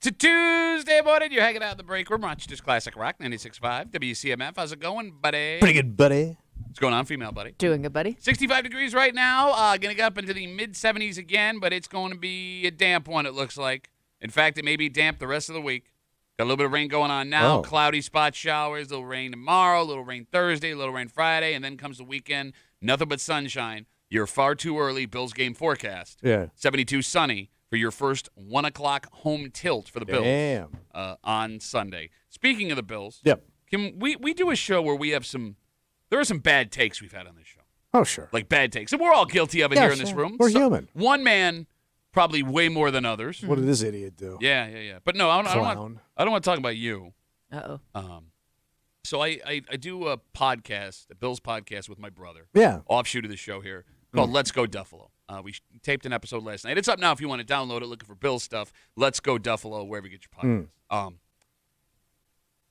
It's a Tuesday morning. You're hanging out in the break room. Rochester's Classic Rock, 96.5 WCMF. How's it going, buddy? Pretty good, buddy. What's going on, female buddy? Doing good, buddy. 65 degrees right now. Going to get up into the mid-70s again, but it's going to be a damp one, it looks like. In fact, it may be damp the rest of the week. Got a little bit of rain going on now. Oh. Cloudy spot showers. A little rain tomorrow. A little rain Thursday. A little rain Friday. And then comes the weekend. Nothing but sunshine. You're far too early. Bills game forecast. Yeah. 72 sunny for your first 1 o'clock home tilt for the Bills. Damn. On Sunday. Speaking of the Bills, Yep. can we do a show where we have there are some bad takes we've had on this show. Oh, sure. Like bad takes. And we're all guilty of it here in this room. We're human. One man, probably way more than others. What did this idiot do? Yeah. But no, I don't want to talk about you. Uh-oh. So I do a podcast, a Bills podcast with my brother. Yeah. Offshoot of the show here called Let's Go Duffalo. We taped an episode last night. It's up now if you want to download it, looking for Bills stuff. Let's Go Duffalo, wherever you get your podcast.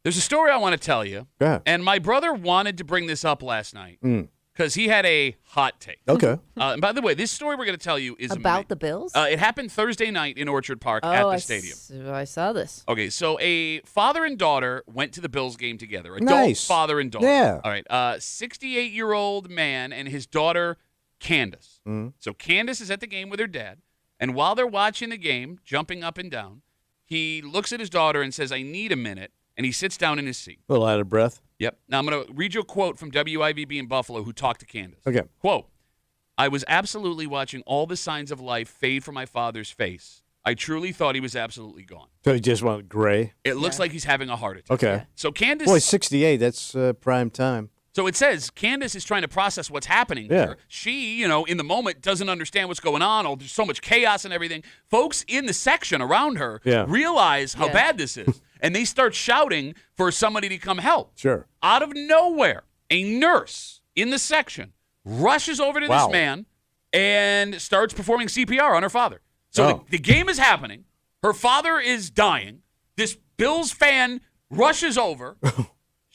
There's a story I want to tell you. Go ahead. And my brother wanted to bring this up last night because he had a hot take. Okay. And by the way, this story we're going to tell you is About the Bills? It happened Thursday night in Orchard Park at the stadium. I saw this. Okay, so a father and daughter went to the Bills game together. Adult Nice. father and daughter. Yeah. All right. 68-year-old man and his daughter, Candace. So Candace is at the game with her dad, and while they're watching the game, jumping up and down, he looks at his daughter and says, "I need a minute," and he sits down in his seat. A little out of breath. Yep. Now I'm going to read you a quote from WIVB in Buffalo who talked to Candace. Okay. Quote, "I was absolutely watching all the signs of life fade from my father's face. I truly thought he was absolutely gone. So he just went gray. It looks like he's having a heart attack." Okay. Yeah. So Candace... Boy, 68, that's prime time. So it says Candace is trying to process what's happening Yeah. here. She, in the moment, doesn't understand what's going on. Oh, there's so much chaos and everything. Folks in the section around her realize how bad this is, and they start shouting for somebody to come help. Sure. Out of nowhere, a nurse in the section rushes over to this man and starts performing CPR on her father. So the game is happening. Her father is dying. This Bills fan rushes over.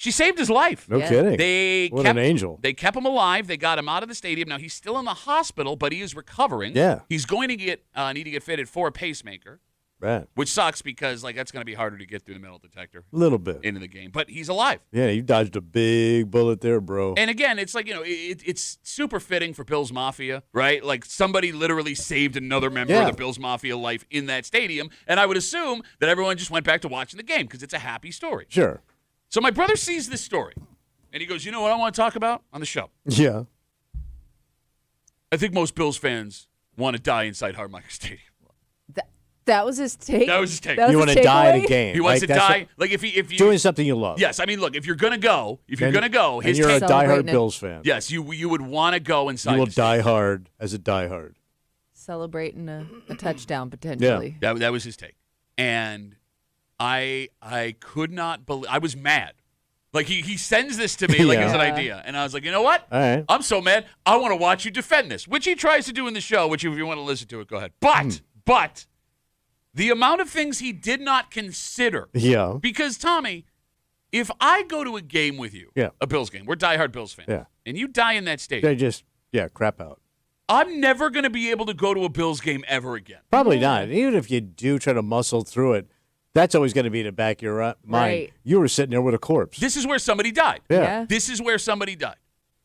She saved his life. No Yeah. kidding. What an angel. They kept him alive. They got him out of the stadium. Now, he's still in the hospital, but he is recovering. Yeah. He's going to need to get fitted for a pacemaker, Right. which sucks because that's going to be harder to get through the metal detector A little bit. into the game. But he's alive. Yeah, you dodged a big bullet there, bro. And again, it's like, it's super fitting for Bills Mafia, right? Like somebody literally saved another member of the Bills Mafia life in that stadium. And I would assume that everyone just went back to watching the game because it's a happy story. Sure. So my brother sees this story, and he goes, "You know what I want to talk about on the show? Yeah. I think most Bills fans want to die inside Hardmark Stadium." That was his take? That was his take. That was You his want to die at a takeaway? game. He wants Like, to that's die. Like if you doing something you love. Yes, I mean, look, if you're gonna go, his And you're a take. diehard Celebrating it. Bills fan. Yes, you would want to go inside. You will the stadium. die hard as a diehard. Celebrating a touchdown, potentially. That was his take, and I could not believe. I was mad. Like he sends this to me like Yeah. as an idea, and I was like, you know what? All right. I'm so mad. I want to watch you defend this, which he tries to do in the show. Which, if you want to listen to it, go ahead. But the amount of things he did not consider. Yeah. Because Tommy, if I go to a game with you, a Bills game, we're diehard Bills fans, and you die in that stadium, They just, crap out. I'm never going to be able to go to a Bills game ever again. Probably not. Even if you do try to muscle through it, that's always going to be in the back of your mind. Right. You were sitting there with a corpse. This is where somebody died. Yeah. This is where somebody died,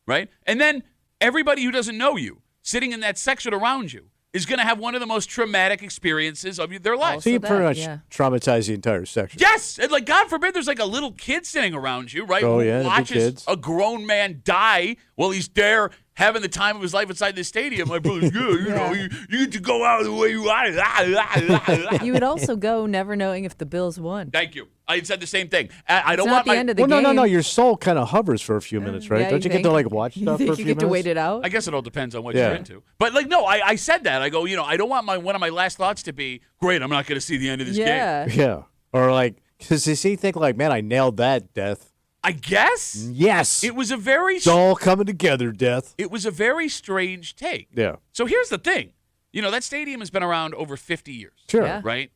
right? And then everybody who doesn't know you, sitting in that section around you, is going to have one of the most traumatic experiences of their life. So you that, pretty much yeah. traumatized the entire section. Yes, and like God forbid, there's like a little kid sitting around you, right? Oh, who yeah, the big watches kids. a grown man die while he's there having the time of his life inside this stadium. My brother's good, you know, you get to go out the way you want it. You would also go never knowing if the Bills won. Thank you. I said the same thing. I don't It's not want the my. end of the Well, game. no. Your soul kind of hovers for a few minutes, right? Yeah, Don't you get to like watch you stuff think for a you few get to minutes? wait it out? I guess it all depends on what Yeah. you're into. But like, no, I said that. I go, I don't want one of my last thoughts to be, great, I'm not going to see the end of this game. Yeah. Yeah. Or like, does he think like, man, I nailed that, Death? I guess Yes. it was a very. It's all coming together, Death. It was a very strange take. Yeah. So here's the thing. That stadium has been around over 50 years. Sure. Yeah. Right?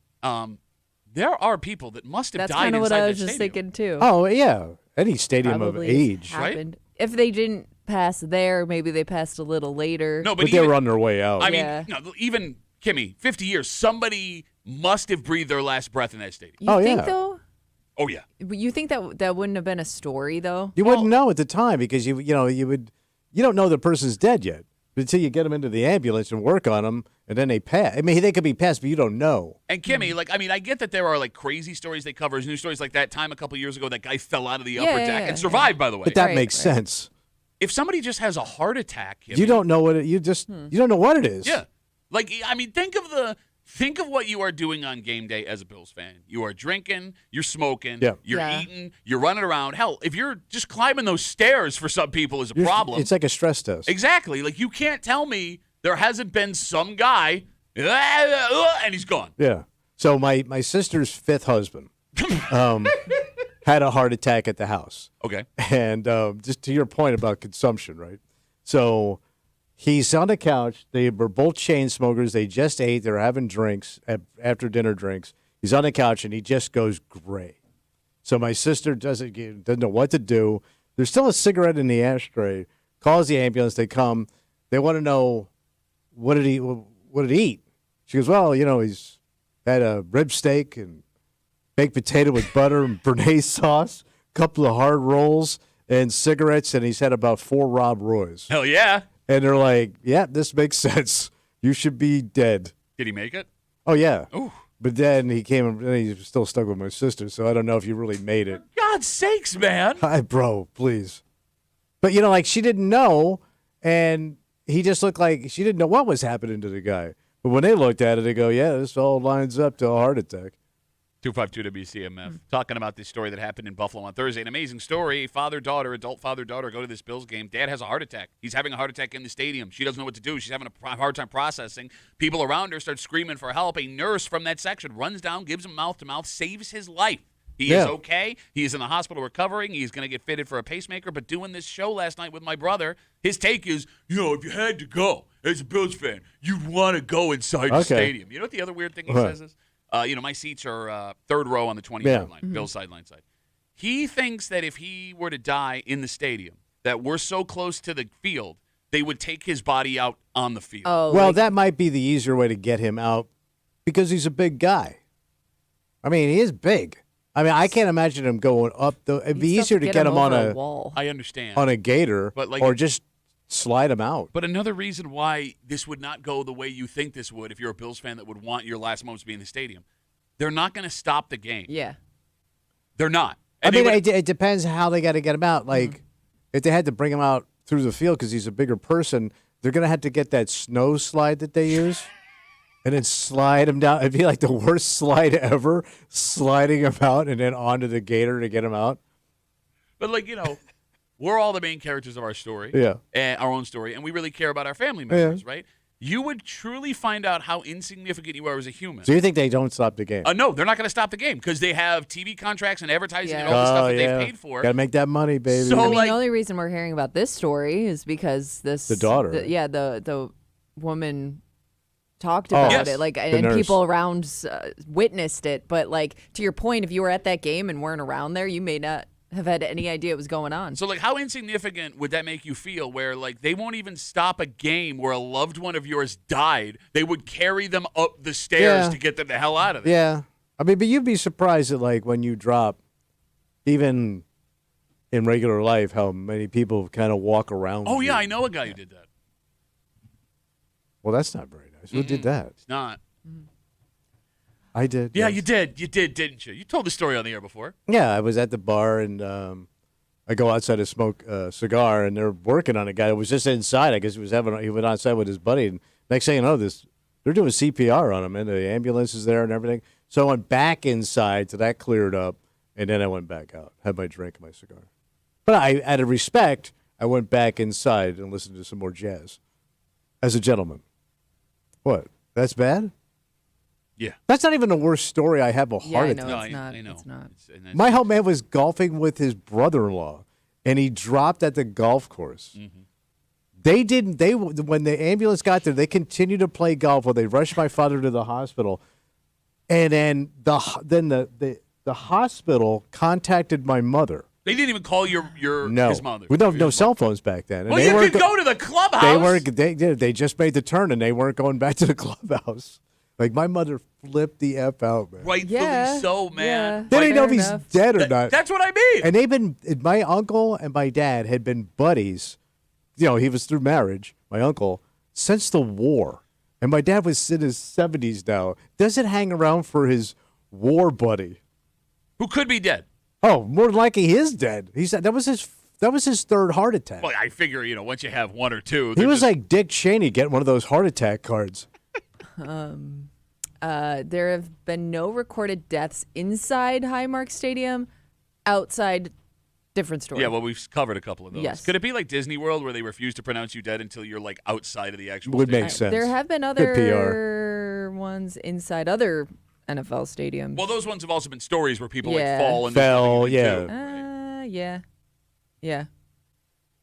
There are people that must have That's died kind of what inside I that was just stadium. thinking, too. Oh, yeah. Any stadium Probably of age. happened. If they didn't pass there, maybe they passed a little later. No, But they were on their way out. I mean, Yeah. no, even Kimmy, 50 years, somebody must have breathed their last breath in that stadium. You think though? Oh, yeah. You think that wouldn't have been a story though? You wouldn't know at the time because you don't know the person's dead yet until you get them into the ambulance and work on them, and then they pass. I mean, they could be passed, but you don't know. And Kimmy, I get that there are crazy stories they cover, news stories like that time a couple years ago that guy fell out of the upper deck and survived, by the way. But that makes sense. If somebody just has a heart attack, Kimmy, you don't know what you don't know what it is. Yeah. Think of what you are doing on game day as a Bills fan. You are drinking, you're smoking, you're eating, you're running around. Hell, if you're just climbing those stairs for some people is a problem. It's like a stress test. Exactly. You can't tell me there hasn't been some guy and he's gone. Yeah. So my sister's fifth husband had a heart attack at the house. Okay. And just to your point about consumption, right? So he's on the couch. They were both chain smokers. They just ate. They were having drinks, after dinner drinks. He's on the couch, and he just goes gray. So my sister doesn't know what to do. There's still a cigarette in the ashtray. Calls the ambulance. They come. They want to know, what did he eat? She goes, well, he's had a rib steak and baked potato with butter and béarnaise sauce, a couple of hard rolls, and cigarettes, and he's had about 4 Rob Roys. Hell yeah. And they're like, yeah, this makes sense. You should be dead. Did he make it? Oh, yeah. Ooh. But then he came and he's still stuck with my sister, so I don't know if you really made it. For God's sakes, man. Hi, bro, please. But, she didn't know, and he just looked like she didn't know what was happening to the guy. But when they looked at it, they go, yeah, this all lines up to a heart attack. 252 WCMF. Talking about this story that happened in Buffalo on Thursday. An amazing story. Adult father-daughter go to this Bills game. Dad has a heart attack. He's having a heart attack in the stadium. She doesn't know what to do. She's having a hard time processing. People around her start screaming for help. A nurse from that section runs down, gives him mouth-to-mouth, saves his life. He is okay. He is in the hospital recovering. He's going to get fitted for a pacemaker. But doing this show last night with my brother, his take is, if you had to go as a Bills fan, you'd want to go inside the stadium. You know what the other weird thing he says is? My seats are third row on the 23rd line, Bill's sideline side. He thinks that if he were to die in the stadium, that we're so close to the field, they would take his body out on the field. Oh, well, that might be the easier way to get him out because he's a big guy. I mean, he is big. I mean, I can't imagine him going up. It'd be easier to get him on a wall. I understand. On a gator, but or just slide him out. But another reason why this would not go the way you think this would, if you're a Bills fan that would want your last moments to be in the stadium, they're not going to stop the game. Yeah. They're not. And it depends how they got to get him out. Like, if they had to bring him out through the field because he's a bigger person, they're going to have to get that snow slide that they use and then slide him down. It'd be like the worst slide ever, sliding him out and then onto the gator to get him out. But, we're all the main characters of our story, our own story, and we really care about our family members, right? You would truly find out how insignificant you are as a human. So you think they don't stop the game? No, they're not going to stop the game because they have TV contracts and advertising and all the stuff that they've paid for. Got to make that money, baby. So, the only reason we're hearing about this story is because the daughter, the woman talked about it, and people around witnessed it. But to your point, if you were at that game and weren't around there, you may not have had any idea what was going on. So, how insignificant would that make you feel where, they won't even stop a game where a loved one of yours died? They would carry them up the stairs to get them the hell out of there. Yeah. I mean, but you'd be surprised at, when you drop, even in regular life, how many people kind of walk around. Oh, yeah, I know a guy who did that. Well, that's not very nice. Who did that? It's not. I did. Yeah, you did. You did, didn't you? You told the story on the air before. Yeah, I was at the bar, and I go outside to smoke a cigar, and they're working on a guy that was just inside. I guess he went outside with his buddy, and next thing you know, they're doing CPR on him, and the ambulance is there and everything. So I went back inside, so that cleared up, and then I went back out, had my drink and my cigar. But out of respect, I went back inside and listened to some more jazz. As a gentleman. What? That's bad? Yeah. That's not even the worst story. I have a heart attack. I know. It's not. My whole man was golfing with his brother-in-law, and he dropped at the golf course. Mm-hmm. When the ambulance got there, they continued to play golf while they rushed my father to the hospital. And then the hospital contacted my mother. They didn't even call his mother. We don't have no cell phones back then. And well, you could go to the clubhouse. They just made the turn, and they weren't going back to the clubhouse. Like, my mother flipped the F out, man. Rightfully so, man. Yeah. They didn't know if he's dead or not. That's what I mean. And my uncle and my dad had been buddies. He was through marriage, my uncle, since the war. And my dad was in his 70s now. Doesn't hang around for his war buddy. Who could be dead. Oh, more than likely he is dead. He said that was his third heart attack. Well, I figure, once you have one or two. He was like Dick Cheney getting one of those heart attack cards. There have been no recorded deaths inside Highmark Stadium. Outside, different story. Yeah, well, we've covered a couple of those. Yes. Could it be like Disney World where they refuse to pronounce you dead until you're like outside of the actual Would stadium? make sense. There have been other ones inside other NFL stadiums. Well, those ones have also been stories where people fell, yeah. Yeah.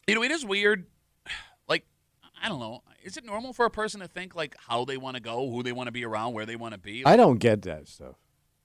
It is weird. Like, I don't know. Is it normal for a person to think like how they want to go, who they want to be around, where they want to be? Like, I don't get that stuff.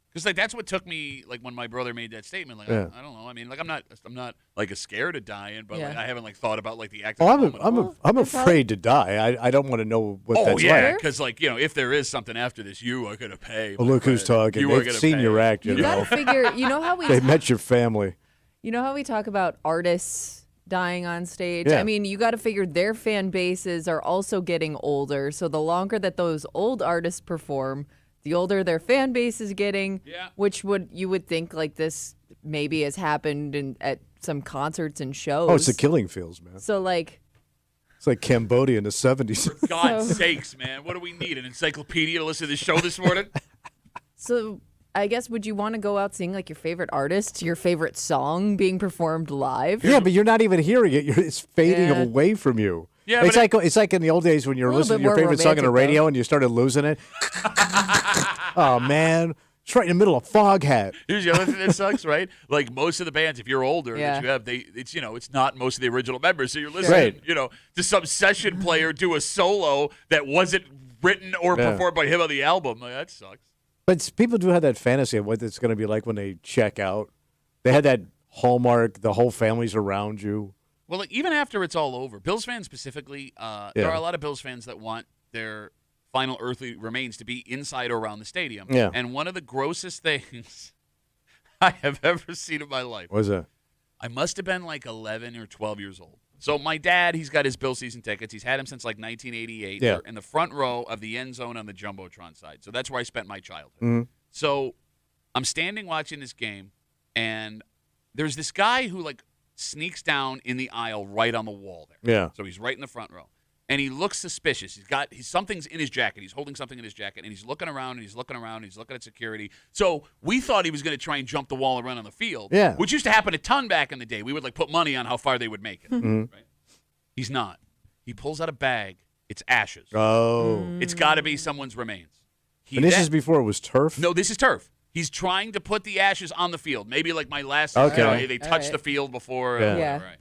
Because like that's what took me like when my brother made that statement. Like I don't know. I mean, like I'm not like scared of dying, but like, I haven't like thought about like the active. I'm afraid to die. I don't want to know what that's like. Because like if there is something after this, you are gonna pay. Well, look who's talking. They've seen your act. You gotta figure. You know how we. They met your family. You know how we talk about artists dying on stage? Yeah. I mean, you got to figure their fan bases are also getting older. So the longer that those old artists perform, the older their fan base is getting. Yeah. Which you would think like this maybe has happened at some concerts and shows. Oh, it's the Killing Fields, man. So like. It's like Cambodia in the 70s. For God's sakes, man. What do we need? An encyclopedia to listen to this show this morning? So I guess, would you want to go out seeing like your favorite artist, your favorite song being performed live? Yeah, but you're not even hearing it. It's fading away from you. Yeah, it's like in the old days when you're listening to your favorite song on the radio and you started losing it. Oh man, it's right in the middle of Foghat. Here's the other thing that sucks, right? Like most of the bands, if you're older, that you have, it's not most of the original members. So you're listening, to some session player do a solo that wasn't written or performed by him on the album. Like, that sucks. But people do have that fantasy of what it's going to be like when they check out. They had that hallmark, the whole family's around you. Well, like, even after it's all over, Bills fans specifically, there are a lot of Bills fans that want their final earthly remains to be inside or around the stadium. Yeah. And one of the grossest things I have ever seen in my life. What was that? I must have been like 11 or 12 years old. So my dad, he's got his Bill season tickets. He's had them since like 1988. Yeah. They're in the front row of the end zone on the Jumbotron side. So that's where I spent my childhood. Mm-hmm. So I'm standing watching this game, and there's this guy who like sneaks down in the aisle right on the wall there. Yeah. So he's right in the front row. And he looks suspicious. Something's in his jacket. He's holding something in his jacket, and he's looking around, and he's looking around, and he's looking at security. So we thought he was going to try and jump the wall and run on the field, which used to happen a ton back in the day. We would like put money on how far they would make it. Mm-hmm. Right? He's not. He pulls out a bag. It's ashes. Oh. It's got to be someone's remains. And this is before it was turf? No, this is turf. He's trying to put the ashes on the field. Maybe like my last they touched the field before. Right.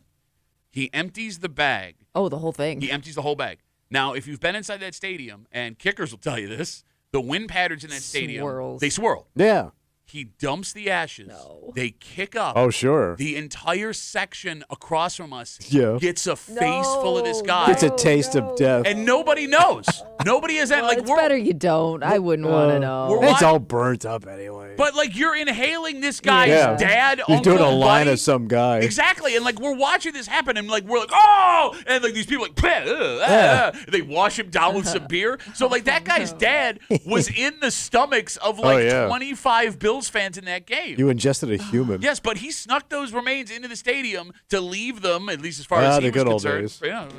He empties the bag. Oh, the whole thing. He empties the whole bag. Now, if you've been inside that stadium, and kickers will tell you this, the wind patterns in that stadium, they swirl. Yeah. He dumps the ashes. No. They kick up. Oh, sure. The entire section across from us gets a face full of this guy. It's a taste of death. And nobody knows. Nobody has that. Well, it's better you don't. I wouldn't want to know. It's all burnt up anyway. But like you're inhaling this guy's dad, He's uncle, doing a line buddy. of some guy. Exactly. And like we're watching this happen, and like we're like, oh, and like these people like, they wash him down with some beer. So like that guy's dad was in the stomachs of like 25 Bills fans in that game. You ingested a human. Yes, but he snuck those remains into the stadium to leave them, at least as far as he the was good old concerned. days.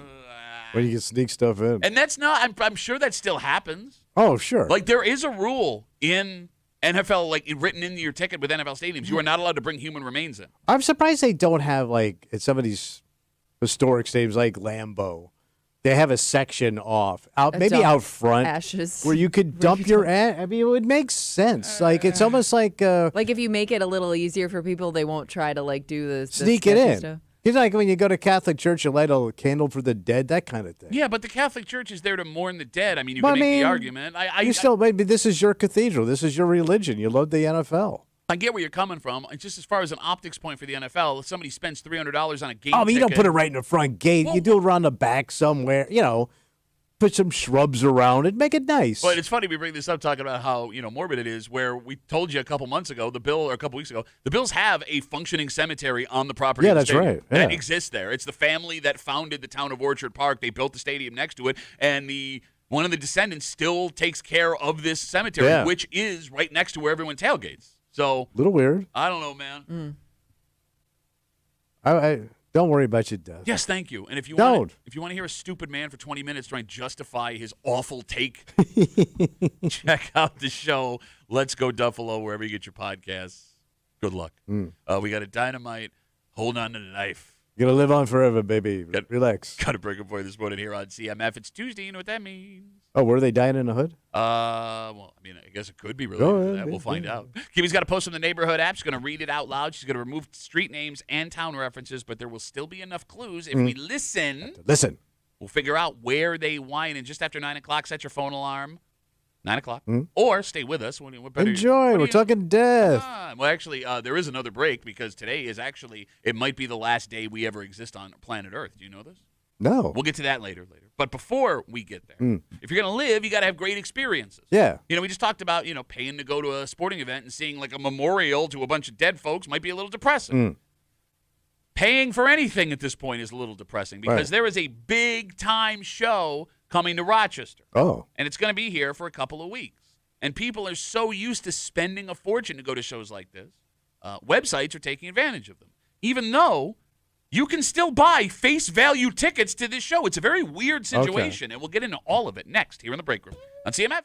When you can sneak stuff in. And that's not, I'm sure that still happens. Oh, sure. Like there is a rule in NFL, like written into your ticket with NFL stadiums. You are not allowed to bring human remains in. I'm surprised they don't have, like, at some of these historic stadiums like Lambeau, they have a section off, maybe out front, ashes, where you could dump your ash. I mean, it would make sense. Like, it's almost like if you make it a little easier for people, they won't try to like do this. Sneak it in. Stuff. It's like when you go to Catholic church, you light a candle for the dead, that kind of thing. Yeah, but the Catholic Church is there to mourn the dead. I mean, you can make the argument. Maybe this is your cathedral. This is your religion. You love the NFL. I get where you're coming from. Just as far as an optics point for the NFL, if somebody spends $300 on a game you don't ticket, put it right in the front gate. You do it around the back somewhere, put some shrubs around it, make it nice. But it's funny we bring this up talking about how, morbid it is, where we told you a couple weeks ago, the Bills have a functioning cemetery on the property of the stadium. Right. Yeah. That exists there. It's the family that founded the town of Orchard Park. They built the stadium next to it, and one of the descendants still takes care of this cemetery, which is right next to where everyone tailgates. So a little weird. I don't know, man. I don't worry about your death. Yes, thank you. And if you want to hear a stupid man for 20 minutes trying to justify his awful take, check out the show Let's Go Duffalo wherever you get your podcasts. Good luck. We got a dynamite. Hold on to the knife. You're going to live on forever, baby. Relax. Got to break it for you this morning here on CMF. It's Tuesday. You know what that means. Oh, were they dying in the hood? Well, I guess it could be related to that. We'll find out. Kiwi's got a post on the neighborhood app. She's going to read it out loud. She's going to remove street names and town references, but there will still be enough clues if we listen. Listen. We'll figure out where they whine. And just after 9 o'clock, set your phone alarm. 9 o'clock. Or stay with us. Enjoy. We're talking death. Well, actually, there is another break because today is it might be the last day we ever exist on planet Earth. Do you know this? No. We'll get to that later. But before we get there, if you're going to live, you got to have great experiences. Yeah. We just talked about, paying to go to a sporting event and seeing like a memorial to a bunch of dead folks might be a little depressing. Paying for anything at this point is a little depressing because there is a big-time show coming to Rochester. Oh. And it's going to be here for a couple of weeks. And people are so used to spending a fortune to go to shows like this. Websites are taking advantage of them. Even though you can still buy face value tickets to this show. It's a very weird situation, and we'll get into all of it next here in the break room on CMF.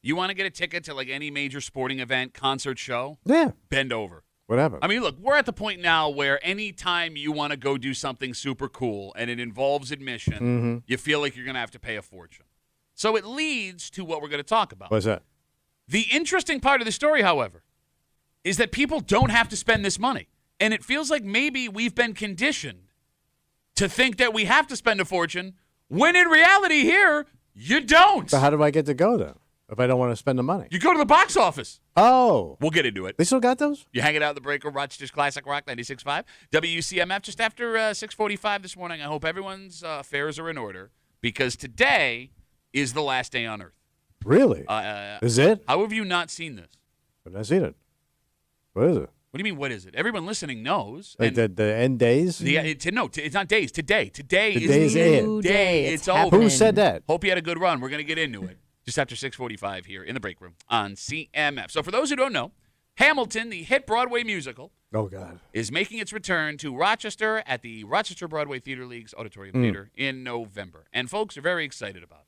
You want to get a ticket to like any major sporting event, concert, show? Yeah. Bend over. Whatever. I mean, look, we're at the point now where anytime you want to go do something super cool and it involves admission, you feel like you're going to have to pay a fortune. So it leads to what we're going to talk about. What's that? The interesting part of the story, however, is that people don't have to spend this money. And it feels like maybe we've been conditioned to think that we have to spend a fortune, when in reality here, you don't. So how do I get to go, then, if I don't want to spend the money? You go to the box office. Oh. We'll get into it. They still got those? You hang it out in the break room, Rochester's Classic Rock 96.5. WCMF just after 6:45 this morning. I hope everyone's affairs are in order because today is the last day on Earth. Really? Is it? How have you not seen this? I've not seen it. What is it? What do you mean, what is it? Everyone listening knows. Like the end days? It's not days. Today. Today is Today's the it. day. It's over. happening. Who said that? Hope you had a good run. We're going to get into it just after 6:45 here in the break room on CMF. So for those who don't know, Hamilton, the hit Broadway musical, Oh, God. is making its return to Rochester at the Rochester Broadway Theater League's Auditorium Theater in November. And folks are very excited about it.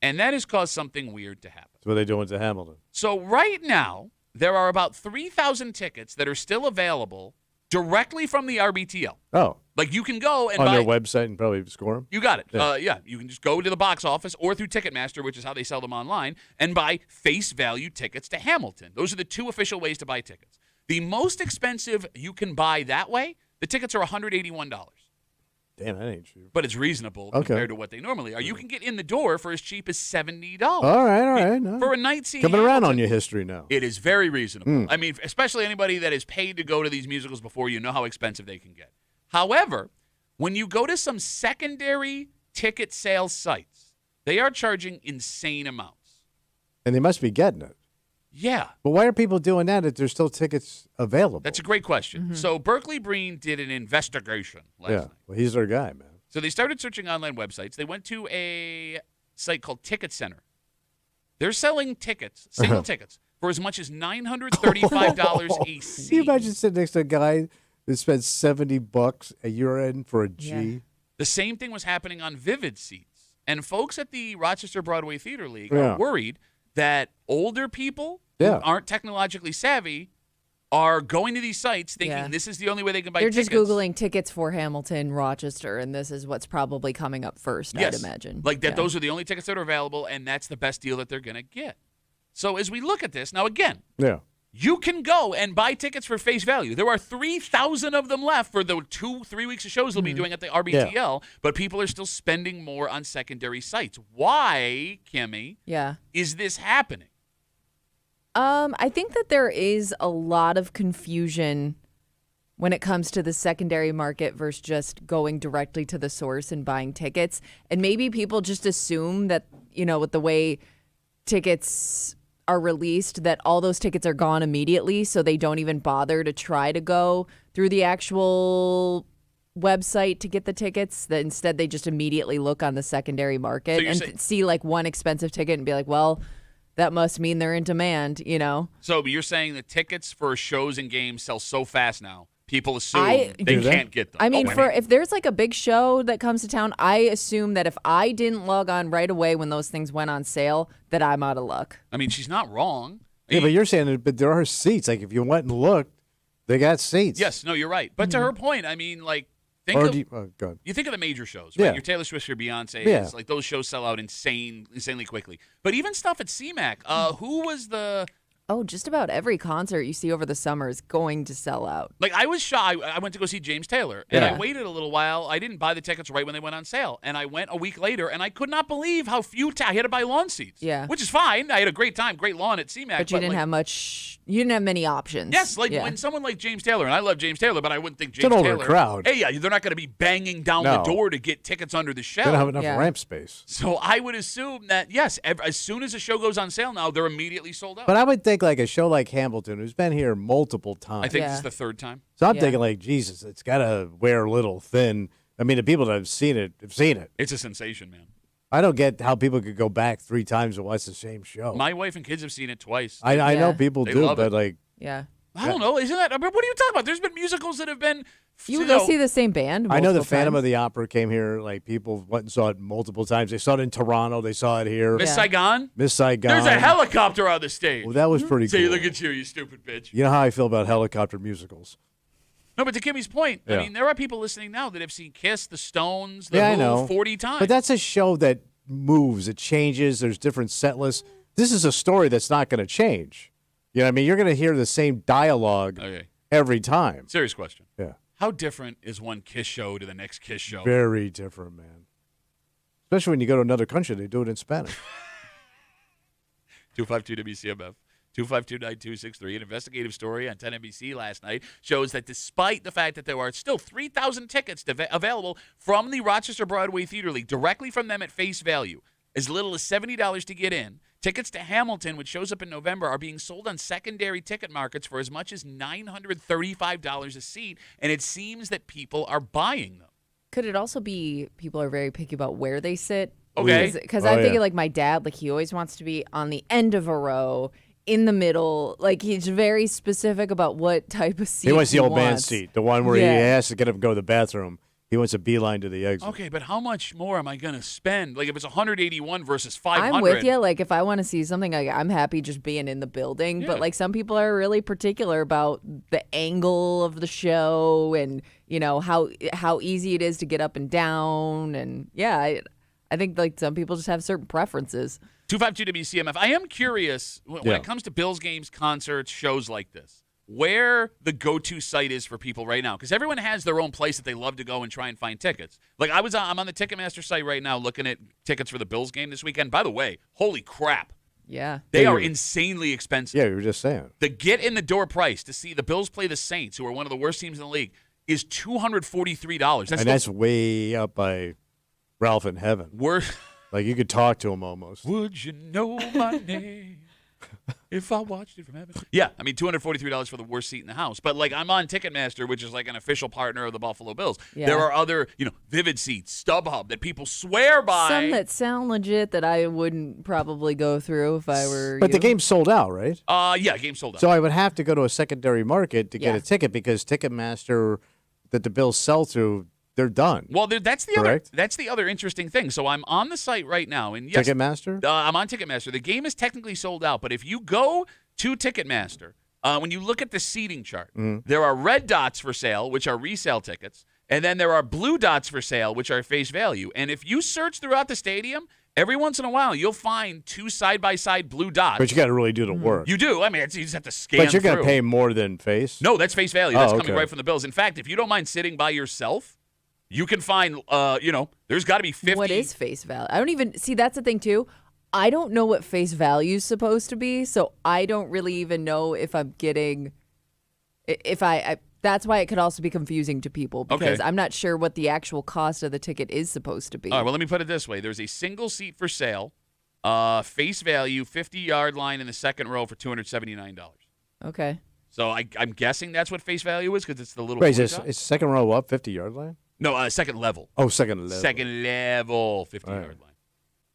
And that has caused something weird to happen. That's what they're doing to Hamilton. So right now, there are about 3,000 tickets that are still available directly from the RBTL. Oh. Like you can go and on buy their website and probably score them? You got it. Yeah. You can just go to the box office or through Ticketmaster, which is how they sell them online, and buy face value tickets to Hamilton. Those are the two official ways to buy tickets. The most expensive you can buy that way, the tickets are $181. Damn, that ain't cheap. But it's reasonable compared to what they normally are. You can get in the door for as cheap as $70. All right. No. For a night seeing Coming around Hamilton, on your history now. it is very reasonable. I mean, especially anybody that is paid to go to these musicals before, you know how expensive they can get. However, when you go to some secondary ticket sales sites, they are charging insane amounts. And they must be getting it. Yeah. But why are people doing that if there's still tickets available? That's a great question. So Berkeley Breen did an investigation last night. Well, he's their guy, man. So they started searching online websites. They went to a site called Ticket Center. They're selling tickets, single tickets, for as much as $935 a seat. Can you imagine sitting next to a guy that spends $70 a year in for a G? Yeah. The same thing was happening on Vivid seats. And folks at the Rochester Broadway Theater League are worried that older people who aren't technologically savvy are going to these sites thinking this is the only way they can buy tickets. They're just Googling tickets for Hamilton, Rochester, and this is what's probably coming up first, I'd imagine. Like that those are the only tickets that are available, and that's the best deal that they're going to get. So as we look at this, now again, you can go and buy tickets for face value. There are 3,000 of them left for the 2-3 weeks of shows they'll be doing at the RBTL, but people are still spending more on secondary sites. Why, Kimmy, is this happening? I think that there is a lot of confusion when it comes to the secondary market versus just going directly to the source and buying tickets. And maybe people just assume that, with the way tickets are released, that all those tickets are gone immediately, so they don't even bother to try to go through the actual website to get the tickets. That instead they just immediately look on the secondary market and see like one expensive ticket and be like, well, that must mean they're in demand, So you're saying that tickets for shows and games sell so fast now, people assume they can't get them. I mean, if there's like a big show that comes to town, I assume that if I didn't log on right away when those things went on sale, that I'm out of luck. I mean, she's not wrong. Yeah, but you're saying but there are seats. Like if you went and looked, they got seats. Yes, no, you're right. But to her point, I mean, like, go ahead. You think of the major shows, right? Yeah. Your Taylor Swift, your Beyonce, like those shows sell out insanely quickly. But even stuff at CMAC, who was the... Oh, just about every concert you see over the summer is going to sell out. Like, I was shy. I went to go see James Taylor, and I waited a little while. I didn't buy the tickets right when they went on sale. And I went a week later, and I could not believe how few I had to buy lawn seats. Yeah. Which is fine. I had a great time, great lawn at CMAC. But you didn't have much. You didn't have many options. Yes, when someone like James Taylor, and I love James Taylor, but I wouldn't think James Taylor. It's Taylor. an older crowd. Hey, they're not going to be banging down the door to get tickets under the shelf. They don't have enough ramp space. So I would assume that, yes, as soon as a show goes on sale now, they're immediately sold out. But I would think like a show like Hamilton, who's been here multiple times. I think this is the third time. So I'm thinking like, Jesus, it's got to wear a little thin. I mean, the people that have seen it have seen it. It's a sensation, man. I don't get how people could go back 3 times and watch the same show. My wife and kids have seen it twice. I know people do, but like... Yeah. I don't know. Isn't that? I mean, what are you talking about? There's been musicals that have been. You go see the same band. I know the Phantom of the Opera came here. Like people went and saw it multiple times. They saw it in Toronto. They saw it here. Miss Saigon. Miss Saigon. There's a helicopter on the stage. Well, that was pretty cool. Say, look at you stupid bitch. You know how I feel about helicopter musicals. No, but to Kimmy's point, I mean, there are people listening now that have seen Kiss, the Stones, the Who 40 times. But that's a show that moves. It changes. There's different set lists. This is a story that's not going to change. You know what I mean? You're going to hear the same dialogue every time. Serious question. Yeah. How different is one Kiss show to the next Kiss show? Very different, man. Especially when you go to another country, they do it in Spanish. 252-WCMF. 252-9263. An investigative story on 10 NBC last night shows that despite the fact that there are still 3,000 tickets available from the Rochester Broadway Theater League, directly from them at face value, as little as $70 to get in, tickets to Hamilton, which shows up in November, are being sold on secondary ticket markets for as much as $935 a seat, and it seems that people are buying them. Could it also be people are very picky about where they sit? Okay. Because I'm thinking like my dad, like he always wants to be on the end of a row, in the middle. Like he's very specific about what type of seat he wants. The old man seat, the one where he has to get up and go to the bathroom. He wants a beeline to the exit. Okay, but how much more am I going to spend? Like if it's 181 versus 500. I'm with you. Like if I want to see something, I'm happy just being in the building. Yeah. But like some people are really particular about the angle of the show and, you know, how easy it is to get up and down. And I think like some people just have certain preferences. 252-WCMF. I am curious when it comes to Bills games, concerts, shows like this, where the go-to site is for people right now, because everyone has their own place that they love to go and try and find tickets. Like I'm on the Ticketmaster site right now looking at tickets for the Bills game this weekend. By the way, holy crap. Yeah. They are insanely expensive. Yeah, you were just saying. The get-in-the-door price to see the Bills play the Saints, who are one of the worst teams in the league, is $243. That's way up by Ralph in heaven. Like you could talk to him almost. Would you know my name if I watched it from heaven? Yeah, I mean $243 for the worst seat in the house. But like I'm on Ticketmaster, which is like an official partner of the Buffalo Bills. Yeah. There are other, Vivid Seats, StubHub that people swear by. Some that sound legit that I wouldn't probably go through if I were. But the game's sold out, right? Yeah, game's sold out. So I would have to go to a secondary market to get a ticket because Ticketmaster that the Bills sell through. They're done. Well, that's the other interesting thing. So I'm on the site right now, and yes, Ticketmaster. I'm on Ticketmaster. The game is technically sold out, but if you go to Ticketmaster, when you look at the seating chart, there are red dots for sale, which are resale tickets, and then there are blue dots for sale, which are face value. And if you search throughout the stadium, every once in a while you'll find two side-by-side blue dots. But you got to really do the work. You do. I mean, you just have to scan. But you're going to pay more than face. No, that's face value. That's coming right from the Bills. In fact, if you don't mind sitting by yourself, you can find, there's got to be 50. What is face value? I don't even see. That's the thing too. I don't know what face value is supposed to be, so I don't really even know if I'm getting. If I that's why it could also be confusing to people because I'm not sure what the actual cost of the ticket is supposed to be. All right. Well, let me put it this way: there's a single seat for sale, face value, 50-yard line in the second row for $279. Okay. So I'm guessing that's what face value is because it's the little. Wait, is second row up 50-yard line? No, second level. Oh, second level. Second level, 50-yard line.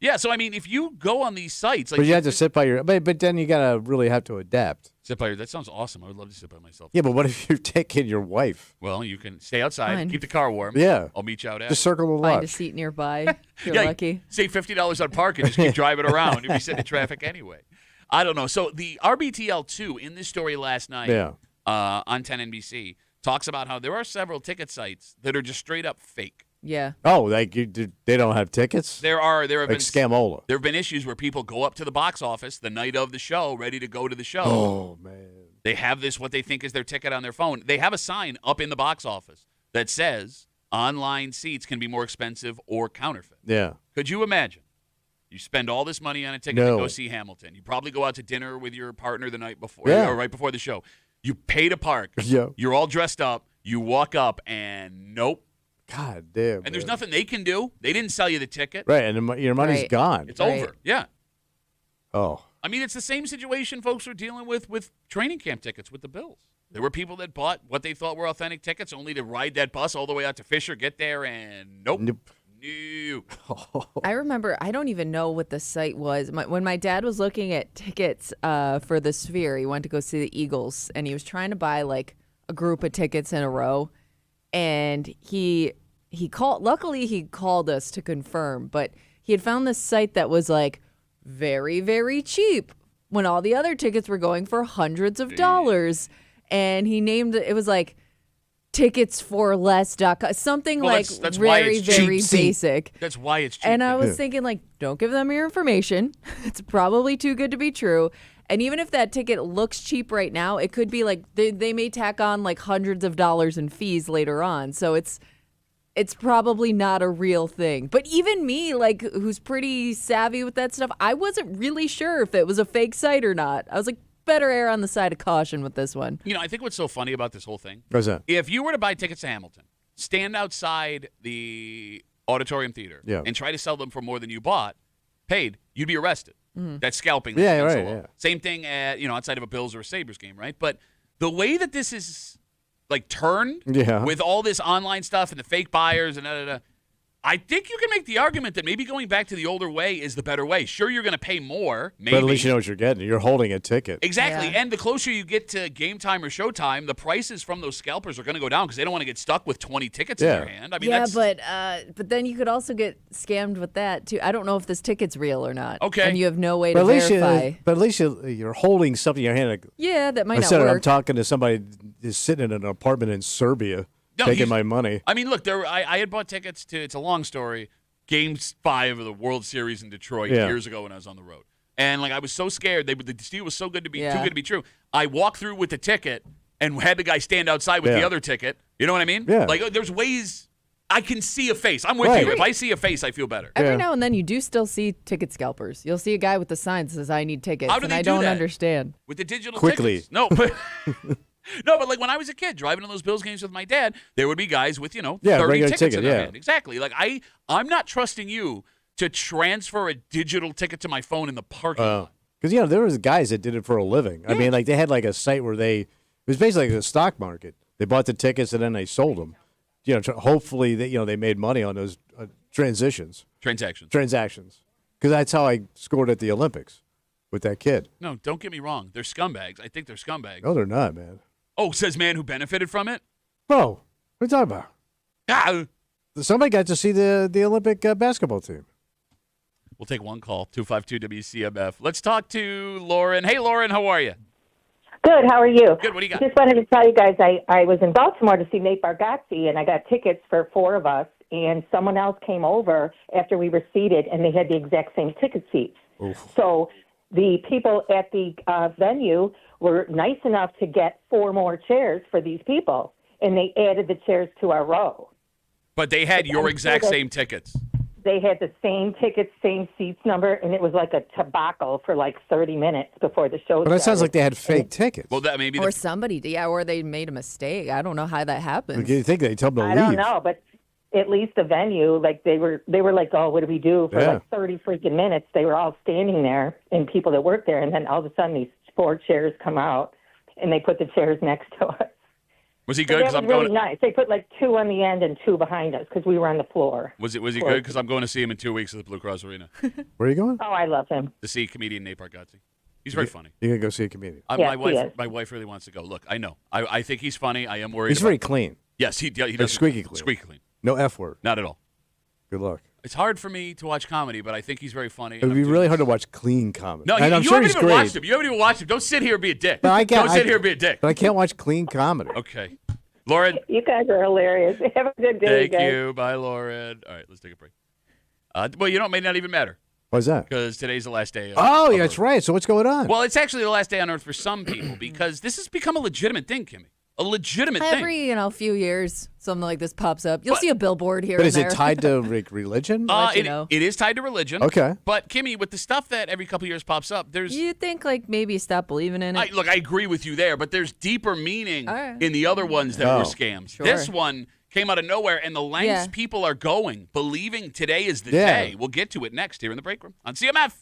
Yeah, so I mean, if you go on these sites, like but you have to sit by your. But then you gotta really have to adapt. Sit by your. That sounds awesome. I would love to sit by myself. Yeah, but what if you're taking your wife? Well, you can stay outside, keep the car warm. Yeah, I'll meet you out. Just circle the lot. Find a seat nearby. If you're lucky. Save $50 on parking. Just keep driving around. You'll be sitting in traffic anyway. I don't know. So the RBTL2 in this story last night. On 10 NBC talks about how there are several ticket sites that are just straight up fake. Yeah. Oh, like they don't have tickets? There have like been Scamola. There have been issues where people go up to the box office the night of the show, ready to go to the show. Oh man. They have what they think is their ticket on their phone. They have a sign up in the box office that says online seats can be more expensive or counterfeit. Yeah. Could you imagine? You spend all this money on a ticket to go see Hamilton. You probably go out to dinner with your partner the night before or right before the show. You pay to park. Yeah. You're all dressed up. You walk up, and nope. God damn. And there's nothing they can do. They didn't sell you the ticket. Right, and your money's gone. It's over. Yeah. Oh. I mean, it's the same situation folks are dealing with training camp tickets with the Bills. There were people that bought what they thought were authentic tickets only to ride that bus all the way out to Fisher, get there, and nope. No. I remember, I don't even know what the site was. When my dad was looking at tickets for the Sphere, he went to go see the Eagles, and he was trying to buy like a group of tickets in a row. And he called, luckily he called us to confirm, but he had found this site that was like very, very cheap when all the other tickets were going for hundreds of dollars. And he named it, it was like ticketsforless.com, something like that's very, very basic. That's why it's cheap. And I was thinking, like, don't give them your information. It's probably too good to be true. And even if that ticket looks cheap right now, it could be like they may tack on like hundreds of dollars in fees later on. So it's probably not a real thing. But even me, like, who's pretty savvy with that stuff, I wasn't really sure if it was a fake site or not. I was like, better err on the side of caution with this one. You know, I think what's so funny about this whole thing. What's that? If you were to buy tickets to Hamilton, stand outside the auditorium theater, and try to sell them for more than you paid, you'd be arrested. Mm-hmm. That's scalping. Yeah, right. Yeah. Same thing at, outside of a Bills or a Sabres game, right? But the way that this is like turned with all this online stuff and the fake buyers and I think you can make the argument that maybe going back to the older way is the better way. Sure, you're going to pay more, maybe. But at least you know what you're getting. You're holding a ticket. Exactly. Yeah. And the closer you get to game time or show time, the prices from those scalpers are going to go down because they don't want to get stuck with 20 tickets in their hand. I mean, but then you could also get scammed with that, too. I don't know if this ticket's real or not. Okay. And you have no way to verify. But at least you're holding something in your hand. Like, that might not work. I'm talking to somebody who's sitting in an apartment in Serbia taking my money. I mean, look, I had bought tickets to, it's a long story, Game 5 of the World Series in Detroit years ago when I was on the road. And, like, I was so scared. The deal was so good to be too good to be true. I walked through with the ticket and had the guy stand outside with the other ticket. You know what I mean? Yeah. Like, there's ways I can see a face. I'm with you. If I see a face, I feel better. Every now and then you do still see ticket scalpers. You'll see a guy with the sign that says, I need tickets. How do they I do don't that? understand. With the digital Quickly. tickets. No, but... No, but like when I was a kid driving on those Bills games with my dad, there would be guys with, 30 tickets in their hand. Exactly. Like I'm not trusting you to transfer a digital ticket to my phone in the parking lot. Because, there was guys that did it for a living. Yeah. I mean, like they had like a site where it was basically like a stock market. They bought the tickets and then they sold them. Hopefully they made money on those transactions. Because that's how I scored at the Olympics with that kid. No, don't get me wrong. They're scumbags. I think they're scumbags. No, they're not, man. Oh, says man who benefited from it? Bro, what are you talking about? Somebody got to see the Olympic basketball team. We'll take one call, 252-WCMF. Let's talk to Lauren. Hey, Lauren, how are you? Good, how are you? Good, what do you got? Just wanted to tell you guys I was in Baltimore to see Nate Bargatze, and I got tickets for 4 of us, and someone else came over after we were seated, and they had the exact same ticket seats. Oof. So the people at the venue were nice enough to get 4 more chairs for these people, and they added the chairs to our row. But they had your exact same tickets. They had the same tickets, same seats number, and it was like a tobacco for like 30 minutes before the show started. But that sounds like they had fake tickets. Well, that maybe or somebody did, or they made a mistake. I don't know how that happens. You think they told them to leave? I don't know, but at least the venue, like they were like, oh, what do we do for like 30 freaking minutes? They were all standing there and people that worked there, and then all of a sudden these 4 chairs come out, and they put the chairs next to us. Was he good? Because I'm really nice. They put like 2 on the end and 2 behind us because we were on the floor. Was he good? Because I'm going to see him in 2 weeks at the Blue Cross Arena. Where are you going? Oh, I love him. To see comedian Nate Bargatze. He's very funny. You're going to go see a comedian? My wife really wants to go. Look, I know. I think he's funny. I am worried. He's very clean. Yes, he does. Squeaky clean. Squeaky clean. No F word. Not at all. Good luck. It's hard for me to watch comedy, but I think he's very funny. It would be really hard to watch clean comedy. No, I'm you sure haven't he's even great. watched him. You haven't even watched him. Don't sit here and be a dick. Don't sit here and be a dick. But I can't watch clean comedy. Okay. Lauren. You guys are hilarious. Have a good day, Thank you. Bye, Lauren. All right, let's take a break. Well, it may not even matter. Why's that? Because today's the last day. Yeah, that's right. So what's going on? Well, it's actually the last day on Earth for some people because this has become a legitimate thing, Kimmy. A legitimate thing. Every few years, something like this pops up. You'll see a billboard here. But and is it tied to religion? It is tied to religion. Okay. But Kimmy, with the stuff that every couple of years pops up, there's. You think maybe stop believing in it? I agree with you there, but there's deeper meaning in the other ones that were scams. Sure. This one came out of nowhere, and the lengths people are going, believing today is the day. We'll get to it next here in the break room on CMF.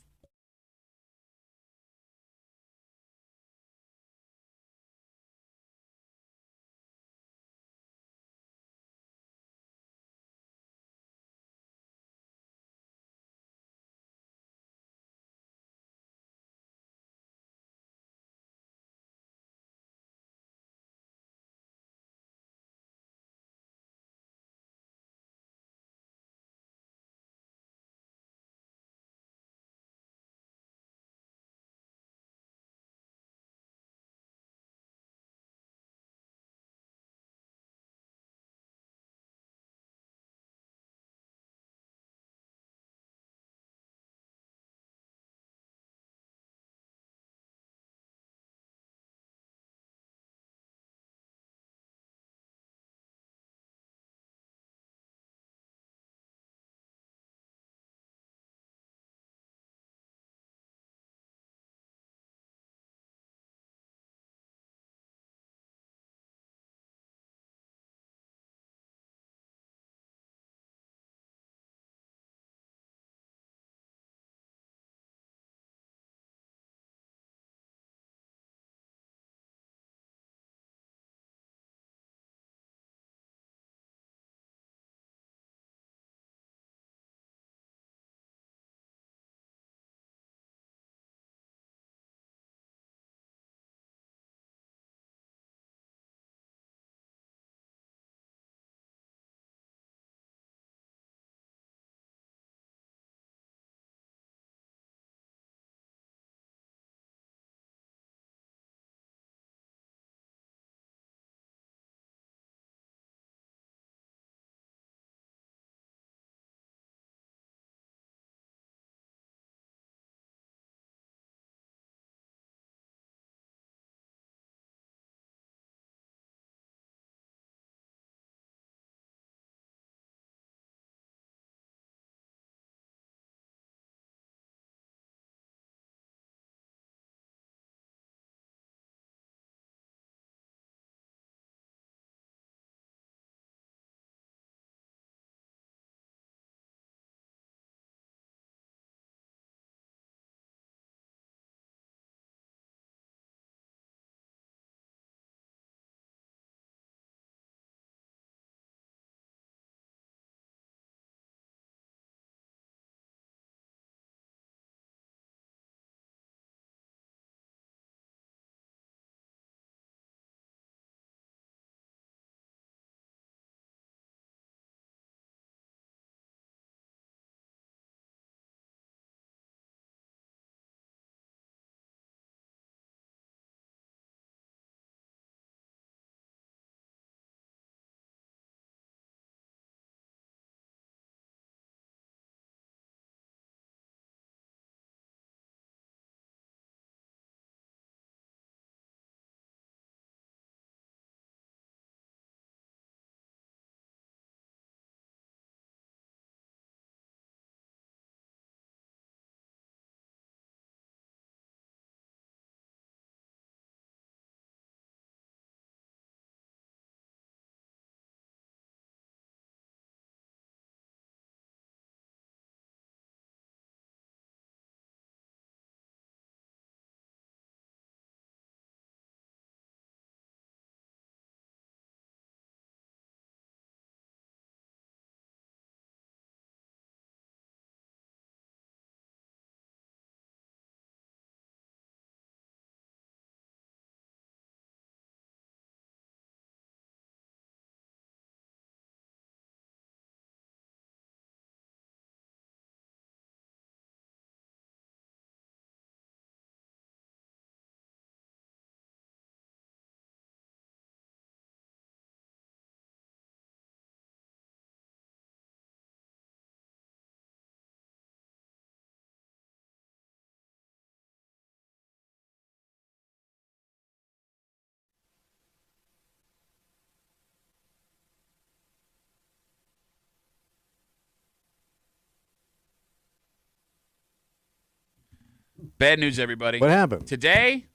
Bad news, everybody. What happened? Today,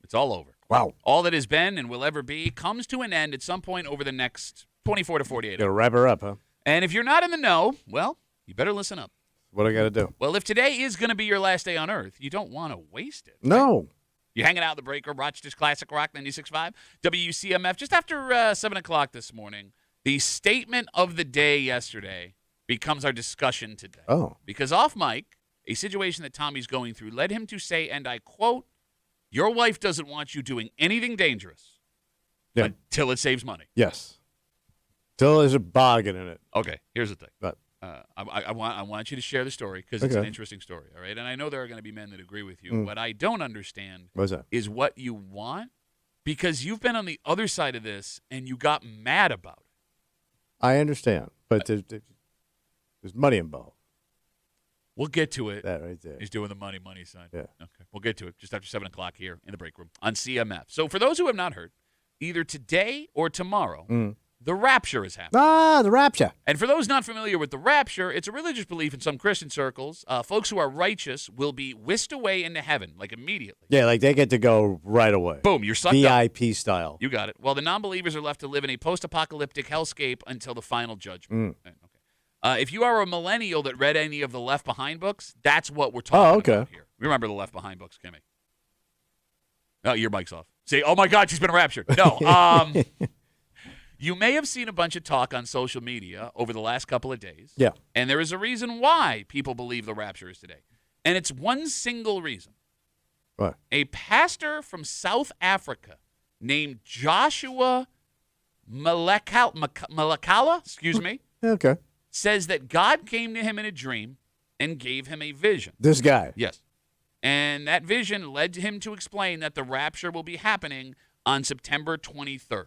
it's all over. Wow. All that has been and will ever be comes to an end at some point over the next 24 to 48 hours. Gotta wrap her up, huh? And if you're not in the know, well, you better listen up. What do I got to do? Well, if today is going to be your last day on Earth, you don't want to waste it. No. Right? You're hanging out at the breaker, Rochester's Classic Rock 96.5, WCMF. Just after 7 o'clock this morning, the statement of the day yesterday becomes our discussion today. Oh. Because off mic, a situation that Tommy's going through led him to say, and I quote, your wife doesn't want you doing anything dangerous until it saves money. Yes. Till there's a bargain in it. Okay, here's the thing. But I want you to share the story because it's an interesting story, all right? And I know there are going to be men that agree with you. What I don't understand is what you want, because you've been on the other side of this and you got mad about it. I understand, but there's money involved. We'll get to it. That right there. He's doing the money sign. Yeah. Okay. We'll get to it just after 7 o'clock here in the break room on CMF. So for those who have not heard, either today or tomorrow, the rapture is happening. Ah, the rapture. And for those not familiar with the rapture, it's a religious belief in some Christian circles. Folks who are righteous will be whisked away into heaven, like immediately. Yeah, like they get to go right away. Boom, you're sucked VIP style. You got it. While the non-believers are left to live in a post-apocalyptic hellscape until the final judgment. Okay. If you are a millennial that read any of the Left Behind books, that's what we're talking about here. Remember the Left Behind books, Kimmy? Oh, your mic's off. Say, oh, my God, she's been raptured. No. You may have seen a bunch of talk on social media over the last couple of days. Yeah. And there is a reason why people believe the rapture is today. And it's one single reason. What? A pastor from South Africa named Joshua Malakala, excuse me. Okay. Says that God came to him in a dream and gave him a vision. This guy. Yes. And that vision led him to explain that the rapture will be happening on September 23rd.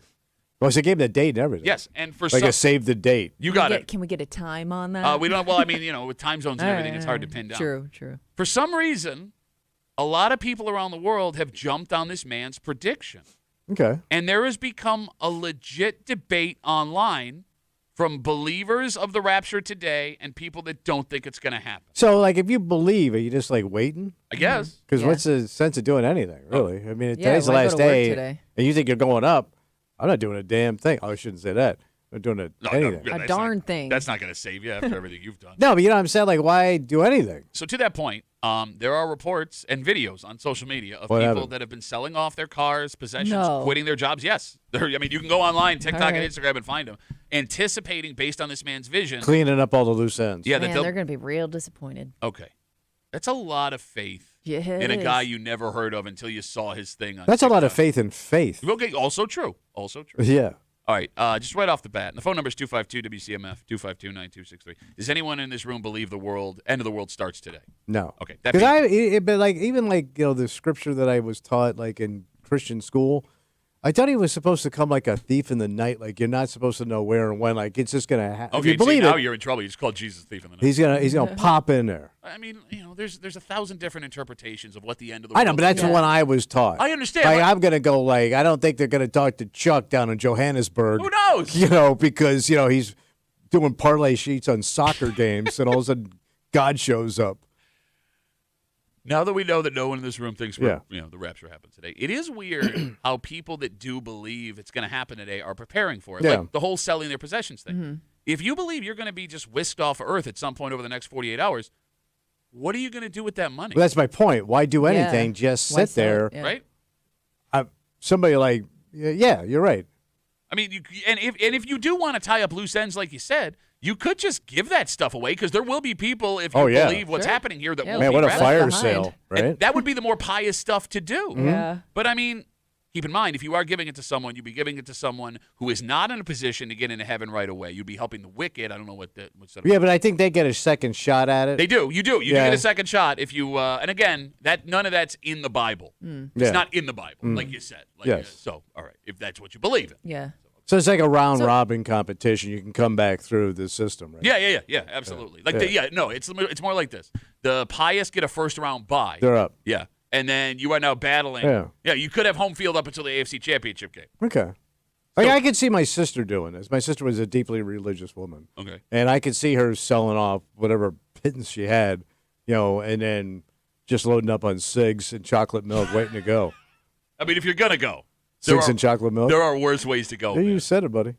Well, so they gave the date and everything. Yes, and for a save the date. You got it. Can we get a time on that? We don't. Well, I mean, with time zones and everything, it's hard to pin down. True. For some reason, a lot of people around the world have jumped on this man's prediction. Okay. And there has become a legit debate online from believers of the rapture today and people that don't think it's going to happen. So, like, if you believe, are you just, like, waiting? I guess. Because what's the sense of doing anything, really? I mean, today's the last day, and you think you're going up. I'm not doing a damn thing. Oh, I shouldn't say that. I'm not doing anything. A darn thing. That's not going to save you after everything you've done. No, but you know what I'm saying? Like, why do anything? So to that point, there are reports and videos on social media of people that have been selling off their cars, possessions, quitting their jobs. Yes. I mean, you can go online, TikTok and Instagram, and find them. Anticipating, based on this man's vision. Cleaning up all the loose ends. Yeah, they're going to be real disappointed. Okay. That's a lot of faith in a guy you never heard of until you saw his thing on That's TikTok. a lot of faith in faith. Okay, also true. Yeah. All right, just right off the bat, and the phone number is 252-WCMF, 252-9263. Does anyone in this room believe the end of the world starts today? No. Okay. Because even the scripture that I was taught, like, in Christian school, I thought he was supposed to come like a thief in the night. Like, you're not supposed to know where and when. Like, it's just going to happen. Okay, if you believe now it, you're in trouble. You just called Jesus thief in the night. He's gonna pop in there. I mean, there's 1,000 different interpretations of what the end of the world is. I know, but that's the one I was taught. I understand. Like, I'm going to go, like, I don't think they're going to talk to Chuck down in Johannesburg. Who knows? Because, he's doing parlay sheets on soccer games, and all of a sudden God shows up. Now that we know that no one in this room thinks the rapture happens today, it is weird how people that do believe it's going to happen today are preparing for it. Yeah. Like the whole selling their possessions thing. Mm-hmm. If you believe you're going to be just whisked off Earth at some point over the next 48 hours, what are you going to do with that money? Well, that's my point. Why do anything? Just sit there. Yeah. Right? Somebody like, yeah, you're right. I mean, if you do want to tie up loose ends, like you said, you could just give that stuff away because there will be people, if you believe what's happening here, that will be what a fire behind. sale, right? And that would be the more pious stuff to do. Yeah. But I mean, keep in mind, if you are giving it to someone, you'd be giving it to someone who is not in a position to get into heaven right away. You'd be helping the wicked. I don't know what's Yeah, but I think they get a second shot at it. They do. You do. You do get a second shot if you. And again, none of that's in the Bible. It's not in the Bible, like you said. Yes. So, all right, if that's what you believe in. Yeah. So it's like a round-robin competition. You can come back through the system, right? Yeah, absolutely. It's more like this. The pious get a first-round bye. They're up. Yeah, and then you are now battling. Yeah, you could have home field up until the AFC Championship game. Okay. Like, I could see my sister doing this. My sister was a deeply religious woman. Okay. And I could see her selling off whatever pittance she had, and then just loading up on cigs and chocolate milk, waiting to go. I mean, if you're going to go. Cigs and chocolate milk? There are worse ways to go. Yeah, you said it, buddy.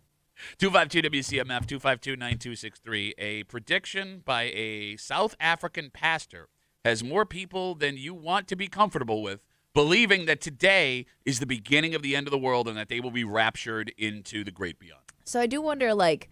252 WCMF, 252-9263. A prediction by a South African pastor has more people than you want to be comfortable with believing that today is the beginning of the end of the world and that they will be raptured into the great beyond. So I do wonder, like,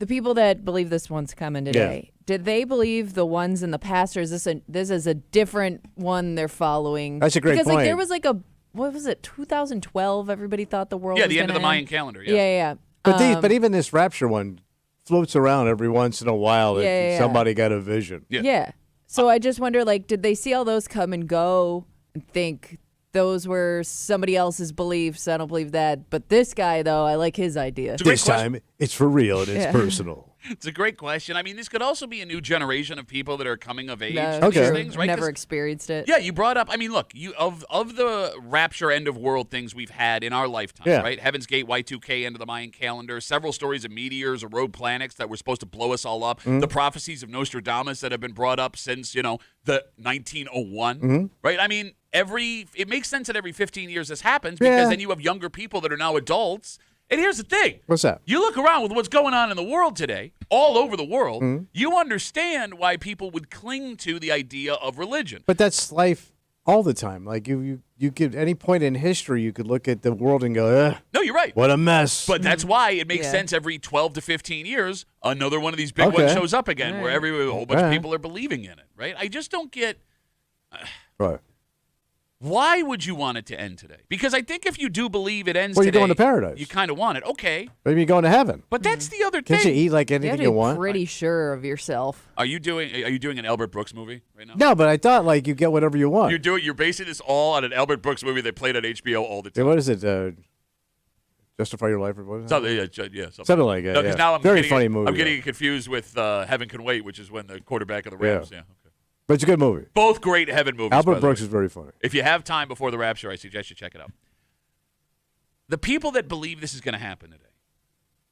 the people that believe this one's coming today, did they believe the ones in the past, or is this is a different one they're following? That's a great point. Because, like, there was, like, what was it, 2012, everybody thought the world was the end of the Mayan calendar. Yeah. But even this rapture one floats around every once in a while that somebody got a vision. Yeah. So I just wonder, like, did they see all those come and go and think those were somebody else's beliefs? I don't believe that. But this guy, though, I like his idea. This time, it's for real and it's personal. It's a great question. I mean, this could also be a new generation of people that are coming of age. No, these things, right? Never experienced it. Yeah, you brought up, I mean, look, of the rapture end of world things we've had in our lifetime, right? Heaven's Gate, Y2K, end of the Mayan calendar, several stories of meteors or rogue planets that were supposed to blow us all up, the prophecies of Nostradamus that have been brought up since, the 1901, right? I mean, it makes sense that every 15 years this happens because then you have younger people that are now adults. And here's the thing. What's that? You look around with what's going on in the world today, all over the world, you understand why people would cling to the idea of religion. But that's life all the time. Like you could, any point in history, you could look at the world and go, no, you're right. What a mess. But that's why it makes sense every 12 to 15 years, another one of these big ones shows up again where a whole bunch of people are believing in it, right? I just don't get... Right. Why would you want it to end today? Because I think if you do believe it ends today, you're going to paradise. You kind of want it. Okay. Maybe you're going to heaven. But that's the other thing. Can't you eat like anything you want? Pretty sure of yourself. Are you doing an Albert Brooks movie right now? No, but I thought like you get whatever you want. You're basing this all on an Albert Brooks movie they played on HBO all the time. What is it? Justify Your Life or what is it? Something like that. No, because now funny movie. I'm getting confused with Heaven Can Wait, which is when the quarterback of the Rams. Yeah. Okay. But it's a good movie. Both great Heaven movies. Albert Brooks is very funny. If you have time before the rapture, I suggest you check it out. The people that believe this is going to happen today,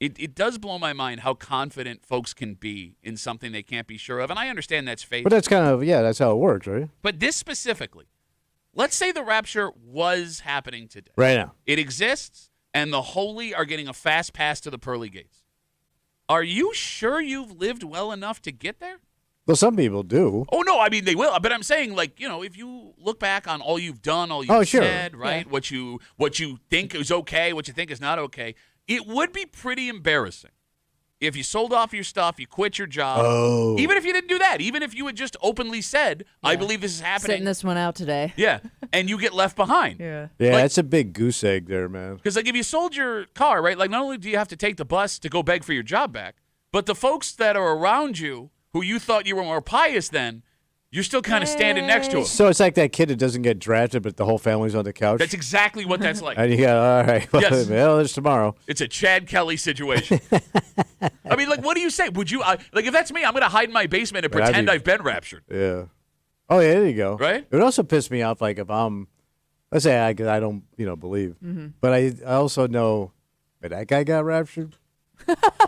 it does blow my mind how confident folks can be in something they can't be sure of. And I understand that's faith. But that's kind of, that's how it works, right? But this specifically, let's say the rapture was happening today. Right now. It exists, and the holy are getting a fast pass to the pearly gates. Are you sure you've lived well enough to get there? Well, some people do. Oh, no, I mean, they will. But I'm saying, like, if you look back on all you've done, all you've said, right, what you think is okay, what you think is not okay, it would be pretty embarrassing if you sold off your stuff, you quit your job, even if you didn't do that, even if you had just openly said, I believe this is happening. Sitting this one out today. Yeah, and you get left behind. Yeah, that's a big goose egg there, man. Because, like, if you sold your car, right, like, not only do you have to take the bus to go beg for your job back, but the folks that are around you who you thought you were more pious than, you're still kind of standing next to them. So it's like that kid that doesn't get drafted, but the whole family's on the couch? That's exactly what that's like. And you go, all right, well, it's tomorrow. It's a Chad Kelly situation. I mean, like, what do you say? Would you, like, if that's me, I'm going to hide in my basement and pretend I've been raptured. Yeah. Oh, yeah, there you go. Right? It would also piss me off, like, if let's say I don't, believe, but I also know, that guy got raptured.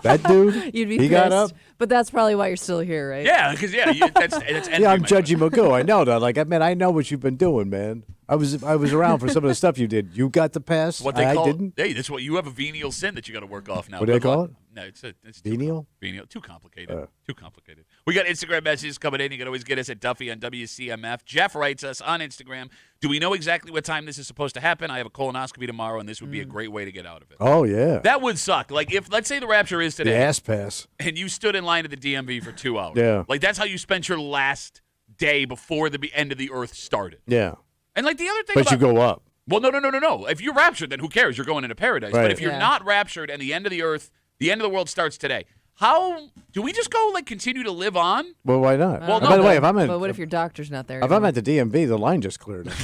That dude, you'd be he pissed, got up. But that's probably why you're still here, right? Yeah, because that's I'm Judgy Magoo. I know that. Like, I know what you've been doing, man. I was around for some of the stuff you did. You got the pass. What they call, didn't. Hey, that's what you have a venial sin that you got to work off now. What do they call it? No, it's venial. Venial, too complicated. Too complicated. We got Instagram messages coming in. You can always get us at Duffy on WCMF. Jeff writes us on Instagram. Do we know exactly what time this is supposed to happen? I have a colonoscopy tomorrow, and this would be a great way to get out of it. Oh yeah, that would suck. Like if let's say the rapture is today, the ass pass, and you stood in line at the DMV for 2 hours. Yeah, like that's how you spent your last day before the end of the earth started. Yeah, and like the other thing, but you go up. Well, no. If you're raptured, then who cares? You're going into paradise. Right. But if you're not raptured and the end of the earth, the end of the world starts today, how do we just go like continue to live on? Well, why not? Well, by the way, but what if your doctor's not there? If I'm at the DMV, the line just cleared up.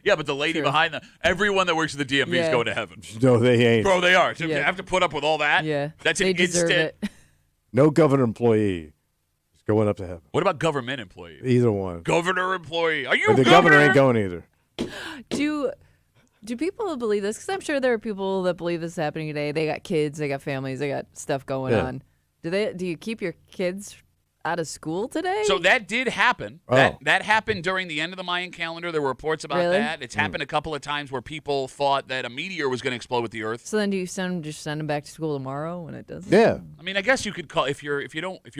Yeah, but the lady behind everyone that works at the DMV is going to heaven. No, they ain't. Bro, they are. So you have to put up with all that. Yeah, that's an instant. No government employee is going up to heaven. What about government employee? Either one. Governor employee. Are you but the governor ain't going either. Do people believe this? Because I'm sure there are people that believe this is happening today. They got kids, they got families, they got stuff going on. Do you keep your kids out of school today? So that did happen. That happened during the end of the Mayan calendar. There were reports about that. It's happened a couple of times where people thought that a meteor was going to explode with the Earth. So then do you send them back to school tomorrow when it doesn't? Yeah. I mean, I guess you could call if you're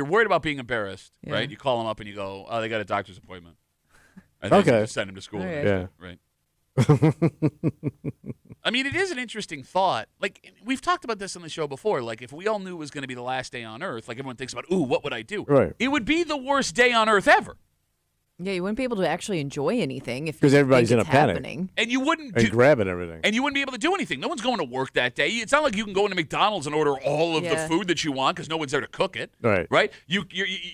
worried about being embarrassed, right? You call them up and you go, "Oh, they got a doctor's appointment." And then you just send them to school. Right. I mean, it is an interesting thought. Like, we've talked about this on the show before. Like, if we all knew it was going to be the last day on Earth, like everyone thinks about, what would I do? Right. It would be the worst day on Earth ever. Yeah, you wouldn't be able to actually enjoy anything because everybody's in a panic. And you wouldn't grabbing everything. And you wouldn't be able to do anything. No one's going to work that day. It's not like you can go into McDonald's and order all of the food that you want because no one's there to cook it. Right?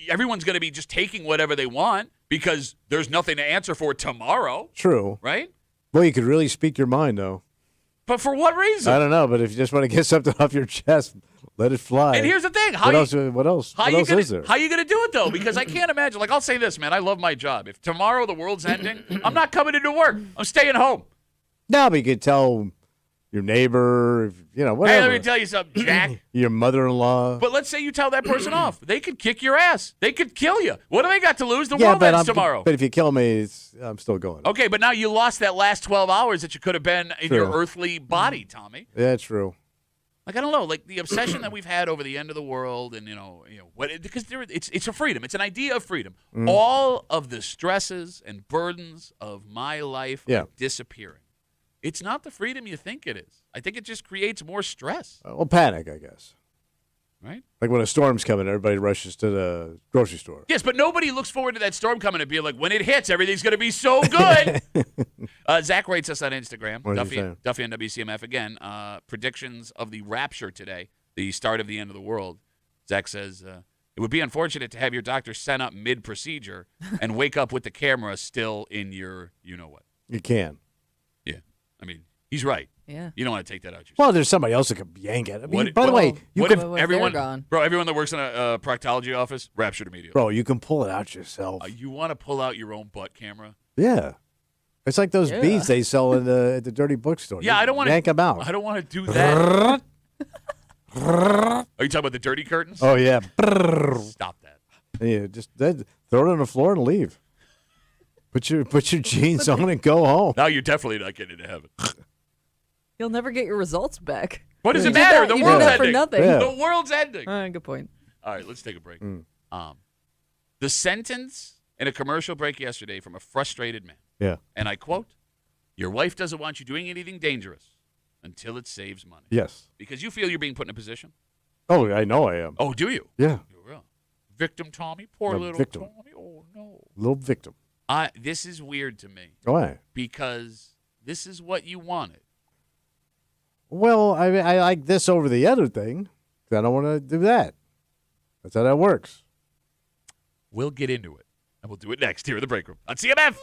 Everyone's going to be just taking whatever they want because there's nothing to answer for tomorrow. True. Right? Well, you could really speak your mind, though. But for what reason? I don't know, but if you just want to get something off your chest, let it fly. And here's the thing. What else is there? How are you going to do it, though? Because I can't imagine. Like, I'll say this, man. I love my job. If tomorrow the world's ending, I'm not coming into work. I'm staying home. No, but you could tell your neighbor, whatever. Hey, let me tell you something, Jack. Your mother-in-law. But let's say you tell that person off. They could kick your ass. They could kill you. What do they got to lose? The world ends tomorrow. But if you kill me, I'm still going. Okay, but now you lost that last 12 hours that you could have been in your earthly body, Tommy. Yeah, true. Like, I don't know, like the obsession that we've had over the end of the world and, because it's a freedom. It's an idea of freedom. All of the stresses and burdens of my life are disappearing. It's not the freedom you think it is. I think it just creates more stress. Well, panic, I guess. Right? Like when a storm's coming, everybody rushes to the grocery store. Yes, but nobody looks forward to that storm coming and be like, when it hits, everything's going to be so good. Zach rates us on Instagram. Duffy on WCMF. Again, predictions of the rapture today, the start of the end of the world. Zach says, it would be unfortunate to have your doctor sent up mid-procedure and wake up with the camera still in your you-know-what. You can. Yeah. I mean, he's right. Yeah. You don't want to take that out yourself. Well, there's somebody else that could yank it. I mean, by the way, everyone that works in a proctology office, raptured immediately. Bro, you can pull it out yourself. You want to pull out your own butt camera? Yeah. It's like those beads they sell at the dirty bookstore. Yeah, I don't want to yank them out. I don't want to do that. Are you talking about the dirty curtains? Oh yeah. Stop that. Yeah, just throw it on the floor and leave. Put your jeans on and go home. Now you're definitely not getting into heaven. You'll never get your results back. What does it matter? The world's ending. For nothing. Yeah. The world's ending. Good point. All right, let's take a break. The sentence in a commercial break yesterday from a frustrated man. Yeah. And I quote, "Your wife doesn't want you doing anything dangerous until it saves money." Yes. Because you feel you're being put in a position. Oh, I know I am. Oh, do you? Yeah. You're real. Victim Tommy? Poor little victim. Tommy? Oh, no. Little victim. This is weird to me. Why? Because this is what you wanted. Well, I like this over the other thing. I don't want to do that. That's how that works. We'll get into it. And we'll do it next here in the break room on CMF.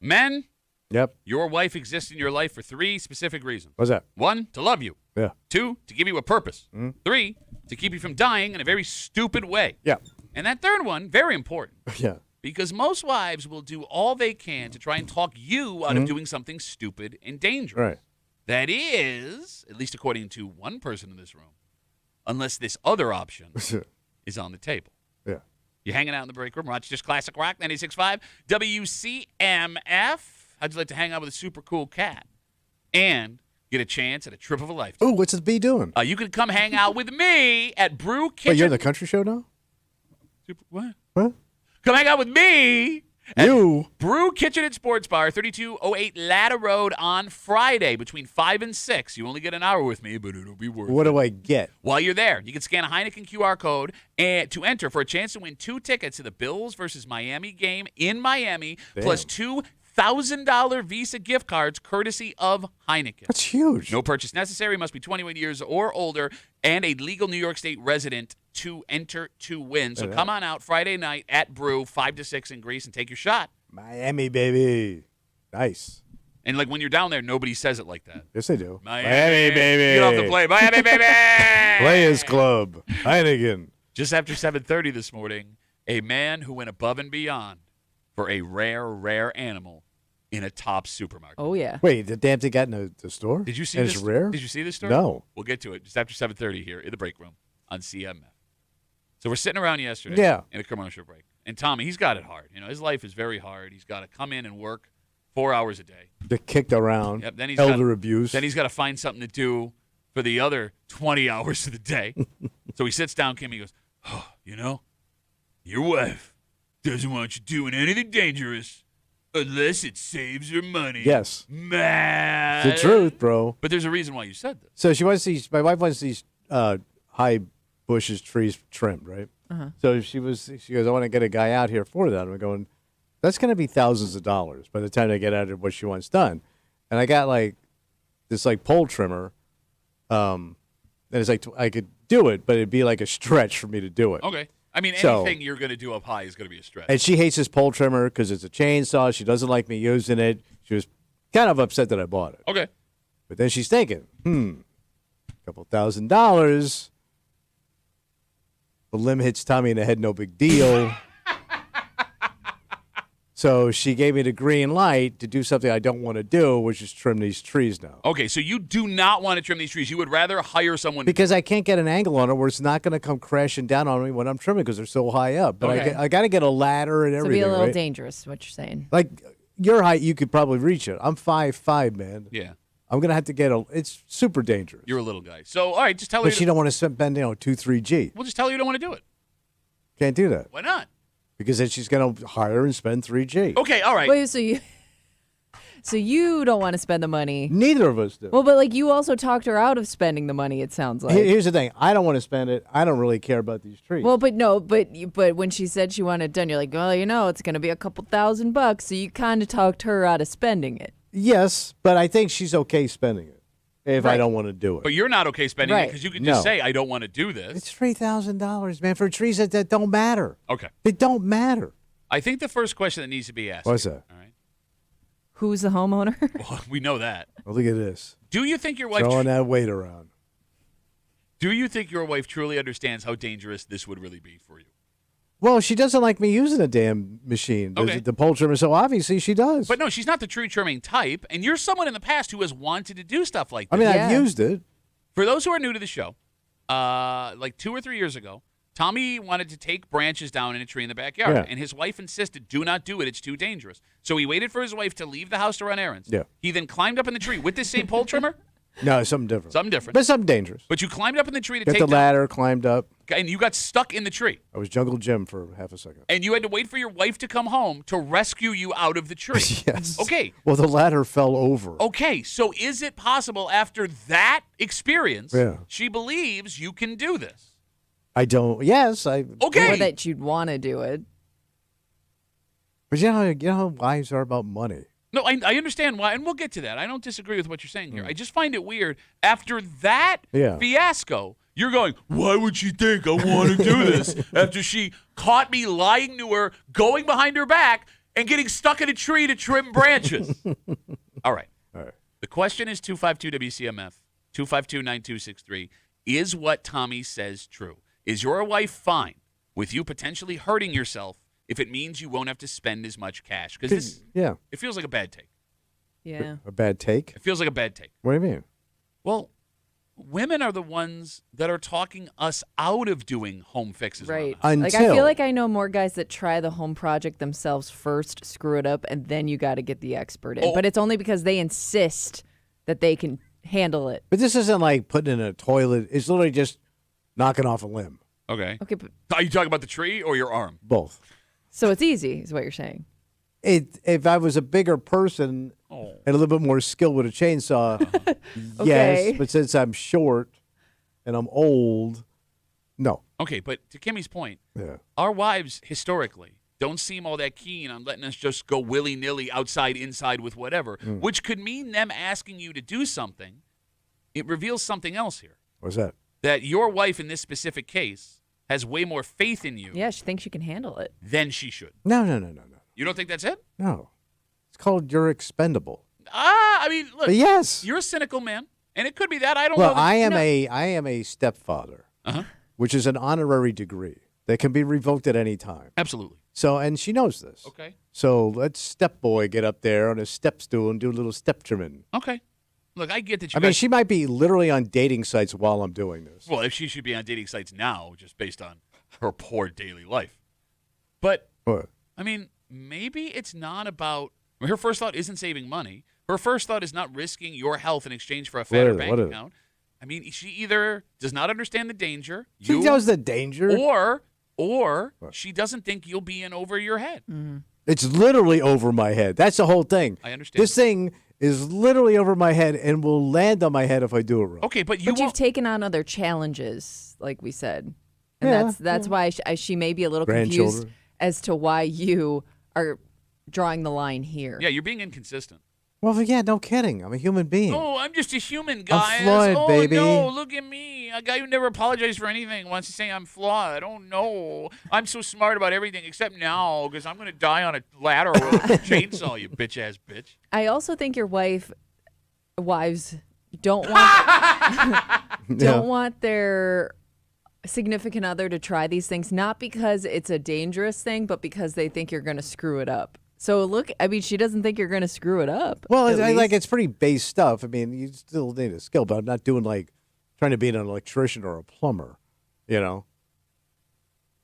Men, yep. Your wife exists in your life for 3 specific reasons. What's that? 1, to love you. Yeah. 2, to give you a purpose. 3, to keep you from dying in a very stupid way. Yeah. And that third one, very important. Yeah. Because most wives will do all they can to try and talk you out of doing something stupid and dangerous. Right. That is, at least according to one person in this room, unless this other option is on the table. Yeah. You're hanging out in the break room. Rochester's Classic Rock, 96.5 WCMF. How'd you like to hang out with a super cool cat and get a chance at a trip of a lifetime? Oh, what's this bee doing? You can come hang out with me at Brew Kitchen. Wait, you're in the country show now? What? What? Come hang out with me. You. Brew Kitchen and Sports Bar, 3208 Ladder Road on Friday between 5 and 6. You only get an hour with me, but it'll be worth it. What do I get? While you're there, you can scan a Heineken QR code and to enter for a chance to win 2 tickets to the Bills versus Miami game in Miami, plus $2,000 Visa gift cards courtesy of Heineken. That's huge. No purchase necessary. Must be 21 years or older and a legal New York State resident to enter to win. So come on out Friday night at Brew, 5 to 6 in Greece, and take your shot. Miami, baby. Nice. And like when you're down there, nobody says it like that. Yes, they do. Miami, baby. You don't have to play. Miami, baby. Players Club. Heineken. Just after 7:30 this morning, a man who went above and beyond for a rare animal in a Tops supermarket. Oh, yeah. Wait, the damn thing got in the store? Did you see and this? It's rare? Did you see this story? No. We'll get to it just after 7:30 here in the break room on CMF. So we're sitting around yesterday in a commercial break. And Tommy, he's got it hard. You know, his life is very hard. He's got to come in and work 4 hours a day. Get kicked around. Yep. Then elder abuse. Then he's got to find something to do for the other 20 hours of the day. So he sits down, Kim, he goes, oh, you know, your wife doesn't want you doing anything dangerous unless it saves her money. Yes. Man. It's the truth, bro. But there's a reason why you said this. So my wife wants these high bushes, trees trimmed, right? Uh-huh. So she goes, I want to get a guy out here for that. I'm going, that's going to be thousands of dollars by the time I get out of what she wants done. And I got this pole trimmer. And it's I could do it, but it'd be like a stretch for me to do it. Okay. I mean, anything you're going to do up high is going to be a stretch. And she hates this pole trimmer because it's a chainsaw. She doesn't like me using it. She was kind of upset that I bought it. Okay. But then she's thinking, a couple $1,000. The limb hits Tommy in the head, no big deal. So she gave me the green light to do something I don't want to do, which is trim these trees now. Okay, so you do not want to trim these trees. You would rather hire someone. Because I can't get an angle on it where it's not going to come crashing down on me when I'm trimming because they're so high up. But I got to get a ladder and everything. So it'd be a little right? dangerous, what you're saying. Like your height, you could probably reach it. I'm 5'5", man. Yeah. I'm going to have to get it's super dangerous. You're a little guy. So, all right, just tell her. But she don't want to spend, 2-3 G. We'll just tell her you don't want to do it. Can't do that. Why not? Because then she's going to hire and spend 3 G. Okay, all right. Wait, so you don't want to spend the money. Neither of us do. Well, but you also talked her out of spending the money, it sounds like. Here's the thing. I don't want to spend it. I don't really care about these trees. Well, but when she said she wanted it done, you're like, well, it's going to be a couple $1,000. So you kind of talked her out of spending it. Yes, but I think she's okay spending it if I don't want to do it. But you're not okay spending it because you can just say, I don't want to do this. It's $3,000, man, for trees that don't matter. Okay. They don't matter. I think the first question that needs to be asked. What's that? All right. Who's the homeowner? Well, we know that. Well, look at this. Do you think your wife throwing that weight around? Do you think your wife truly understands how dangerous this would really be for you? Well, she doesn't like me using the damn machine, the pole trimmer, so obviously she does. But no, she's not the tree trimming type, and you're someone in the past who has wanted to do stuff like this. I mean, I've used it. For those who are new to the show, 2 or 3 years ago, Tommy wanted to take branches down in a tree in the backyard, and his wife insisted, do not do it, it's too dangerous. So he waited for his wife to leave the house to run errands. Yeah. He then climbed up in the tree with this same pole trimmer. No, something different. Something different. But something dangerous. But you climbed up in the tree to take the ladder, climbed up. And you got stuck in the tree. I was Jungle Jim for half a second. And you had to wait for your wife to come home to rescue you out of the tree. Yes. Okay. Well, the ladder fell over. Okay, so is it possible after that experience, she believes you can do this? I don't. Yes, I. Okay. Or that you'd want to do it. But you know how wives are about money. No, I understand why, and we'll get to that. I don't disagree with what you're saying here. I just find it weird. After that fiasco, you're going, why would she think I want to do this? After she caught me lying to her, going behind her back, and getting stuck in a tree to trim branches. All right. The question is 252-WCMF, 252-9263. Is what Tommy says true? Is your wife fine with you potentially hurting yourself if it means you won't have to spend as much cash? Because it feels like a bad take. Yeah. A bad take? It feels like a bad take. What do you mean? Well, women are the ones that are talking us out of doing home fixes. Right. Like, I feel like I know more guys that try the home project themselves first, screw it up, and then you got to get the expert in. Oh. But it's only because they insist that they can handle it. But this isn't like putting in a toilet. It's literally just knocking off a limb. Okay. Okay. But are you talking about the tree or your arm? Both. So it's easy, is what you're saying. If I was a bigger person and a little bit more skill with a chainsaw, yes. But since I'm short and I'm old, no. Okay, but to Kimmy's point, our wives historically don't seem all that keen on letting us just go willy-nilly outside, inside with whatever, which could mean them asking you to do something. It reveals something else here. What's that? That your wife in this specific case has way more faith in you. Yeah, she thinks you can handle it. Than she should. No. You don't think that's it? No. It's called you're expendable. I mean, look. But yes. You're a cynical man, and it could be that. I don't know. Well, I am a stepfather, which is an honorary degree that can be revoked at any time. Absolutely. So, and she knows this. Okay. So let's step boy get up there on his step stool and do a little step trimming. Okay. Look, I get that you I mean, she might be literally on dating sites while I'm doing this. Well, if she should be on dating sites now, just based on her poor daily life. But, what? I mean, maybe it's not about, her first thought isn't saving money. Her first thought is not risking your health in exchange for a fatter bank account. I mean, she either does not understand the danger. She knows the danger. Or she doesn't think you'll be in over your head. Mm-hmm. It's literally over my head. That's the whole thing. I understand. This thing is literally over my head and will land on my head if I do it wrong. Okay, but you've taken on other challenges, like we said. And that's why she may be a little confused as to why you are drawing the line here. Yeah, you're being inconsistent. Well, yeah, no kidding. I'm a human being. Oh, I'm just a human, guys. I'm flawed, baby. No, look at me. A guy who never apologized for anything wants to say I'm flawed. Oh, no. I'm so smart about everything except now because I'm going to die on a ladder with a chainsaw, you bitch-ass bitch. I also think your wives don't want, want their significant other to try these things, not because it's a dangerous thing, but because they think you're going to screw it up. So look, I mean, she doesn't think you're going to screw it up. Well, it's pretty base stuff. I mean, you still need a skill, but I'm not doing trying to be an electrician or a plumber, you know?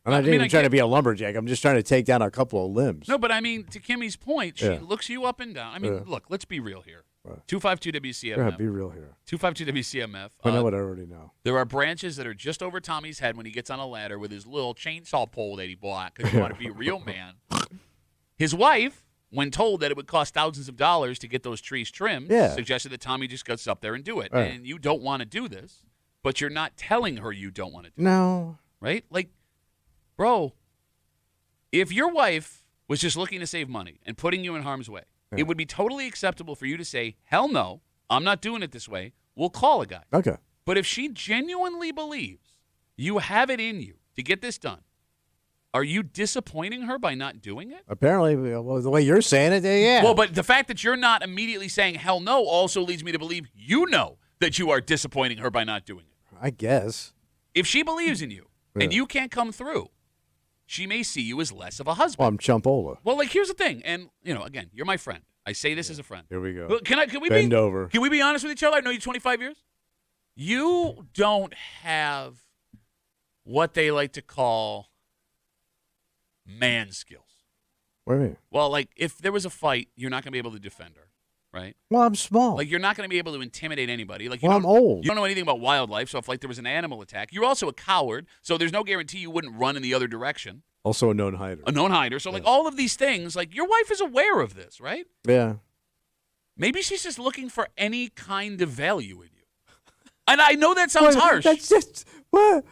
I'm not even trying to be a lumberjack. I'm just trying to take down a couple of limbs. No, but I mean, to Kimmy's point, she looks you up and down. I mean, look, let's be real here. 252-WCMF. Yeah, be real here. 252-WCMF. I know what I already know. There are branches that are just over Tommy's head when he gets on a ladder with his little chainsaw pole that he bought because you want to be a real man. His wife, when told that it would cost thousands of dollars to get those trees trimmed, suggested that Tommy just gets up there and do it. Right. And you don't want to do this, but you're not telling her you don't want to do it. No. Right? Like, bro, if your wife was just looking to save money and putting you in harm's way, it would be totally acceptable for you to say, hell no, I'm not doing it this way. We'll call a guy. Okay. But if she genuinely believes you have it in you to get this done, are you disappointing her by not doing it? Apparently, well, the way you're saying it, yeah. Well, but the fact that you're not immediately saying hell no also leads me to believe you know that you are disappointing her by not doing it. I guess. If she believes in you and you can't come through, she may see you as less of a husband. Well, I'm Chumpola. Well, here's the thing. And, again, you're my friend. I say this as a friend. Here we go. But can we Bend over. Can we be honest with each other? I know you 25 years. You don't have what they like to call man skills. What do you mean? Well, if there was a fight, you're not going to be able to defend her, right? Well, I'm small. You're not going to be able to intimidate anybody. I'm old. You don't know anything about wildlife, so if there was an animal attack, you're also a coward, so there's no guarantee you wouldn't run in the other direction. Also a known hider. A known hider. So, all of these things, your wife is aware of this, right? Yeah. Maybe she's just looking for any kind of value in you. And I know that sounds harsh. That's just, what?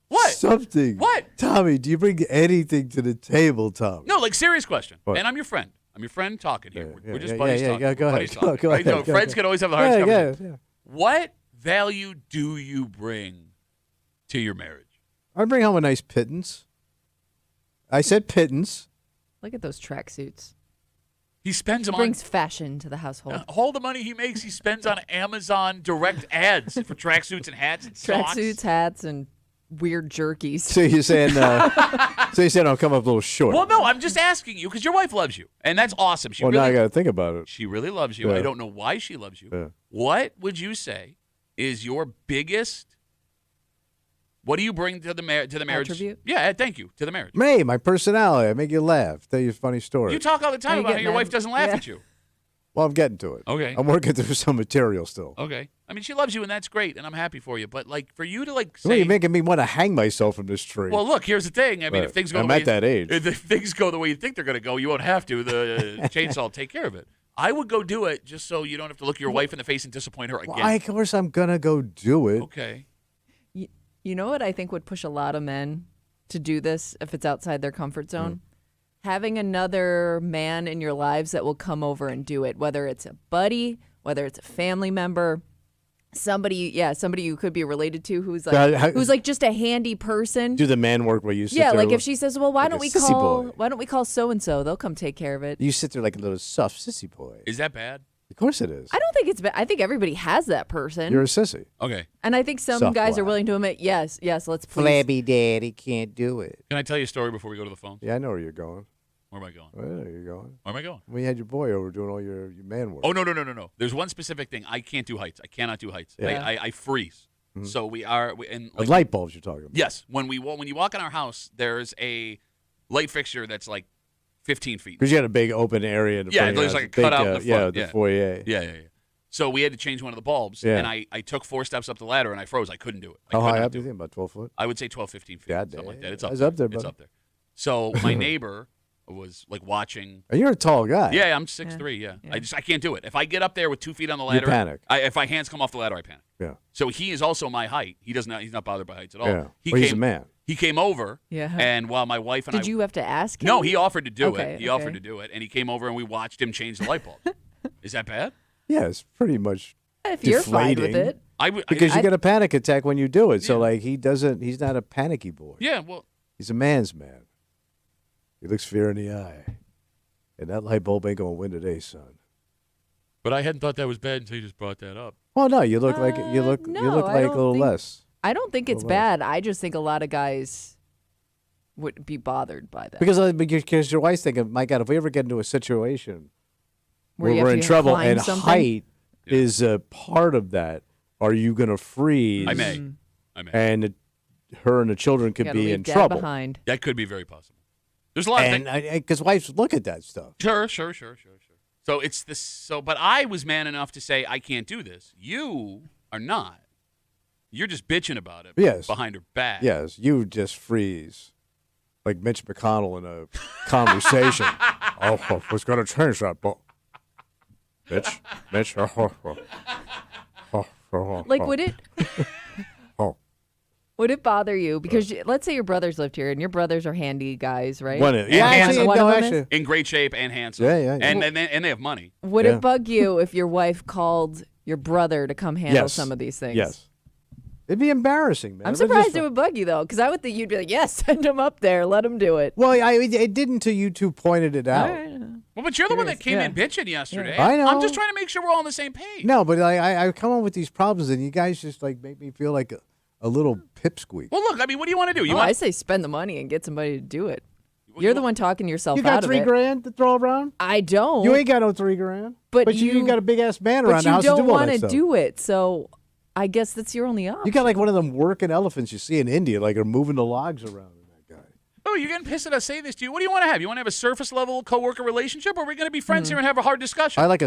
What? Something. What? Tommy, do you bring anything to the table, Tommy? No, serious question. What? And I'm your friend. I'm your friend talking here. We're just yeah, buddies yeah, talking. Yeah, go ahead. Go ahead. Friends can always have the hardest conversation. Yeah. What value do you bring to your marriage? I bring home a nice pittance. I said pittance. Look at those tracksuits. He spends them brings fashion to the household. All the money he makes, he spends on Amazon direct ads for tracksuits and hats and socks. Tracksuits, hats, and weird jerkies. So you're saying, I'll come up a little short. Well, no, I'm just asking you because your wife loves you, and that's awesome. Now I got to think about it. She really loves you. Yeah. I don't know why she loves you. Yeah. What would you say is your biggest? What do you bring to the marriage? Attribute? Yeah, thank you to the marriage. May, my personality. I make you laugh. Tell you a funny story. You talk all the time about how your wife doesn't laugh at you. Well, I'm getting to it. Okay. I'm working through some material still. Okay. I mean, she loves you, and that's great, and I'm happy for you. But like, for you to say, well, you're making me want to hang myself from this tree. Well, look, here's the thing. I mean, if things go, I'm at that age. If things go the way you think they're going to go, you won't have to. The chainsaw will take care of it. I would go do it just so you don't have to look your wife in the face and disappoint her again. Well, of course, I'm gonna go do it. Okay. You know what I think would push a lot of men to do this if it's outside their comfort zone? Having another man in your lives that will come over and do it, whether it's a buddy, whether it's a family member, somebody you could be related to who's like just a handy person. Do the man work where you sit there? there Like if she says, "Well, why don't we call so and so? They'll come take care of it." You sit there like a little soft sissy boy. Is that bad? Of course it is. I don't think it's bad. I think everybody has that person. You're a sissy. Okay. And I think some Soft guys boy. are willing to admit, yes, let's please. Flabby daddy can't do it. Can I tell you a story before we go to the phone? Yeah, I know where you're going. Where am I going? Where are you going? Where am I going? We had your boy over doing all your man work. Oh, no. There's one specific thing. I can't do heights. I cannot do heights. Yeah. I freeze. Mm-hmm. So we are and The light bulbs you're talking about. Yes. When you walk in our house, there's a light fixture that's like 15 feet. Because you had a big open area. In the front of there's your like house, a cutout in the front. the foyer. Yeah. So we had to change one of the bulbs, and I took 4 steps up the ladder, and I froze. I couldn't do it. How high up do you think? About 12 foot? I would say 12, 15 feet. God something damn. like that. It's It's up up there, It's buddy. up there. So my neighbor was like watching. And you're a tall guy. Yeah, I'm 6'3", yeah. I can't do it. If I get up there with 2 feet on the ladder, You panic. If my hands come off the ladder, I panic. Yeah. So he is also my height. He's not bothered by heights at all. Yeah. He's a man. He came over, Yeah. and while my wife and Did you have to ask him? No, he offered to do Okay, it. He offered to do it, and he came over, and we watched him change the light bulb. Is that bad? Yeah, it's pretty much If you're fine with deflating. it. Because you get a panic attack when you do it. So, like, he's not a panicky boy. Yeah, well. He's a man's man. He looks fear in the eye. And that light bulb ain't going to win today, son. But I hadn't thought that was bad until you just brought that up. Well, no, you look like a little less. I don't think it's bad. I just think a lot of guys would be bothered by that. Because your wife's thinking, my God, if we ever get into a situation where you we're have in to trouble climb and something? height is a part of that, are you going to freeze? I may. And her and the children could Gotta be leave in Dad trouble. behind. That could be very possible. There's a lot of things. Because wives look at that stuff. Sure. So it's this. So, but I was man enough to say I can't do this. You are not. You're just bitching about it. Yes. Behind her back. Yes, you just freeze. Like Mitch McConnell in a conversation. What's going to change that? Mitch. Like, would it? Would it bother you? Because let's say your brothers lived here, and your brothers are handy guys, right? Actually, in great shape and handsome. Yeah. And they have money. Would it bug you if your wife called your brother to come handle some of these things? Yes. It'd be embarrassing, man. I'm surprised it would bug you, though, because I would think you'd be like, yes, send him up there. Let him do it. Well, it didn't until you two pointed it out. Well, but you're the one that came in bitching yesterday. Yeah. I know. I'm just trying to make sure we're all on the same page. No, but I come up with these problems, and you guys just like make me feel like a little pipsqueak. Well, look, I mean, what do you want to do? I say spend the money and get somebody to do it. You're the one talking yourself out of it. You got $3,000 to throw around? I don't. You ain't got no $3,000. But you got a big ass man around the house to do all that stuff. But you don't want to do it, so I guess that's your only option. You got like one of them working elephants you see in India, like are moving the logs around. Oh, you're getting pissed at us saying this to you. What do you want to have? You want to have a surface level coworker relationship, or are we going to be friends here and have a hard discussion? I like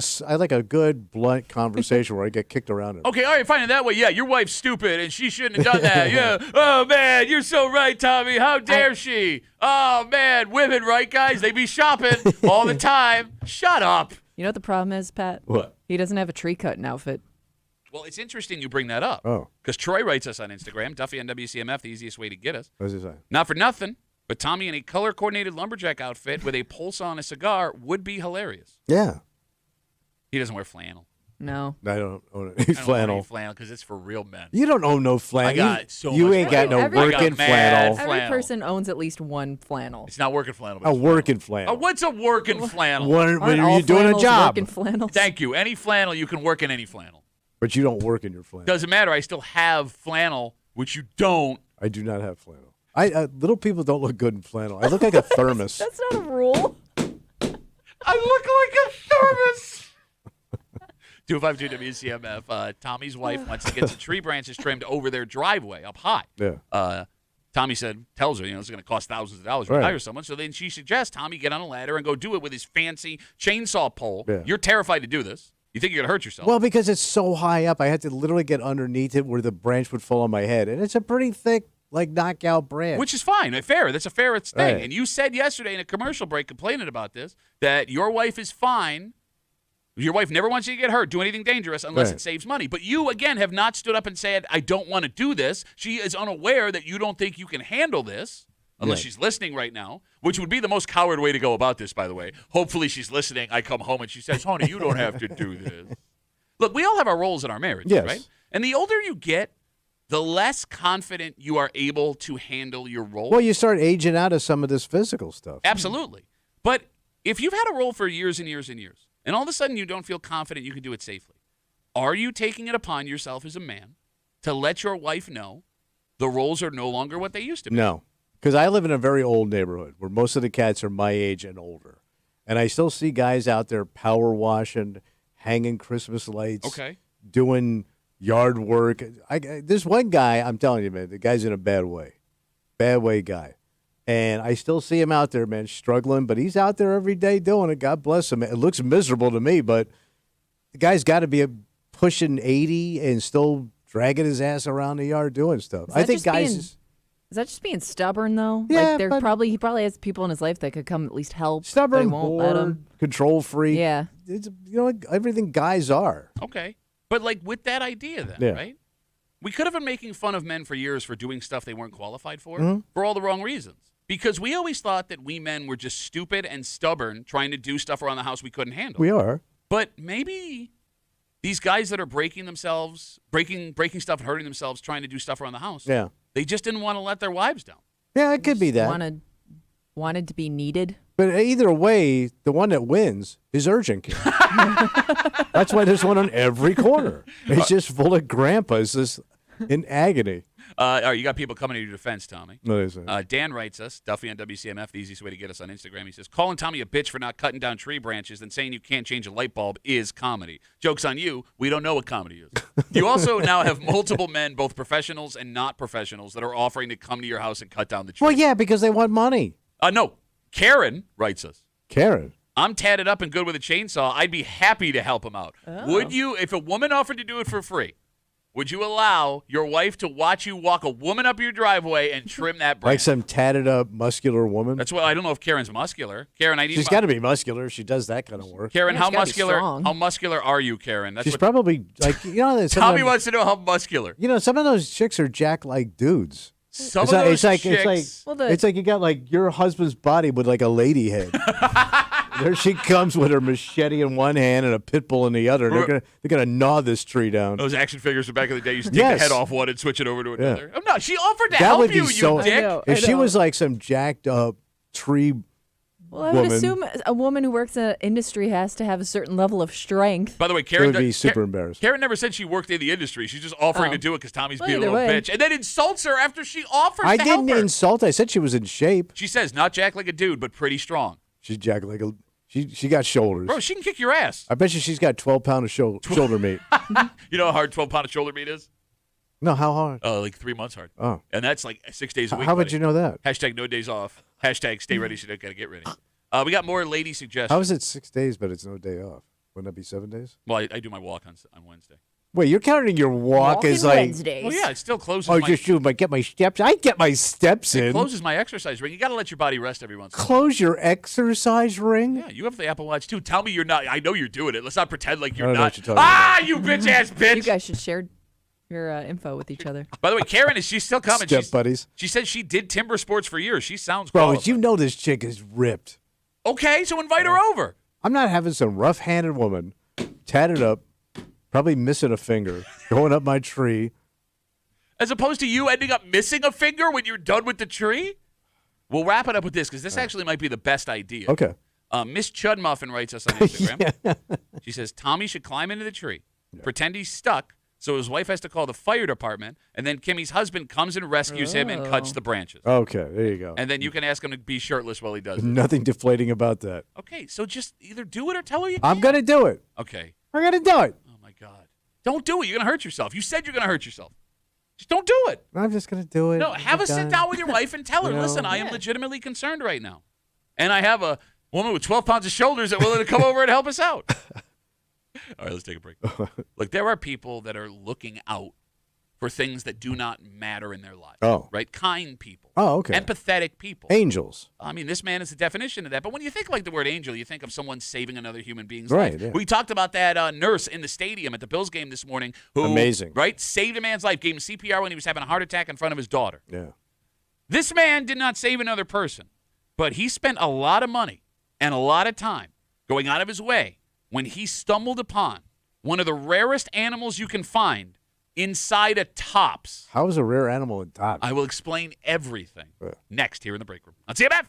a good blunt conversation where I get kicked around it. Okay, all right, fine. In that way, yeah, your wife's stupid and she shouldn't have done that. Yeah. Oh man, you're so right, Tommy. How dare she? Oh man, women, right, guys? They be shopping all the time. Shut up. You know what the problem is, Pat? What? He doesn't have a tree cutting outfit. Well, it's interesting you bring that up. Oh. Because Troy writes us on Instagram, Duffy on WCMF, the easiest way to get us. What does he say? Not for nothing, but Tommy in a color-coordinated lumberjack outfit with a pulse on a cigar would be hilarious. Yeah. He doesn't wear flannel. No. I don't own any flannel. Flannel because it's for real men. You don't own no flannel. I got so you much ain't got no working flannel. Every person owns at least one flannel. It's not working flannel. A working flannel. What's a working flannel? When you're doing a job. Thank you. Any flannel, you can work in any flannel. But you don't work in your flannel. Doesn't matter. I still have flannel, which you don't. I do not have flannel. Little people don't look good in flannel. I look like a thermos. That's not a rule. I look like a thermos. 252 WCMF. Tommy's wife wants to get some tree branches trimmed over their driveway up high. Yeah. Tommy tells her, it's going to cost thousands of dollars to hire someone. So then she suggests Tommy get on a ladder and go do it with his fancy chainsaw pole. Yeah. You're terrified to do this. You think you're going to hurt yourself. Well, because it's so high up, I had to literally get underneath it where the branch would fall on my head. And it's a pretty thick, knockout branch. Which is fine. Fair. That's a fair thing. Right. And you said yesterday in a commercial break complaining about this that your wife is fine. Your wife never wants you to get hurt, do anything dangerous unless it saves money. But you, again, have not stood up and said, I don't want to do this. She is unaware that you don't think you can handle this, unless she's listening right now, which would be the most coward way to go about this, by the way. Hopefully she's listening. I come home and she says, honey, you don't have to do this. Look, we all have our roles in our marriage, right? And the older you get, the less confident you are able to handle your role. Well, you start aging out of some of this physical stuff. Absolutely. But if you've had a role for years and years and years, and all of a sudden you don't feel confident you can do it safely, are you taking it upon yourself as a man to let your wife know the roles are no longer what they used to be? No, because I live in a very old neighborhood where most of the cats are my age and older. And I still see guys out there power washing, hanging Christmas lights, doing yard work. There's one guy, I'm telling you, man, the guy's in a bad way guy. And I still see him out there, man, struggling, but he's out there every day doing it. God bless him. It looks miserable to me, but the guy's got to be pushing 80 and still dragging his ass around the yard doing stuff. I think guys... Is that just being stubborn, though? Yeah, he probably has people in his life that could come at least help. Stubborn, but won't let him. Control freak. Yeah. It's, everything guys are. Okay. But, with that idea then, right? We could have been making fun of men for years for doing stuff they weren't qualified for all the wrong reasons. Because we always thought that we men were just stupid and stubborn trying to do stuff around the house we couldn't handle. We are. But maybe these guys that are breaking themselves, breaking stuff and hurting themselves trying to do stuff around the house, they just didn't want to let their wives down. Yeah, it could be that. Wanted to be needed. But either way, the one that wins is urgent care. That's why there's one on every corner. It's just full of grandpas just in agony. All right, you got people coming to your defense, Tommy. No, they say. Dan writes us, Duffy on WCMF, the easiest way to get us on Instagram. He says, calling Tommy a bitch for not cutting down tree branches and saying you can't change a light bulb is comedy. Joke's on you. We don't know what comedy is. You also now have multiple men, both professionals and not professionals, that are offering to come to your house and cut down the tree. Well, yeah, because they want money. No. Karen writes us. Karen? I'm tatted up and good with a chainsaw. I'd be happy to help him out. Oh. Would you, if a woman offered to do it for free, would you allow your wife to watch you walk a woman up your driveway and trim that branch? Like some tatted up, muscular woman? That's what I don't know if Karen's muscular. Karen, I need. She's got to be muscular. She does that kind of work. Karen, how muscular are you, Karen? She's probably Tommy wants to know how muscular. Some of those chicks are jacked like dudes. It's like you got your husband's body with a lady head. There she comes with her machete in one hand and a pit bull in the other. They're gonna gnaw this tree down. Those action figures from back in the day, you take the head off one and switch it over to another. Yeah. She offered to help you, you dick. If she was like some jacked up tree I would assume a woman who works in an industry has to have a certain level of strength. By the way, Karen would be super embarrassed. Karen never said she worked in the industry. She's just offering to do it because Tommy's being a little bitch, and then insults her after she offers. I didn't insult. I said she was in shape. She says not jacked like a dude, but pretty strong. She's jacked like a. She got shoulders. Bro, she can kick your ass. I bet you she's got 12 pounds of shoulder meat. You know how hard 12 pounds of shoulder meat is? No, how hard? Like 3 months hard. Oh. And that's 6 days a week. How would you know that? #, no days off. # stay ready so you don't got to get ready. We got more lady suggestions. How is it 6 days, but it's no day off? Wouldn't that be 7 days? Well, I do my walk on Wednesday. Wait, you're counting your walk as Wednesdays. Well, yeah, it still closes. Get my steps. I get my steps in. It closes my exercise ring. You got to let your body rest every once in a while. Close your exercise ring? Yeah, you have the Apple Watch too. Tell me you're not. I know you're doing it. Let's not pretend like you're not. What you're about. You bitch ass bitch. You guys should share your info with each other. By the way, Karen, she's still coming. Step buddies. She said she did timber sports for years. She sounds qualified. You know this chick is ripped. Okay, so invite her over. I'm not having some rough-handed woman, tatted up, Probably missing a finger, going up my tree. As opposed to you ending up missing a finger when you're done with the tree? We'll wrap it up with this because this actually might be the best idea. Okay. Miss Chudmuffin writes us on Instagram. She says, Tommy should climb into the tree, pretend he's stuck, so his wife has to call the fire department, and then Kimmy's husband comes and rescues him and cuts the branches. Okay, there you go. And then you can ask him to be shirtless while he does it. Nothing deflating about that. Okay, so just either do it or tell her you can't. I'm going to do it. Okay. I'm going to do it. Oh, my God. Don't do it. You're going to hurt yourself. You said you're going to hurt yourself. Just don't do it. I'm just going to do it. No, have a sit down with your wife and tell her, listen, I am legitimately concerned right now. And I have a woman with 12 pounds of shoulders that's willing to come over and help us out. All right, let's take a break. Look, there are people that are looking out for things that do not matter in their lives. Oh. Right? Kind people. Oh, okay. Empathetic people. Angels. I mean, this man is the definition of that. But when you think like the word angel, you think of someone saving another human being's life. Right. Yeah. We talked about that nurse in the stadium at the Bills game this morning who, amazing. Right, saved a man's life, gave him CPR when he was having a heart attack in front of his daughter. Yeah. This man did not save another person, but he spent a lot of money and a lot of time going out of his way when he stumbled upon one of the rarest animals you can find inside a Tops. How is a rare animal in Tops? I will explain everything next here in the break room on CMF.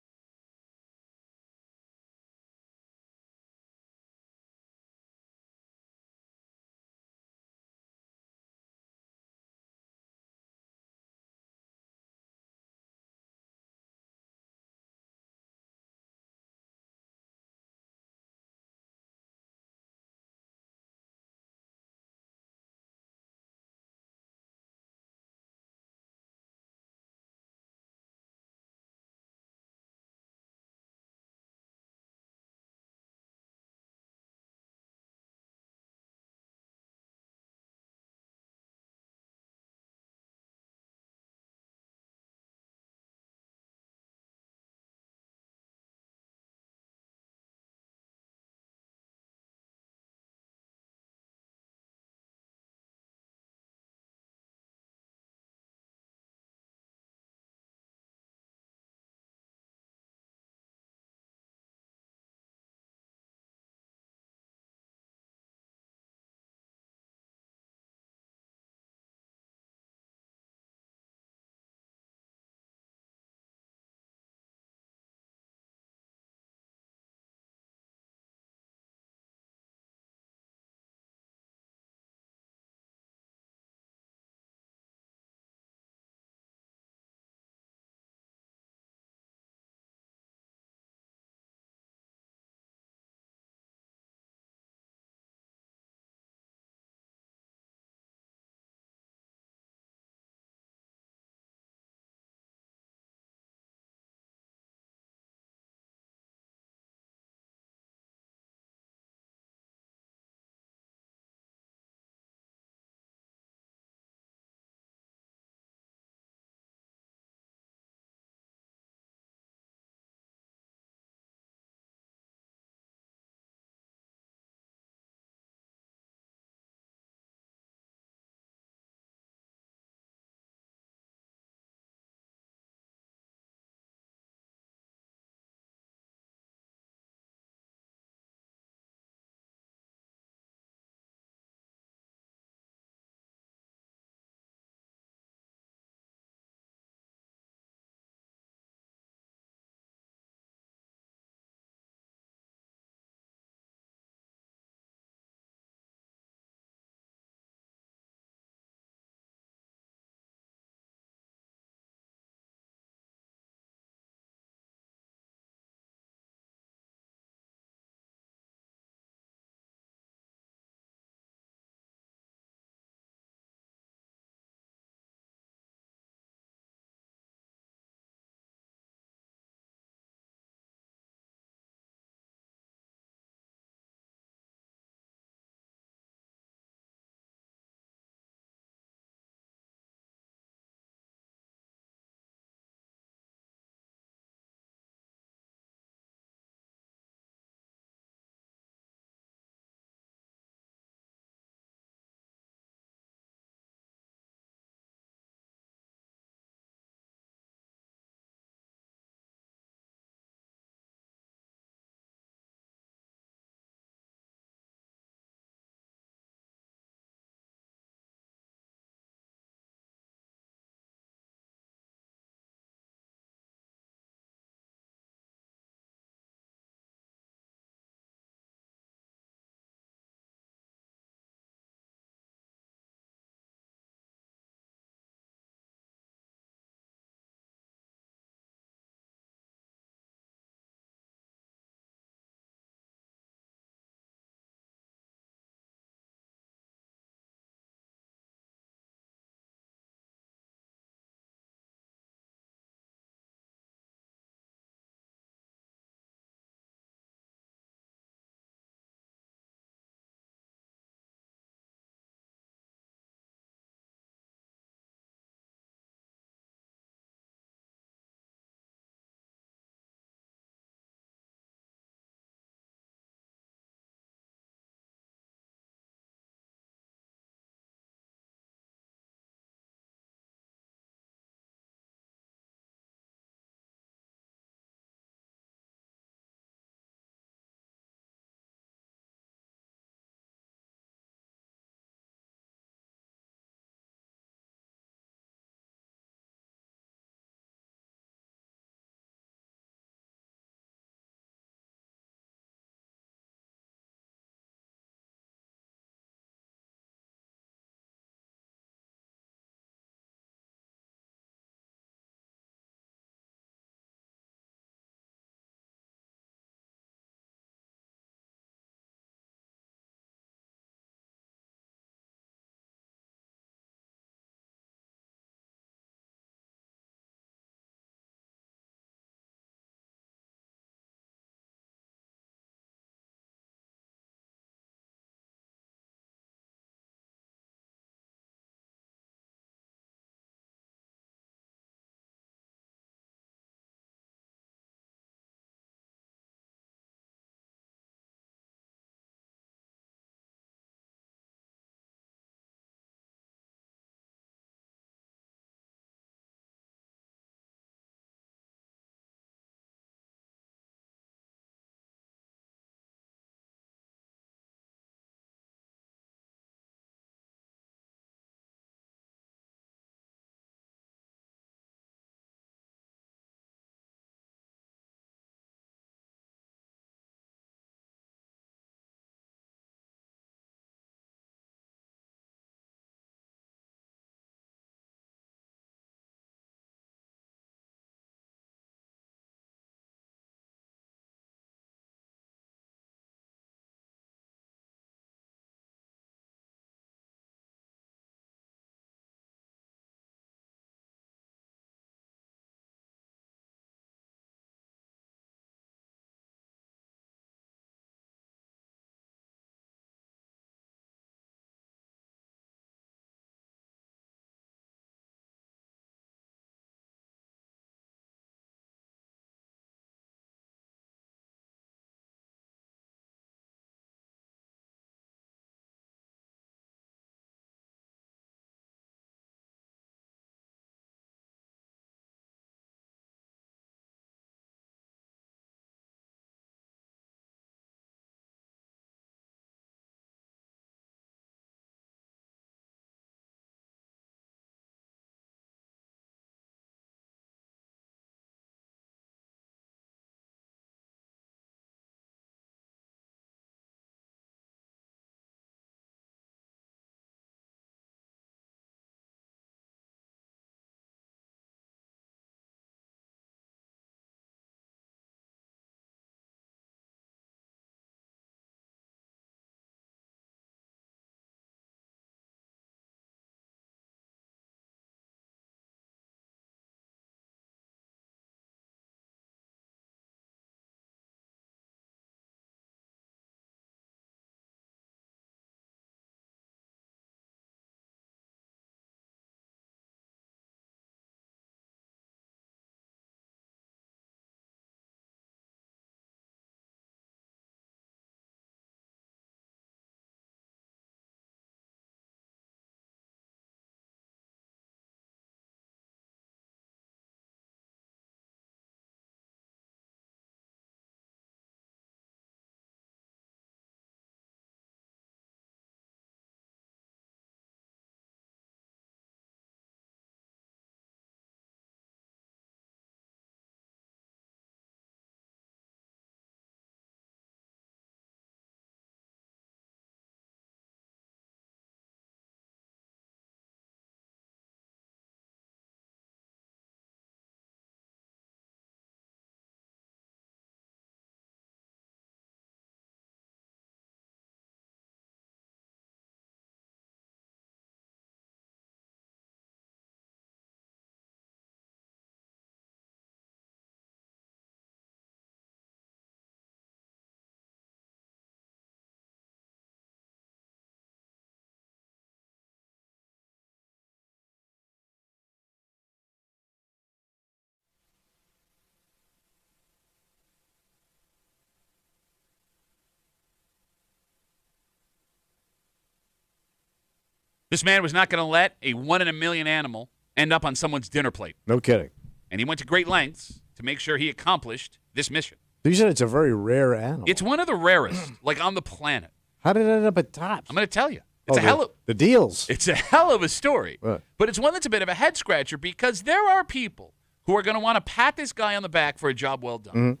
This man was not going to let a 1 in a million animal end up on someone's dinner plate. No kidding. And he went to great lengths to make sure he accomplished this mission. You said it's a very rare animal. It's one of the rarest, like on the planet. How did it end up at Tops? I'm going to tell you. It's the deals. It's a hell of a story. But it's one that's a bit of a head scratcher because there are people who are going to want to pat this guy on the back for a job well done. Mm-hmm.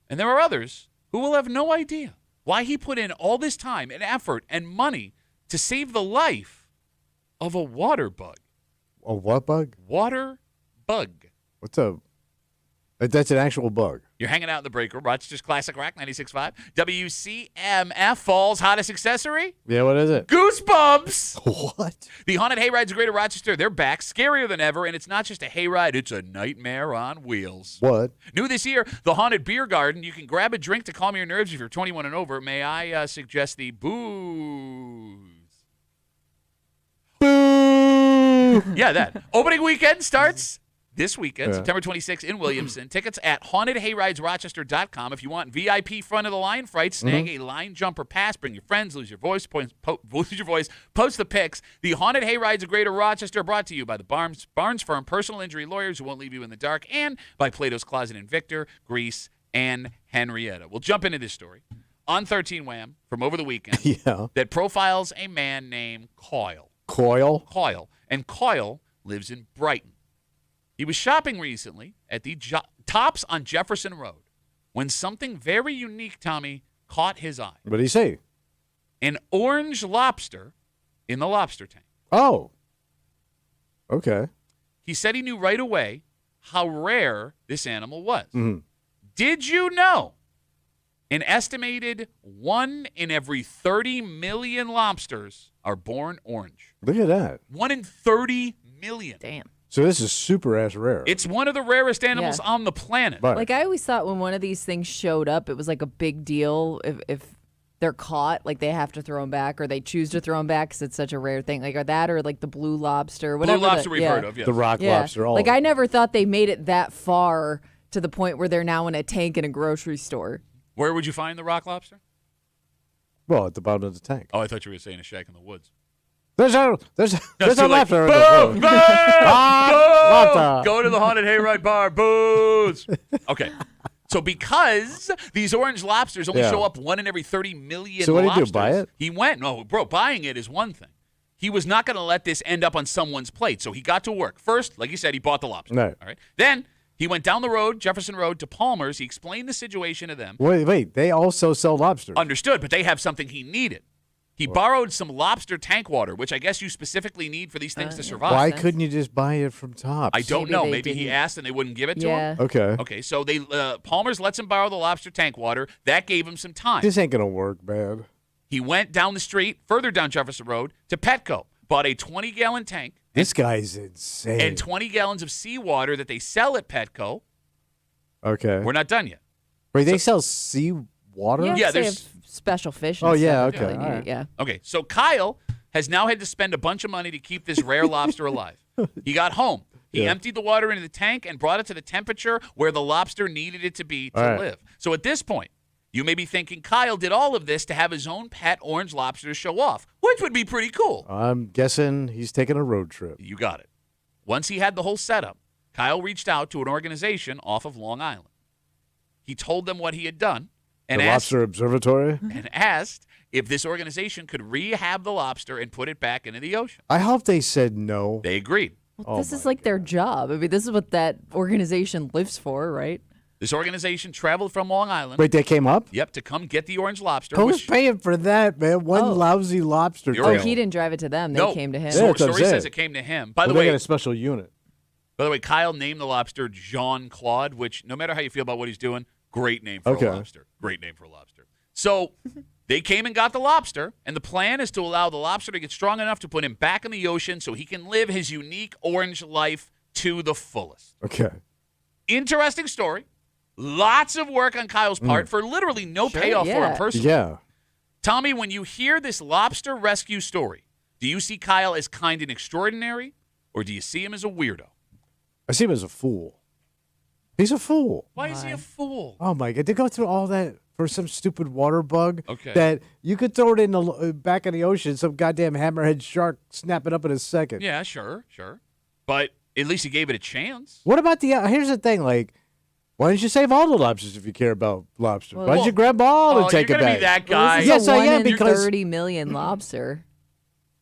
And there are others who will have no idea why he put in all this time and effort and money to save the life of a water bug. A what bug? Water bug. That's an actual bug. You're hanging out in the break room. Rochester's Classic Rock 96.5. WCMF Fall's hottest accessory? Yeah, what is it? Goosebumps. What? The Haunted Hayrides of Greater Rochester, they're back, scarier than ever, and it's not just a hayride, it's a nightmare on wheels. What? New this year, the Haunted Beer Garden. You can grab a drink to calm your nerves if you're 21 and over. May I suggest the booze? Boo! Yeah, that. Opening weekend starts this weekend, September 26th in Williamson. Tickets at hauntedhayridesrochester.com. If you want VIP front of the line fright, snag a line jumper pass, bring your friends, lose your voice, post the pics. The Haunted Hayrides of Greater Rochester, brought to you by the Barnes Firm personal injury lawyers who won't leave you in the dark, and by Plato's Closet in Victor, Greece, and Henrietta. We'll jump into this story on 13 Wham from over the weekend that profiles a man named Coyle. Coyle. And Coyle lives in Brighton. He was shopping recently at the Tops on Jefferson Road when something very unique, Tommy, caught his eye. What did he say? An orange lobster in the lobster tank. Oh. Okay. He said he knew right away how rare this animal was. Mm-hmm. Did you know an estimated 1 in every 30 million lobsters are born orange? Look at that. 1 in 30 million. Damn. So this is super ass rare. It's one of the rarest animals on the planet. Right. Like, I always thought when one of these things showed up, it was like a big deal if they're caught, like they have to throw them back or they choose to throw them back because it's such a rare thing. Like, or that or like the blue lobster, whatever. Blue lobster we've heard of, yes. The rock lobster. All like, I never thought they made it that far to the point where they're now in a tank in a grocery store. Where would you find the rock lobster? Well, at the bottom of the tank. Oh, I thought you were saying a shack in the woods. There's a lobster. Boom! Go to the Haunted Hayride Bar. Booze. Okay. So because these orange lobsters only show up 1 in every 30 million so what lobsters, did he do, buy it? He went. No, bro, buying it is one thing. He was not going to let this end up on someone's plate. So he got to work. First, like you said, he bought the lobster. Right. All right. Then he went down the road, Jefferson Road, to Palmer's. He explained the situation to them. Wait. They also sell lobsters. Understood, but they have something he needed. He borrowed some lobster tank water, which I guess you specifically need for these things to survive. Why couldn't you just buy it from Tops? I don't know. Maybe he asked and they wouldn't give it to him. Okay. So they Palmer's lets him borrow the lobster tank water. That gave him some time. This ain't gonna work, man. He went down the street, further down Jefferson Road, to Petco, bought a 20-gallon tank. This guy's insane. And 20 gallons of seawater that they sell at Petco. Okay. We're not done yet. Wait, they sell seawater? Yeah, there's special fish. Oh, yeah, okay. okay. Right. Yeah. Okay, so Kyle has now had to spend a bunch of money to keep this rare lobster alive. He got home. He emptied the water into the tank and brought it to the temperature where the lobster needed it to be to live. So at this point, you may be thinking Kyle did all of this to have his own pet orange lobster to show off, which would be pretty cool. I'm guessing he's taking a road trip. You got it. Once he had the whole setup, Kyle reached out to an organization off of Long Island. He told them what he had done. And the Lobster Observatory? And asked if this organization could rehab the lobster and put it back into the ocean. I hope they said no. They agreed. Well, this is like their job. I mean, this is what that organization lives for, right? This organization traveled from Long Island. Wait, they came up? Yep, to come get the orange lobster. Who's paying for that, man? One lousy lobster tail. Oh, he didn't drive it to them. They came to him. Story says it came to him. By the way, they got a special unit. By the way, Kyle named the lobster Jean-Claude, which no matter how you feel about what he's doing, great name for a lobster. Great name for a lobster. So they came and got the lobster, and the plan is to allow the lobster to get strong enough to put him back in the ocean so he can live his unique orange life to the fullest. Okay. Interesting story. Lots of work on Kyle's part for literally no payoff for him personally. Yeah. Tommy, when you hear this lobster rescue story, do you see Kyle as kind and extraordinary, or do you see him as a weirdo? I see him as a fool. He's a fool. Why is he a fool? Oh, my God. They go through all that for some stupid water bug Okay. that you could throw it in the back in the ocean, some goddamn hammerhead shark snap it up in a second. Yeah, sure. But at least he gave it a chance. What about here's the thing, like, why don't you save all the lobsters if you care about lobsters? Why don't you grab them all and take it back? You're going to be that guy. Well, yes, I am, because 30 million lobster.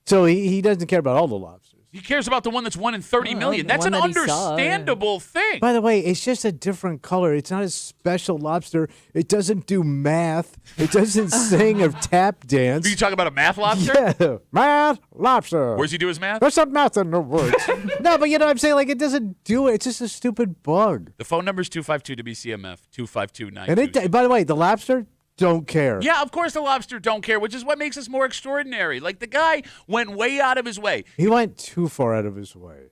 So he doesn't care about all the lobsters. He cares about the one that's 1 in 30 million. That's an understandable thing. By the way, it's just a different color. It's not a special lobster. It doesn't do math. It doesn't sing or tap dance. Are you talking about a math lobster? Yeah, math lobster. Where's he do his math? There's some math in the woods. No, but you know what I'm saying? Like, it doesn't do it. It's just a stupid bug. The phone number is 252-WCMF, 252-92. And by the way, the lobster don't care. Yeah, of course the lobster don't care, which is what makes us more extraordinary. Like, the guy went way out of his way. He went too far out of his way.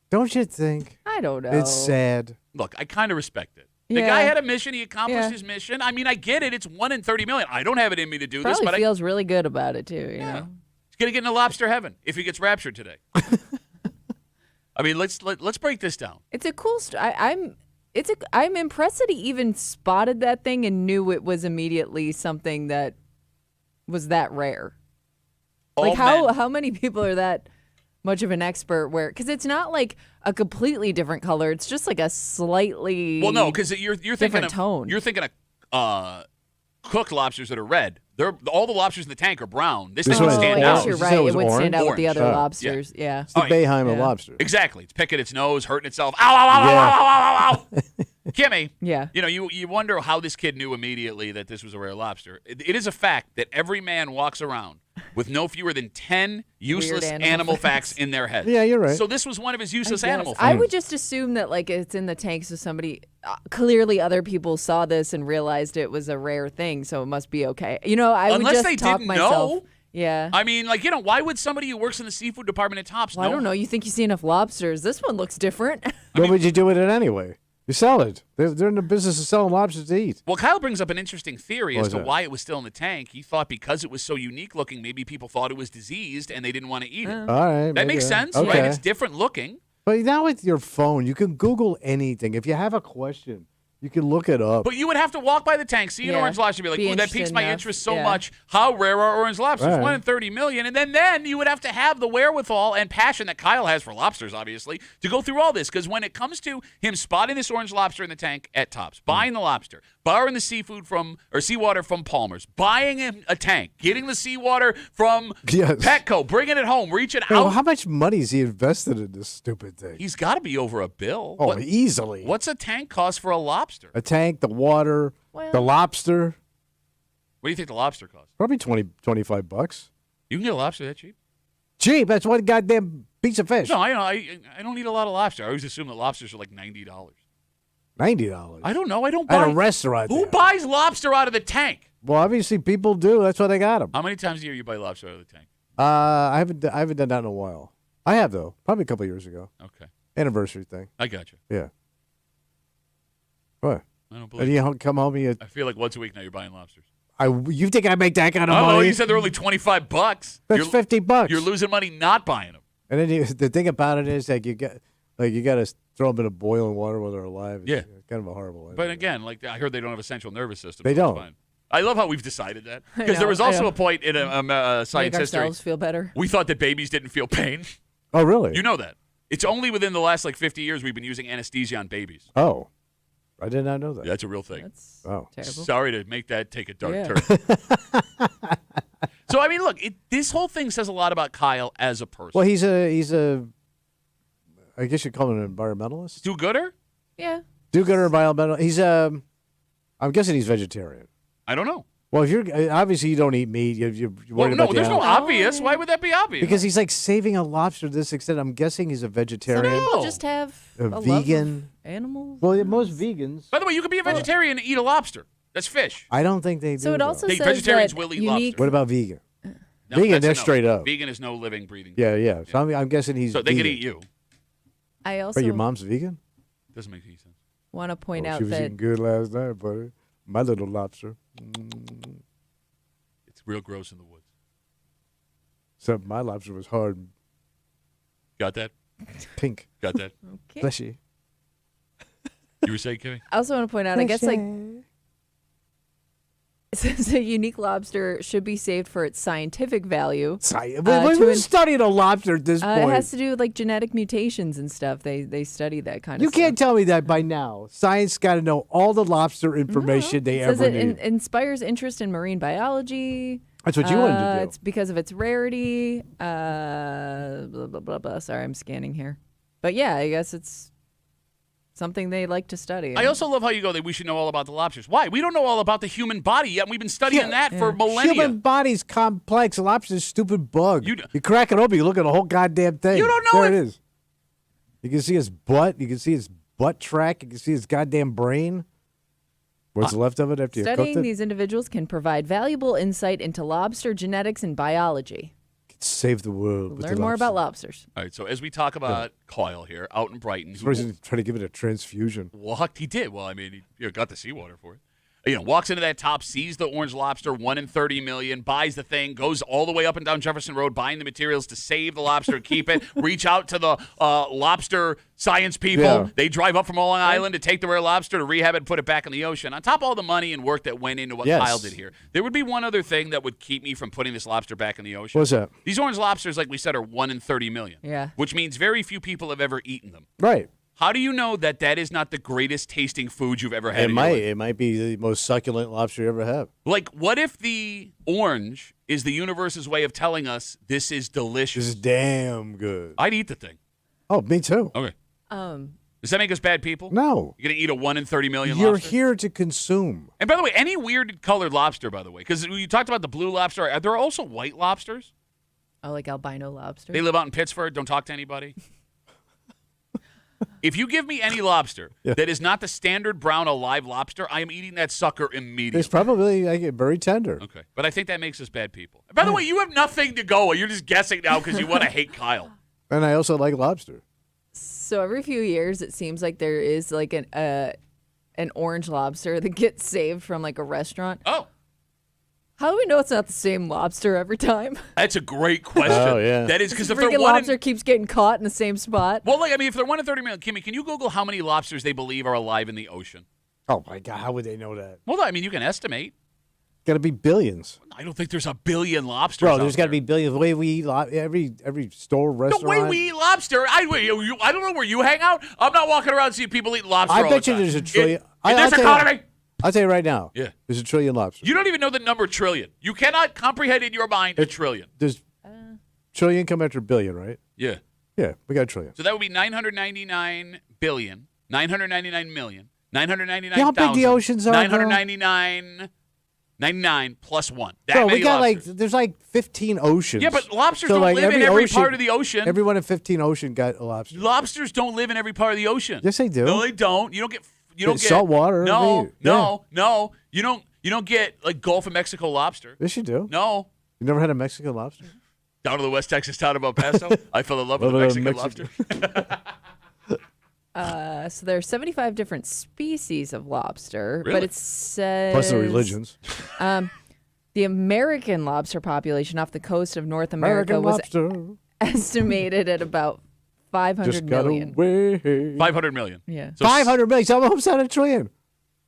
Don't you think? I don't know. It's sad. Look, I kind of respect it. The guy had a mission. He accomplished his mission. I mean, I get it. It's 1 in 30 million. I don't have it in me to do this, but feels really good about it, too. You know? He's going to get into lobster heaven if he gets raptured today. I mean, let's break this down. It's a cool story. I'm impressed that he even spotted that thing and knew it was immediately something that was that rare. Like, how many people are that much of an expert because it's not like a completely different color. It's just like a slightly because you're thinking of tone. You're thinking of cooked lobsters that are red. All the lobsters in the tank are brown. This thing would stand out. You're right. It would stand out with the other lobsters. Yeah. It's the Bayheimer lobster. Exactly. It's picking its nose, hurting itself. Ow, ow, ow, ow, ow, ow, ow. Kimmy. Yeah. You know, you wonder how this kid knew immediately that this was a rare lobster. It is a fact that every man walks around with no fewer than 10 useless animal facts in their head. Yeah, you're right. So this was one of his useless animal facts. I would just assume that like it's in the tank, so somebody clearly other people saw this and realized it was a rare thing, so it must be okay. You know, I would just talk myself. Know. Yeah. I mean, like, you know, why would somebody who works in the seafood department at Tops know? I don't know. You think you see enough lobsters. This one looks different. What would you do with it anyway? You sell it. They're in the business of selling lobsters to eat. Well, Kyle brings up an interesting theory as to why it was still in the tank. He thought because it was so unique looking, maybe people thought it was diseased and they didn't want to eat it. All right. That makes sense, right? It's different looking. But now with your phone, you can Google anything. If you have a question, you can look it up. But you would have to walk by the tank, see an orange lobster, be like, ooh, that piques my interest so much. How rare are orange lobsters? Right. 1 in 30 million. And then you would have to have the wherewithal and passion that Kyle has for lobsters, obviously, to go through all this. Because when it comes to him spotting this orange lobster in the tank at Tops, buying the lobster, borrowing the seawater from Palmer's, buying him a tank, getting the seawater from Petco, bringing it home, reaching out. Well, how much money has he invested in this stupid thing? He's got to be over $1 billion. Oh, easily. What's a tank cost for a lobster? A tank, the water, the lobster. What do you think the lobster costs? Probably $25. You can get a lobster that cheap? Cheap. That's one goddamn piece of fish. No, I don't eat a lot of lobster. I always assume that lobsters are like $90. $90? I don't know. I don't buy. At a restaurant. Who buys lobster out of the tank? Well, obviously people do. That's why they got them. How many times a year you buy lobster out of the tank? I haven't done that in a while. I have, though. Probably a couple years ago. Okay. Anniversary thing. I got you. Yeah. What? I don't believe you come home and I feel like once a week now you're buying lobsters. You think I make that kind of money? Oh, you said they're only $25. That's $50. You're losing money not buying them. And then the thing about it is like you got to throw them in a boiling water while they're alive. It's kind of a horrible idea. But again, like I heard they don't have a central nervous system. They don't. Fine. I love how we've decided that because there was also a point in science Make history. ourselves feel better. We thought that babies didn't feel pain. Oh, really? You know that. It's only within the last 50 years we've been using anesthesia on babies. Oh. I did not know that. That's a real thing. That's terrible. Sorry to make that take a dark turn. So I mean, look, this whole thing says a lot about Kyle as a person. Well, he's a I guess you'd call him an environmentalist. Do-gooder? Yeah. Do-gooder, environmental. He's I'm guessing he's vegetarian. I don't know. Well, if you're obviously you don't eat meat. You're worried about there's no obvious. Why would that be obvious? Because he's like saving a lobster to this extent. I'm guessing he's a vegetarian. Some people just have a vegan love of animals. Well, most vegans. By the way, you could be a vegetarian and eat a lobster. That's fish. I don't think they do. So it also says vegetarians that will eat lobster. What about vegan? No, vegan, they're straight up. Vegan is no living, breathing. Yeah. So I'm guessing he's. So they could eat you. I also. But your mom's vegan? Doesn't make any sense. Want to point out she was that eating good last night, buddy. My little lobster. It's real gross in the woods. Except my lobster was hard. Got that? Pink. Got that? Okay. Fleshy. You were saying, Kimmy? I also want to point out, I guess, like, It says a unique lobster should be saved for its scientific value. Who's studying a lobster at this point? It has to do with like genetic mutations and stuff. They study that kind of stuff. You can't tell me that by now. Science got to know all the lobster information they ever need. It inspires interest in marine biology. That's what you wanted to do. It's because of its rarity. Blah, blah, blah, blah. Sorry, I'm scanning here. But yeah, I guess it's something they like to study. I also love how you go that we should know all about the lobsters. Why? We don't know all about the human body yet. We've been studying that for millennia. Human body's complex. A lobster's a stupid bug. You crack it open, you look at the whole goddamn thing. You don't know it is. You can see his butt. You can see his butt track. You can see his goddamn brain. What's left of it after you cooked it? Studying these individuals can provide valuable insight into lobster genetics and biology. Save the world. Learn more about lobsters. All right, so as we talk about Kyle here, out in Brighton. He's trying to give it a transfusion. Walked, he did. Well, I mean, he got the seawater for it. Walks into that top, sees the orange lobster, 1 in 30 million, buys the thing, goes all the way up and down Jefferson Road, buying the materials to save the lobster and keep it, reach out to the lobster science people. Yeah. They drive up from Long Island to take the rare lobster to rehab it and put it back in the ocean. On top of all the money and work that went into what Kyle did here, there would be one other thing that would keep me from putting this lobster back in the ocean. What's that? These orange lobsters, like we said, are 1 in 30 million. Yeah. Which means very few people have ever eaten them. Right. How do you know that is not the greatest tasting food you've ever had? It might be the most succulent lobster you ever have. Like, what if the orange is the universe's way of telling us this is delicious? This is damn good. I'd eat the thing. Oh, me too. Okay. Does that make us bad people? No. You're going to eat a 1 in 30 million You're lobster? here to consume. And by the way, any weird colored lobster, by the way, because you talked about the blue lobster. Are there also white lobsters? Oh, like albino lobster? They live out in Pittsburgh, don't talk to anybody. If you give me any lobster that is not the standard brown alive lobster, I am eating that sucker immediately. It's probably very tender. Okay. But I think that makes us bad people. By the way, you have nothing to go. You're just guessing now because you want to hate Kyle. And I also like lobster. So every few years, it seems like there is like an orange lobster that gets saved from like a restaurant. Oh. How do we know it's not the same lobster every time? That's a great question. Oh, yeah. That is because if the lobster keeps getting caught in the same spot. Well, if they're 1 in 30 million, Kimmy, can you Google how many lobsters they believe are alive in the ocean? Oh, my God. How would they know that? Well, I mean, you can estimate. Got to be billions. I don't think there's a billion lobsters. Bro, there's got to be billions. The way we eat every store, restaurant. The way we eat lobster. I don't know where you hang out. I'm not walking around seeing people eat lobster all the time. I bet you there's a trillion. In this economy. I'll tell you right now. Yeah. There's a trillion lobsters. You don't even know the number trillion. You cannot comprehend in your mind a trillion. There's trillion come after billion, right? Yeah. Yeah, we got a trillion. So that would be 999 billion, 999 million, 999,000. You know how big the oceans are? 99 plus 1. Bro, we got there's 15 oceans. Yeah, but lobsters don't live in every part of the ocean. Everyone in 15 ocean got a lobster. Lobsters don't live in every part of the ocean. Yes, they do. No, they don't. You don't get salt water. No. You don't get like Gulf of Mexico lobster. Yes, you do. No. You never had a Mexican lobster? Down to the West Texas town of El Paso, I fell in love with a Mexican lobster. So there are 75 different species of lobster, Really? but it says Plus the religions. The American lobster population off the coast of North America was estimated at about 500 million. 500 million. Yeah. So 500 million. So almost at a trillion.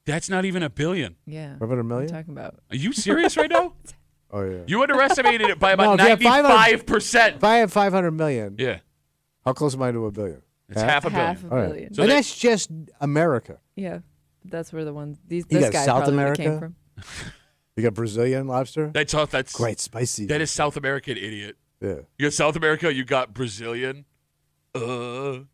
That's not even a billion. Yeah. 500 million? What are you talking about? Are you serious right now? Oh, yeah. You underestimated it by about 95%. If I have 500 million, Yeah. how close am I to a billion? It's half a billion. Half a billion. Right. So and that's just America. Yeah. That's where the ones this got guy South probably America? came from. You got Brazilian lobster? That's quite spicy. That is South American, idiot. Yeah. You got South America, you got Brazilian. If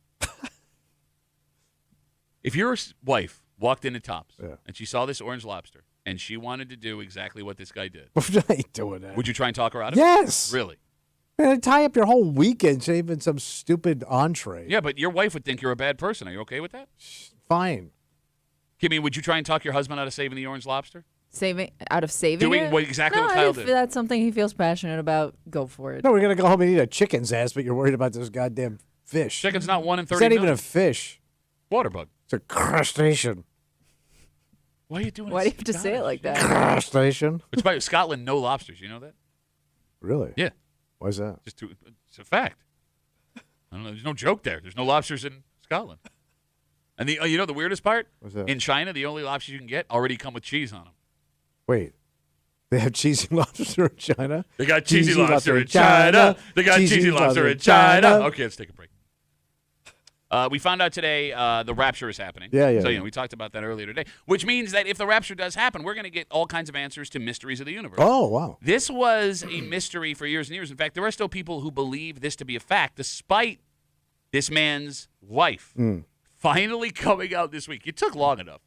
your wife walked into Tops and she saw this orange lobster and she wanted to do exactly what this guy did, I ain't doing that. would you try and talk her out of it? Yes. Really? Man, tie up your whole weekend saving some stupid entree. Yeah, but your wife would think you're a bad person. Are you okay with that? Fine. Kimmy, would you try and talk your husband out of saving the orange lobster? Saving it? Doing exactly what Kyle if did. that's something he feels passionate about, go for it. No, we're going to go home and eat a chicken's ass, but you're worried about this goddamn fish. Chicken's not 1 in 30 It's not even million. a fish. Water bug. It's a crustacean. Why are you doing Why do you have to say it like that? Crustacean? Which by Scotland, no lobsters. You know that? Really? Yeah. Why is that? It's a fact. I don't know. There's no joke there. There's no lobsters in Scotland. And the weirdest part? What's that? In China, the only lobsters you can get already come with cheese on them. Wait. They have cheesy lobster in China. They got cheesy lobster in China. They got cheesy lobster in China. Okay, let's take a break. We found out today the rapture is happening. Yeah. So, we talked about that earlier today, which means that if the rapture does happen, we're going to get all kinds of answers to mysteries of the universe. Oh, wow. This was a mystery for years and years. In fact, there are still people who believe this to be a fact, despite this man's wife finally coming out this week. It took long enough.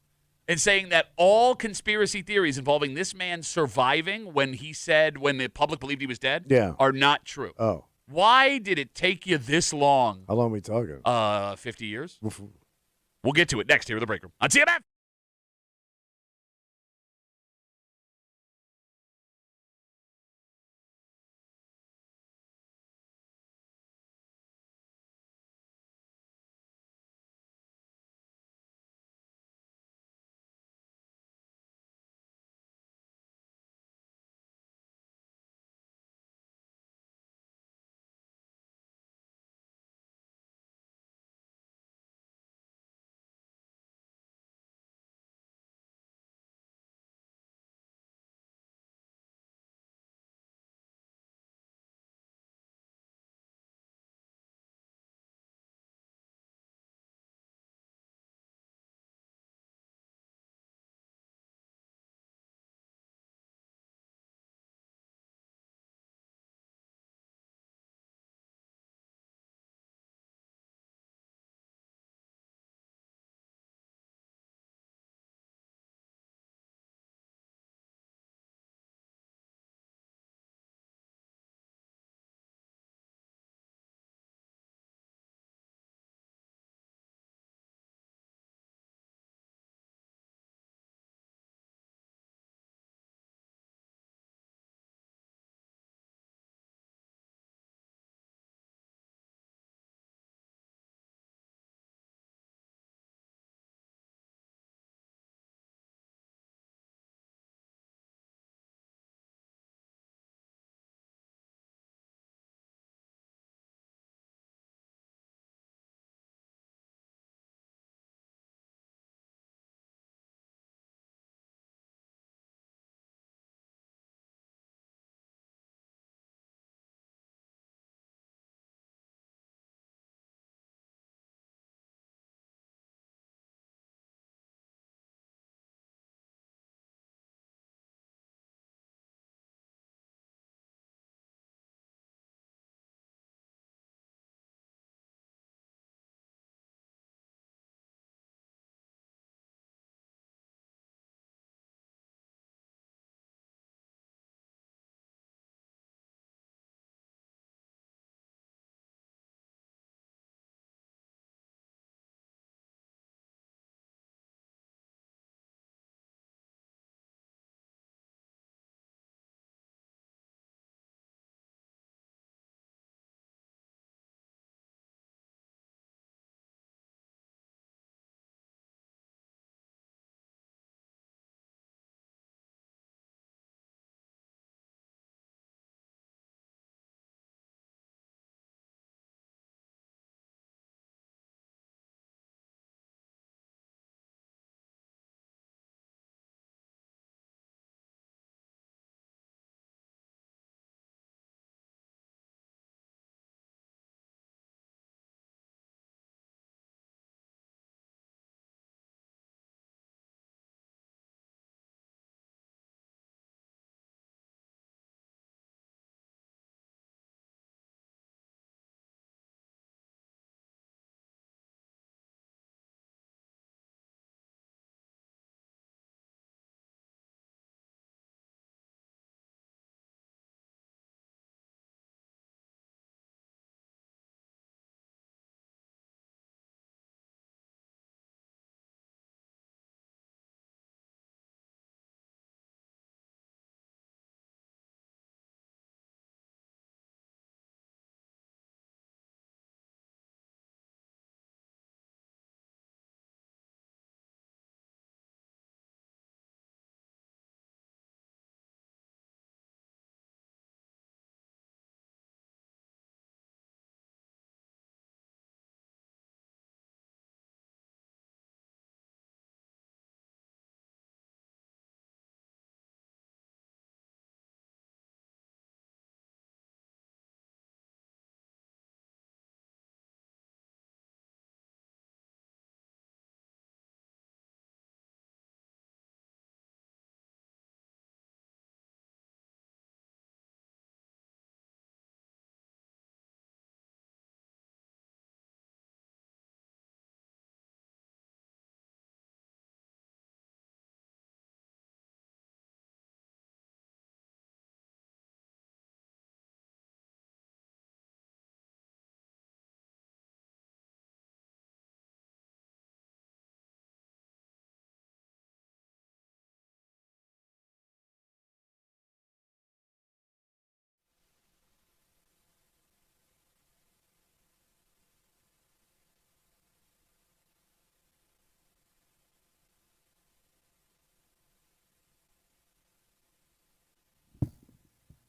And saying that all conspiracy theories involving this man surviving when the public believed he was dead are not true. Oh. Why did it take you this long? How long are we talking? 50 years. We'll get to it next here at the Break Room on CMF.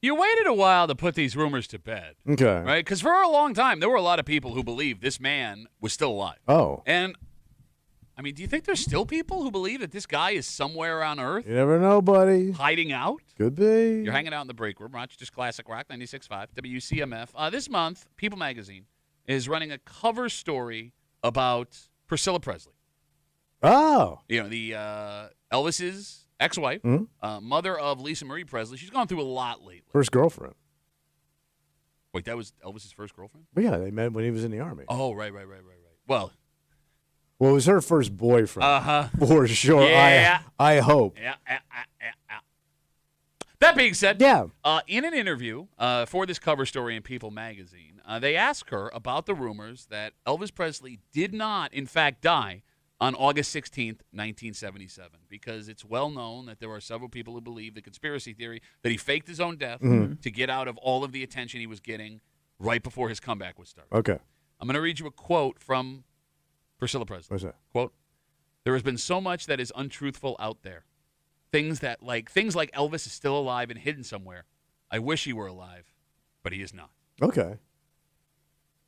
You waited a while to put these rumors to bed. Okay. Right? Because for a long time, there were a lot of people who believed this man was still alive. Oh. And, I mean, do you think there's still people who believe that this guy is somewhere on Earth? You never know, buddy. Hiding out? Could be. You're hanging out in the break room. Rochester's Classic Rock 96.5, WCMF. This month, People Magazine is running a cover story about Priscilla Presley. Oh. You know, the Elvis's ex-wife, mother of Lisa Marie Presley. She's gone through a lot lately. First girlfriend. Wait, that was Elvis's first girlfriend? Well, yeah, they met when he was in the Army. Oh, right. Well, it was her first boyfriend. Uh-huh. For sure. Yeah. I hope. Yeah. That being said, yeah. In an interview for this cover story in People Magazine, they asked her about the rumors that Elvis Presley did not, in fact, die on August 16th, 1977, because it's well known that there are several people who believe the conspiracy theory that he faked his own death to get out of all of the attention he was getting right before his comeback was started. Okay. I'm going to read you a quote from Priscilla Presley. What's that? Quote, "There has been so much that is untruthful out there. Things like Elvis is still alive and hidden somewhere. I wish he were alive, but he is not." Okay.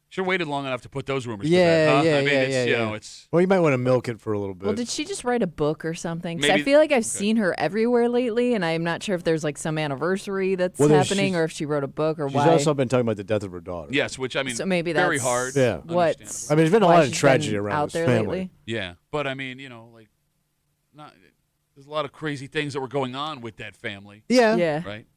Should have waited long enough to put those rumors to bed, huh? I mean, it's. Well, you might want to milk it for a little bit. Well, did she just write a book or something? Because Maybe- I feel like I've seen her everywhere lately, and I'm not sure if there's like some anniversary that's happening or if she wrote a book or she's why. She's also been talking about the death of her daughter. Yes, which I mean, so maybe very that's hard. Yeah. What's I mean, there's been a lot of she's tragedy been around out this there family. lately. Yeah, but I mean, there's a lot of crazy things that were going on with that family. Yeah. Yeah. Right?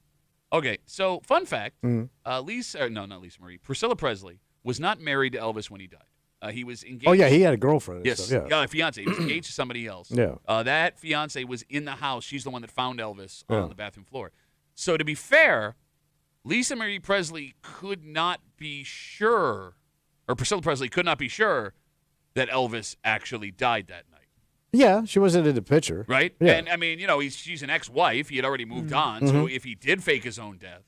Okay, so fun fact, Mm-hmm. Priscilla Presley was not married to Elvis when he died. He was engaged. Oh, yeah, he had a girlfriend. Yes, So, yeah. a fiance. He was engaged to somebody else. Yeah. That fiance was in the house. She's the one that found Elvis on the bathroom floor. So to be fair, Lisa Marie Presley could not be sure, or Priscilla Presley could not be sure that Elvis actually died that night. Yeah, she wasn't in the picture. Right? Yeah. And, I mean, she's an ex-wife. He had already moved on. So if he did fake his own death,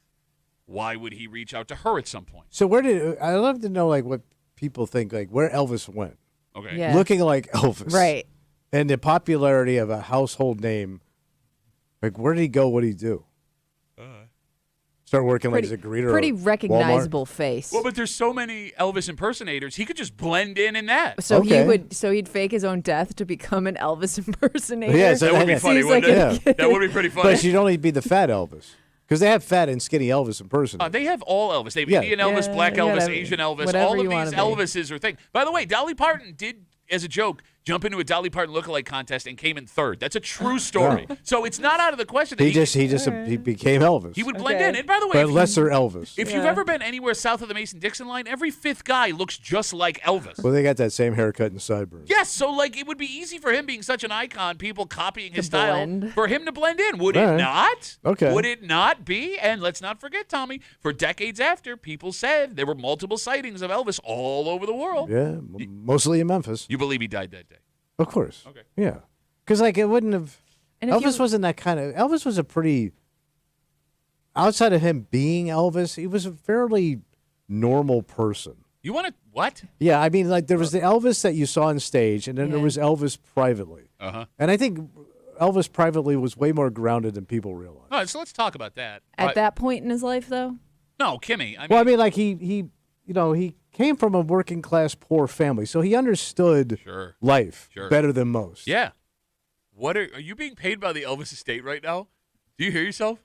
why would he reach out to her at some point? So I'd love to know, like, what people think, like, where Elvis went. Okay. Yeah. Looking like Elvis. Right. And the popularity of a household name. Like, where did he go? What did he do? Start working like as a greeter. Pretty at recognizable face. Well, but there's so many Elvis impersonators. He could just blend in that. So Okay. he'd fake his own death to become an Elvis impersonator. Yeah, so That would be funny, Seems wouldn't like it? That would be pretty funny. But she'd only be the fat Elvis. Because they have fat and skinny Elvis impersonators. They have all Elvis. They have Yeah. Indian Elvis, Yeah, Black yeah, Elvis, whatever- Asian Elvis. whatever All of you wanna these be. Elvises are things. By the way, Dolly Parton did, as a joke, jump into a Dolly Parton lookalike contest and came in third. That's a true story. So it's not out of the question that he became Elvis. he would blend Okay. in. And by the way, but lesser Elvis. if you've ever been anywhere south of the Mason-Dixon line, every fifth guy looks just like Elvis. Well, they got that same haircut and sideburns. Yes, so it would be easy for him being such an icon, people copying his style, blend. for him to blend in. Would All it right. not? Okay. Would it not be? And let's not forget, Tommy, for decades after, people said there were multiple sightings of Elvis all over the world. Yeah, mostly in Memphis. You believe he died that day? Of course. Okay. Yeah. Because, it wouldn't have. And if Elvis wasn't that kind of. Elvis was a pretty. Outside of him being Elvis, he was a fairly normal person. You want to what? Yeah, I mean, there was the Elvis that you saw on stage, and then there Yeah. was Elvis privately. Uh-huh. And I think Elvis privately was way more grounded than people realize. All right, so let's talk about that. At that point in his life, though? No, Kimmy. Well, I mean, he came from a working class poor family, so he understood Sure. life Sure. better than most. Yeah. What are you being paid by the Elvis estate right now? Do you hear yourself?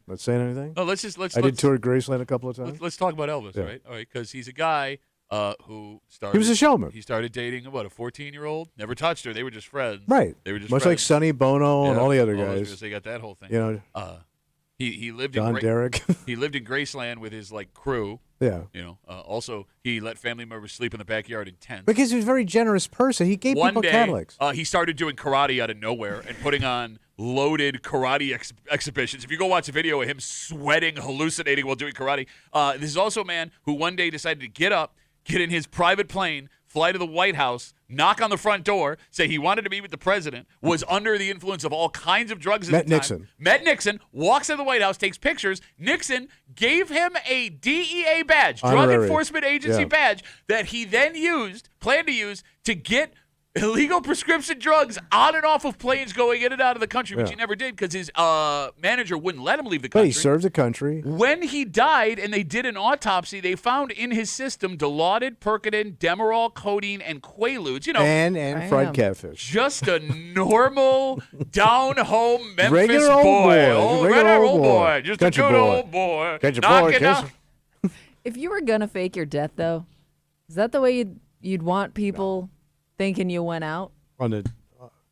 Not saying anything. No, let's I did tour Graceland a couple of times. Let's talk about Elvis, Yeah. right? All right, because he's a guy who started. He was a showman. He started dating a 14-year-old. Never touched her. They were just friends. Right. They were just much like friends. Sonny Bono and Yeah. all the other I was guys. gonna say, they got that whole thing. You know, He lived John in Derrick. he lived in Graceland with his crew. Yeah. Also, he let family members sleep in the backyard in tents. Because he was a very generous person. He gave One people day, Cadillacs. he started doing karate out of nowhere and putting on loaded karate exhibitions. If you go watch a video of him sweating, hallucinating while doing karate, this is also a man who one day decided to get up, get in his private plane, fly to the White House, knock on the front door, say he wanted to meet with the president, was under the influence of all kinds of drugs at the time. Nixon. Met Nixon, walks into the White House, takes pictures. Nixon gave him a DEA badge, Drug Honorary. Enforcement Agency Yeah. badge, that he then planned to use to get illegal prescription drugs on and off of planes going in and out of the country, which he never did because his manager wouldn't let him leave the country. But he served the country. When he died and they did an autopsy, they found in his system Dilaudid, Percodan, Demerol, codeine, and Quaaludes. You know, and fried catfish. Just a normal, down-home Memphis regular old boy. Regular old boy. Just country a good boy. old boy. Country boy. If you were going to fake your death, though, is that the way you'd want people thinking you went out? On the,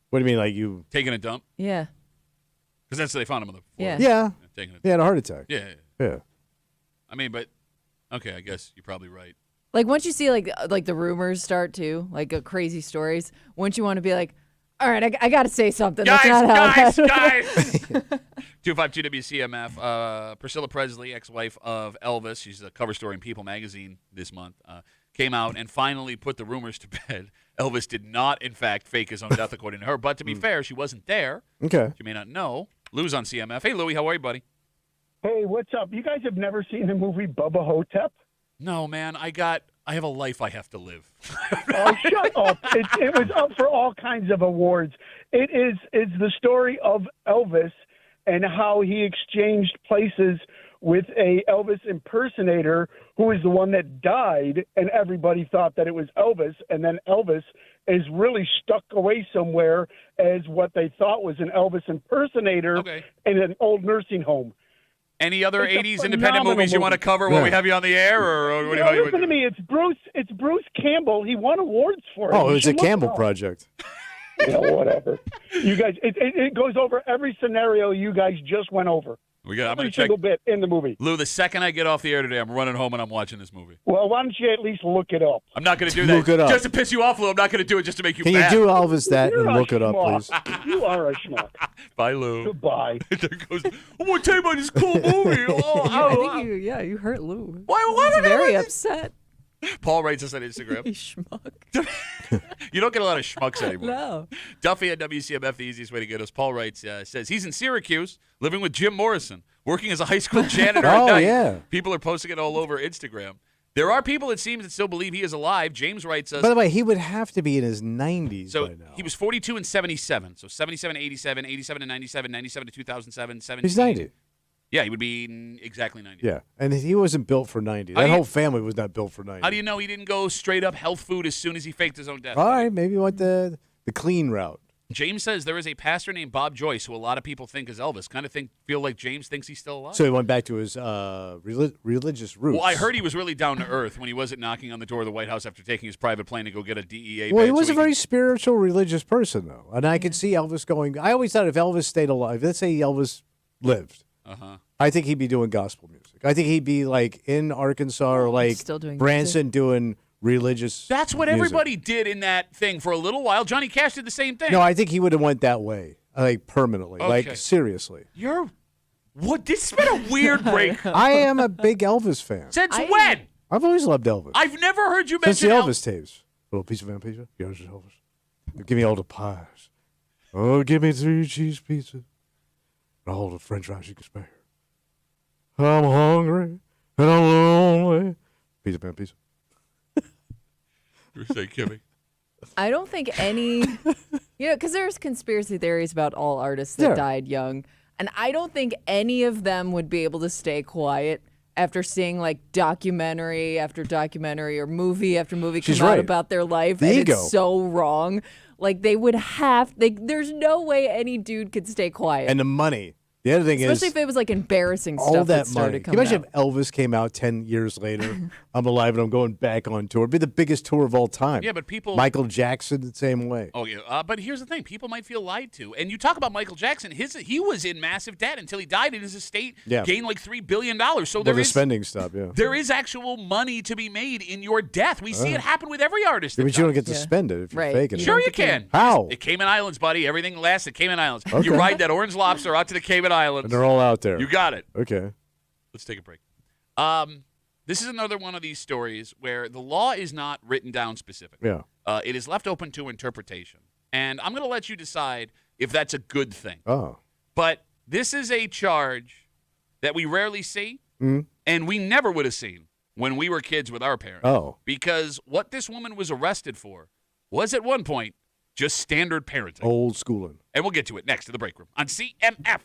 what do you mean, like you taking a dump? Yeah. Because that's what they found him on the floor. Yeah. Taking a dump. He had a heart attack. Yeah. I mean, but okay, I guess you're probably right. Like once you see like the rumors start too, like crazy stories, once you want to be like, all right, I got to say something. Guys. 252 WCMF. Priscilla Presley, ex-wife of Elvis, she's the cover story in People magazine this month, came out and finally put the rumors to bed. Elvis did not, in fact, fake his own death, according to her. But to be fair, she wasn't there. Okay. She may not know. Lou's on CMF. Hey, Louie, how are you, buddy? Hey, what's up? You guys have never seen the movie Bubba Hotep? No, man. I have a life I have to live. Oh, shut up. It was up for all kinds of awards. It's the story of Elvis and how he exchanged places with a Elvis impersonator who is the one that died, and everybody thought that it was Elvis, and then Elvis is really stuck away somewhere as what they thought was an Elvis impersonator in an old nursing home. Any other 80s independent movies you want to cover while we have you on the air? Or what listen to me. It's Bruce Campbell. He won awards for it. Oh, it was a Campbell project. Whatever. You guys, it goes over every scenario you guys just went over. I'm going to check single bit in the movie. Lou, the second I get off the air today, I'm running home and I'm watching this movie. Well, why don't you at least look it up? I'm not going to do that. Look it up. Just to piss you off, Lou. I'm not going to do it just to make you mad. Can you do Elvis that You're and look it up, schmuck. please? You are a schmuck. Bye, Lou. Goodbye. There goes, I'm going to tell you about this cool movie. I think you hurt Lou. Why He's very upset. Paul writes us on Instagram. You schmuck. You don't get a lot of schmucks anymore. No. Duffy at WCMF, the easiest way to get us. Paul writes, says he's in Syracuse, living with Jim Morrison, working as a high school janitor at night. Yeah. People are posting it all over Instagram. There are people, it seems, that still believe he is alive. James writes us. By the way, he would have to be in his 90s so by now. he was 42 and 77. So 77 to 87, 87 to 97, 97 to 2007, 17. He's 90. Yeah, he would be exactly 90. Yeah, and he wasn't built for 90. That whole family was not built for 90. How do you know he didn't go straight up health food as soon as he faked his own death? All right, maybe he went the clean route. James says there is a pastor named Bob Joyce who a lot of people think is Elvis. Kind of feel like James thinks he's still alive. So he went back to his religious roots. Well, I heard he was really down to earth when he wasn't knocking on the door of the White House after taking his private plane to go get a DEA badge. Well, he was a very spiritual, religious person, though. And I could see Elvis going. I always thought if Elvis stayed alive, let's say Elvis lived, I think he'd be doing gospel music. I think he'd be like in Arkansas or like Branson doing religious That's what music. Everybody did in that thing for a little while. Johnny Cash did the same thing. No, I think he would have went that way, like permanently, like seriously. What? This has been a weird break. I am a big Elvis fan. Since when? I've always loved Elvis. I've never heard you mention Since the Elvis tapes. Little piece of pizza. Yours is Elvis. Give me all the pies. Oh, give me 3 cheese pizzas. And all the French fries you can spare. I'm hungry and I'm lonely. Pizza. You were saying, Kimmy. I don't think any, because there's conspiracy theories about all artists that died young. And I don't think any of them would be able to stay quiet after seeing like documentary after documentary or movie after movie come out about their life. And it's so wrong. Like they would there's no way any dude could stay quiet. And the money. The other thing especially if it was like embarrassing all stuff that started money. coming Can you imagine out. if Elvis came out 10 years later? I'm alive and I'm going back on tour. It'd be the biggest tour of all time. Yeah, but people. Michael Jackson, the same way. Oh, yeah. But here's the thing. People might feel lied to. And you talk about Michael Jackson. He was in massive debt until he died, and his estate gained like $3 billion. So the spending stuff, there is actual money to be made in your death. We see it happen with every artist. But you don't get to spend it if you're faking it. Sure you can. How? The Cayman Islands, buddy. Everything lasts at Cayman Islands. You ride that orange lobster out to the Cayman Islands. And they're all out there. You got it. Okay. Let's take a break. This is another one of these stories where the law is not written down specifically. Yeah. It is left open to interpretation. And I'm going to let you decide if that's a good thing. Oh. But this is a charge that we rarely see, and we never would have seen when we were kids with our parents. Oh. Because what this woman was arrested for was at one point Just standard parenting. Old schooling. And we'll get to it next in the break room on CMF.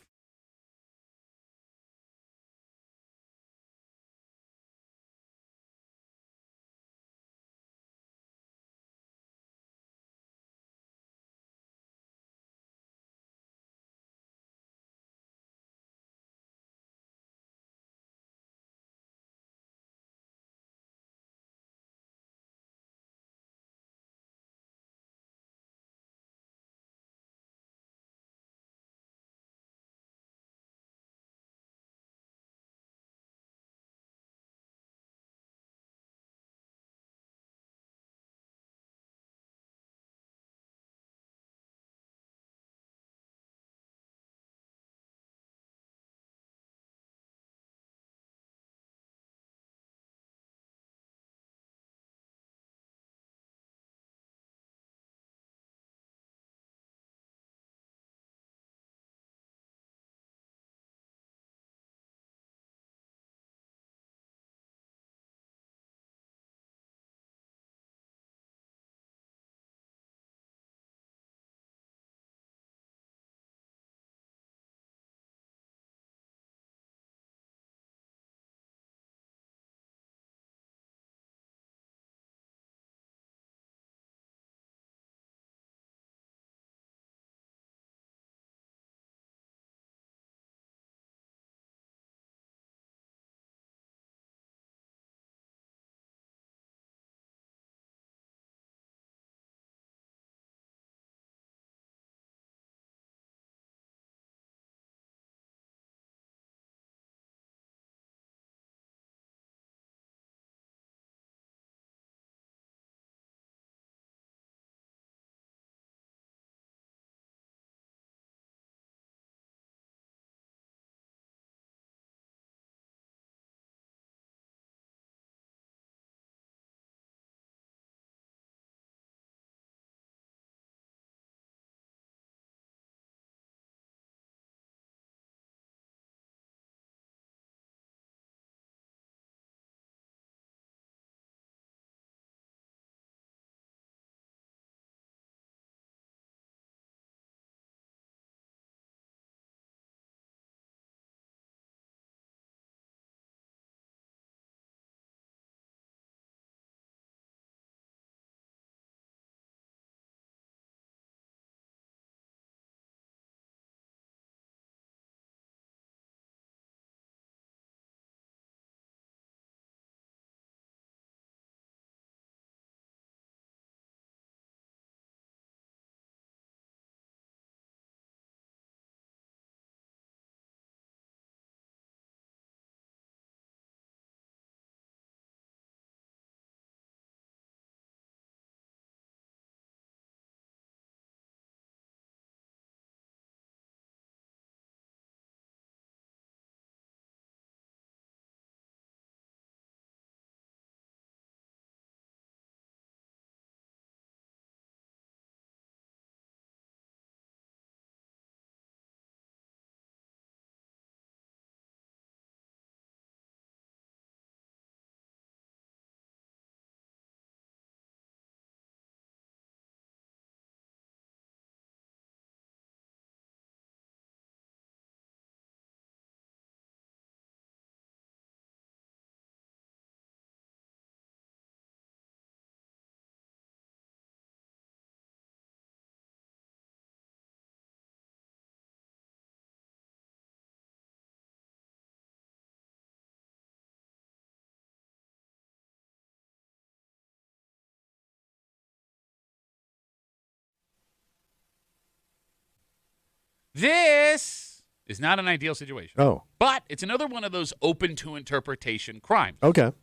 This is not an ideal situation. Oh. But it's another one of those open to interpretation crimes. Okay.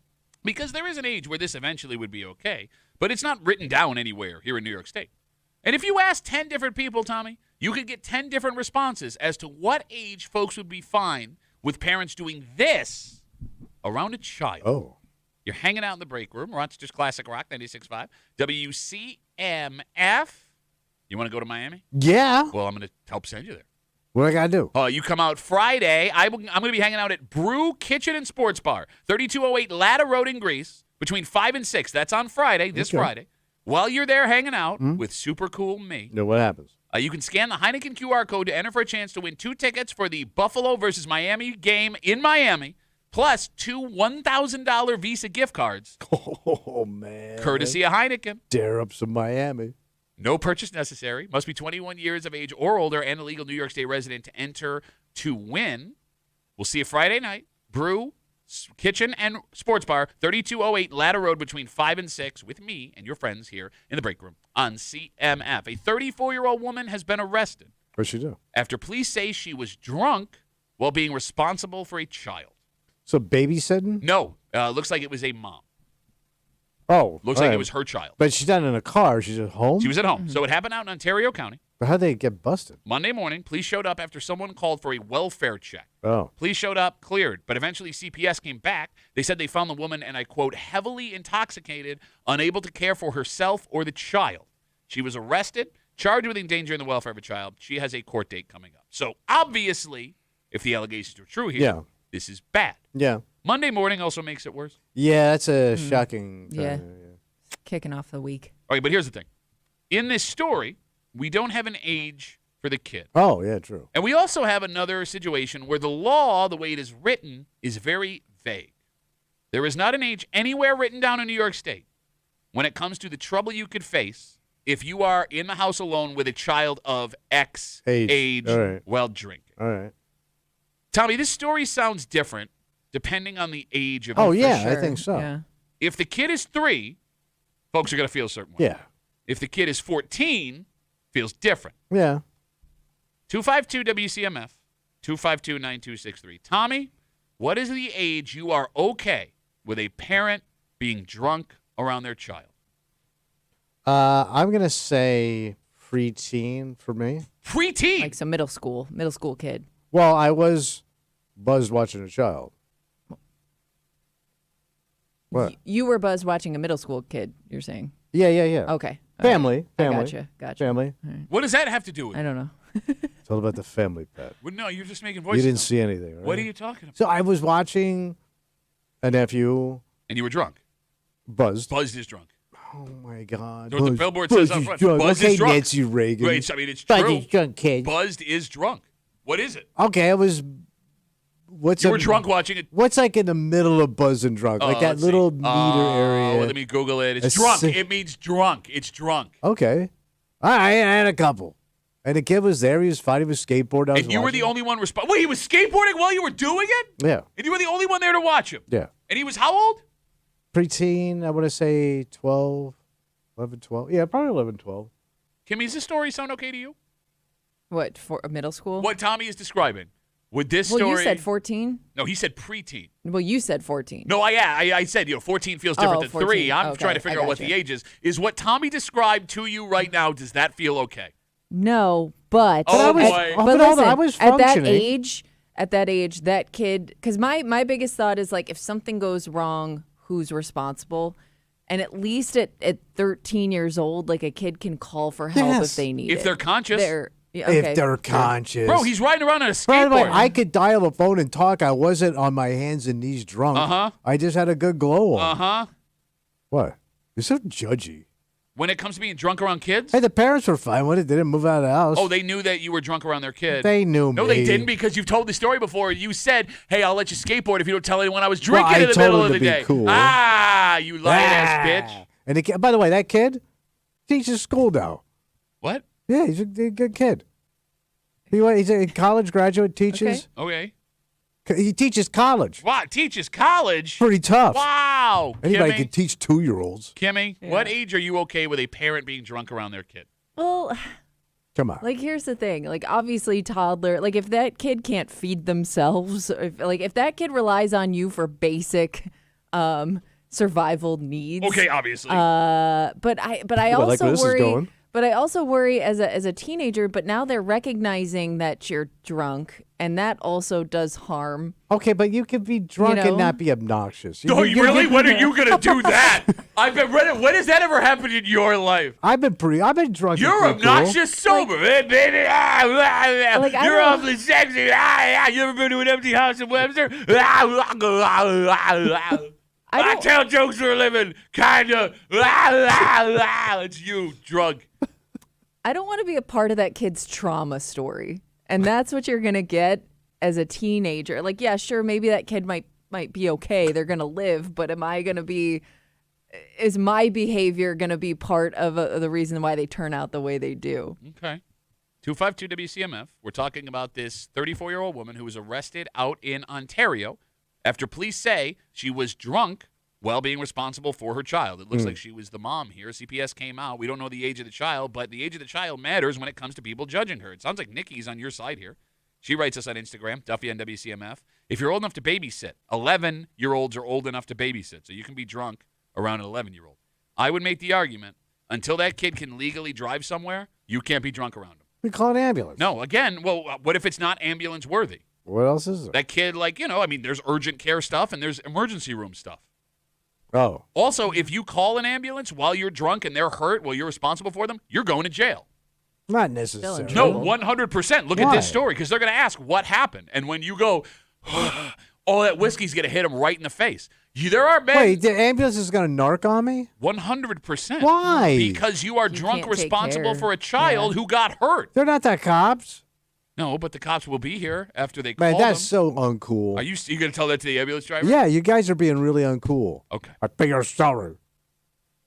Because there is an age where this eventually would be okay, but it's not written down anywhere here in New York State. And if you ask 10 different people, Tommy, you could get 10 different responses as to what age folks would be fine with parents doing this around a child. Oh. You're hanging out in the break room. Rochester's Classic Rock, 96.5. WCMF. You want to go to Miami? Yeah. Well, I'm going to help send you there. What do I got to do? You come out Friday. I'm going to be hanging out at Brew Kitchen and Sports Bar, 3208 Ladder Road in Greece, between 5 and 6. That's on Friday, this Friday. While you're there hanging out with super cool me, what happens? You can scan the Heineken QR code to enter for a chance to win 2 tickets for the Buffalo versus Miami game in Miami, plus 2 $1,000 Visa gift cards. Oh, man. Courtesy of Heineken. Dare up some Miami. No purchase necessary. Must be 21 years of age or older and a legal New York State resident to enter to win. We'll see you Friday night. Brew, Kitchen, and Sports Bar, 3208 Ladder Road between 5 and 6 with me and your friends here in the break room on CMF. A 34-year-old woman has been arrested. What'd she do? After police say she was drunk while being responsible for a child. So babysitting? No. Looks like it was a mom. Oh. Looks like it was her child. But she's not in a car. She's at home? She was at home. So it happened out in Ontario County. But how'd they get busted? Monday morning, police showed up after someone called for a welfare check. Oh. Police showed up, cleared, but eventually CPS came back. They said they found the woman, and I quote, heavily intoxicated, unable to care for herself or the child. She was arrested, charged with endangering the welfare of a child. She has a court date coming up. So obviously, if the allegations are true here, this is bad. Yeah. Monday morning also makes it worse. Yeah, that's a shocking thing. Yeah. Kicking off the week. All right, but here's the thing. In this story, we don't have an age for the kid. Oh, yeah, true. And we also have another situation where the law, the way it is written, is very vague. There is not an age anywhere written down in New York State when it comes to the trouble you could face if you are in the house alone with a child of X age while drinking. All right. Tommy, this story sounds different depending on the age of Oh, the yeah, Sure. I think so. Yeah. If the kid is 3, folks are going to feel a certain way. Yeah. If the kid is 14, feels different. Yeah. 252 WCMF, 252-9263. Tommy, what is the age you are okay with a parent being drunk around their child? I'm going to say preteen for me. Preteen? Like some middle school kid. Well, I was buzzed watching a child. What? You were buzzed watching a middle school kid, you're saying? Yeah. Okay. Family. Gotcha. Family. What does that have to do with I it? don't know. It's all about the family, Pat. Well, no, you're just making voices. You didn't see anything, right? What are you talking about? So I was watching a nephew And you were drunk. buzzed. Buzzed is drunk. Oh, my God. What the billboard says up front. Buzzed okay, is drunk. Nancy Reagan. Wait, I mean, it's Buzzed true. is drunk, kid. Buzzed is drunk. What is it? Okay, I was... You were drunk watching it. What's like in the middle of buzz and drunk? Like that let's little see. meter area. Well, let me Google it. It's A drunk. si- It means drunk. It's drunk. Okay. All right, I had a couple. And the kid was there. He was fine. He was skateboarding. And you were the only one responsible. Wait, he was skateboarding while you were doing it? Yeah. And you were the only one there to watch him? Yeah. And he was how old? Preteen, I want to say 12, 11, 12. Yeah, probably 11, 12. Kimmy, does this story sound okay to you? What, for a middle school? What Tommy is describing. Would this Well, story... you said 14? No, he said preteen. Well, you said 14. No, I said, 14 feels different than 14. 3. I'm Okay, trying to figure I out what gotcha. the age is. Is what Tommy described to you right now, does that feel okay? No, but Oh, boy. but But hold on, listen, I was at functioning. that age, that kid, because my biggest thought is like if something goes wrong, who's responsible? And at least at 13 years old, like a kid can call for help Yes. if they need it. If they're conscious. If they're conscious. Bro, he's riding around on a By the way, skateboard. I could dial a phone and talk. I wasn't on my hands and knees drunk. Uh-huh. I just had a good glow on. Uh-huh. What? You're so judgy. When it comes to being drunk around kids? Hey, the parents were fine with it. They didn't move out of the house. Oh, they knew that you were drunk around their kid. They knew No, me. they didn't because you've told the story before. You said, hey, I'll let you skateboard if you don't tell anyone I was Well, drinking I in the told middle him of to the be day. cool. Ah, you lying-ass bitch. And the kid, by the way, that kid teaches school now. What? Yeah, he's a good kid. He's a college graduate, teaches. Okay. He teaches college. Wow, teaches college? Pretty tough. Wow. Anybody Kimmy, can teach 2-year-olds. Kimmy, what age are you okay with a parent being drunk around their kid? Well, Come on. like here's the thing. Like obviously toddler, like if that kid can't feed themselves, if that kid relies on you for basic survival needs. Okay, obviously. But I I like also where this is worry. going. But I also worry as a teenager. But now they're recognizing that you're drunk, and that also does harm. Okay, but you can be drunk know? and not be obnoxious. No, really? When are you going to do that? I've been ready. When has that ever happened in your life? I've been drunk. You're and pretty obnoxious sober. Hey, baby. Like, I You're don't- awfully sexy. You ever been to an empty house in Webster? I tell jokes for a living, kind of. It's you, drug. I don't want to be a part of that kid's trauma story. And that's what you're going to get as a teenager. Like, yeah, sure, maybe that kid might be okay. They're going to live. But is my behavior going to be part of the reason why they turn out the way they do? Okay. 252 WCMF. We're talking about this 34-year-old woman who was arrested out in Ontario after police say she was drunk while being responsible for her child. It looks like she was the mom here. CPS came out. We don't know the age of the child, but the age of the child matters when it comes to people judging her. It sounds like Nikki's on your side here. She writes us on Instagram, Duffy on WCMF. If you're old enough to babysit, 11-year-olds are old enough to babysit, so you can be drunk around an 11-year-old. I would make the argument, until that kid can legally drive somewhere, you can't be drunk around him. We call it ambulance. No, again, well, what if it's not ambulance worthy? What else is there? That kid, there's urgent care stuff and there's emergency room stuff. Oh. Also, if you call an ambulance while you're drunk and they're hurt while you're responsible for them, you're going to jail. Not necessarily. No, 100%. Look at this story, because they're going to ask what happened. And when you go, all that whiskey's going to hit them right in the face. There are men. Wait, the ambulance is going to narc on me? 100%. Why? Because you are drunk responsible for a child who got hurt. They're not the cops. No, but the cops will be here after they call them. Man, that's so uncool. Are you going to tell that to the ambulance driver? Yeah, you guys are being really uncool. Okay. I feel sorry.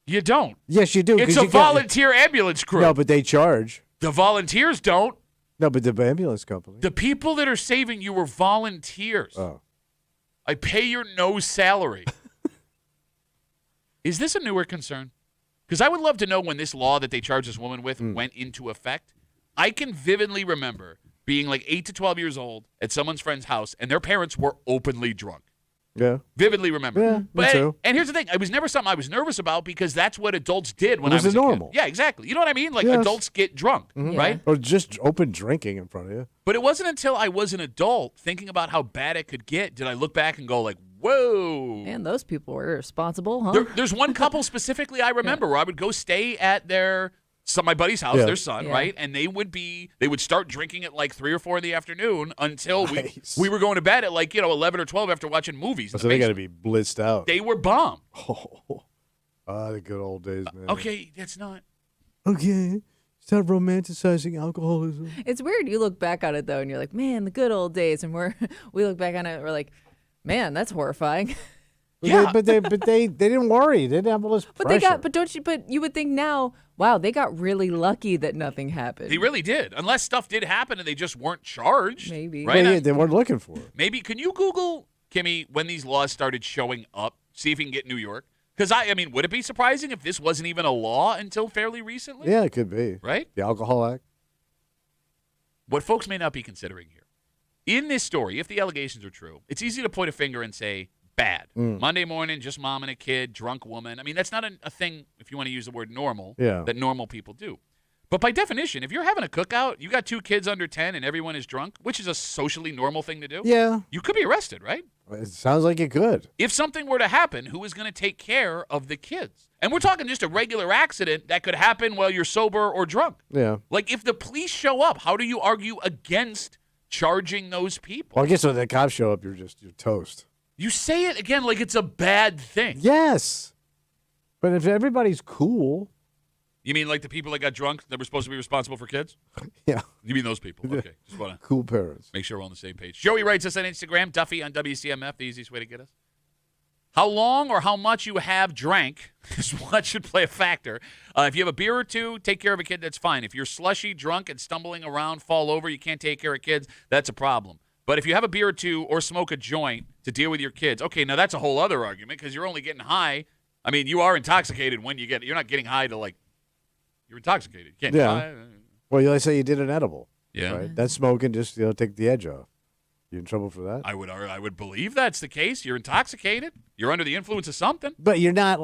You don't. Yes, you do. It's a volunteer ambulance crew. No, but they charge. The volunteers don't. No, but the ambulance company. The people that are saving you were volunteers. Oh. I pay your no salary. Is this a newer concern? Because I would love to know when this law that they charged this woman with went into effect. I can vividly remember being like 8 to 12 years old at someone's friend's house, and their parents were openly drunk. Yeah. Vividly remember. Yeah, me too. And here's the thing. It was never something I was nervous about because that's what adults did when I was a normal. kid. Yeah, exactly. You know what I mean? Like adults get drunk, right? Or just open drinking in front of you. But it wasn't until I was an adult thinking about how bad it could get did I look back and go like, whoa. Man, those people were responsible, huh? There's one couple specifically I remember where I would go stay at my buddy's house, their son, right? And they would start drinking at like 3 or 4 in the afternoon until we were going to bed at 11 or 12 after watching movies. So they got to be blitzed out. They were bomb. The good old days, man. Okay, that's not. Okay. Stop romanticizing alcoholism. It's weird. You look back on it, though, and you're like, man, the good old days. And we look back on it, we're like, man, that's horrifying. Yeah, but they didn't worry. They didn't have all this pressure. But you would think now, wow, they got really lucky that nothing happened. They really did. Unless stuff did happen and they just weren't charged. Maybe. Right? Well, they weren't looking for it. Maybe. Can you Google, Kimmy, when these laws started showing up? See if you can get New York. Because, I mean, would it be surprising if this wasn't even a law until fairly recently? Yeah, it could be. Right? The Alcohol Act. What folks may not be considering here. In this story, if the allegations are true, it's easy to point a finger and say, bad. Monday morning, just mom and a kid, drunk woman. I mean, that's not a thing, if you want to use the word normal, that normal people do. But by definition, if you're having a cookout, you got 2 kids under 10 and everyone is drunk, which is a socially normal thing to do. Yeah. You could be arrested, right? It sounds like it could. If something were to happen, who is going to take care of the kids? And we're talking just a regular accident that could happen while you're sober or drunk. Yeah. Like if the police show up, how do you argue against charging those people? Well, I guess when the cops show up, you're toast. You say it again like it's a bad thing. Yes. But if everybody's cool. You mean like the people that got drunk that were supposed to be responsible for kids? Yeah. You mean those people? Okay. Just want to cool parents. Make sure we're on the same page. Joey writes us on Instagram, Duffy on WCMF, the easiest way to get us. How long or how much you have drank is what should play a factor. If you have a beer or 2, take care of a kid, that's fine. If you're slushy, drunk, and stumbling around, fall over, you can't take care of kids, that's a problem. But if you have a beer or 2 or smoke a joint to deal with your kids, okay, now that's a whole other argument because you're only getting high. I mean, you are intoxicated when you're not getting high to you're intoxicated. You can't get high. Well, let's say you did an edible. Yeah. Right? That's smoking, just take the edge off. You in trouble for that? I would believe that's the case. You're intoxicated. You're under the influence of something. But you're not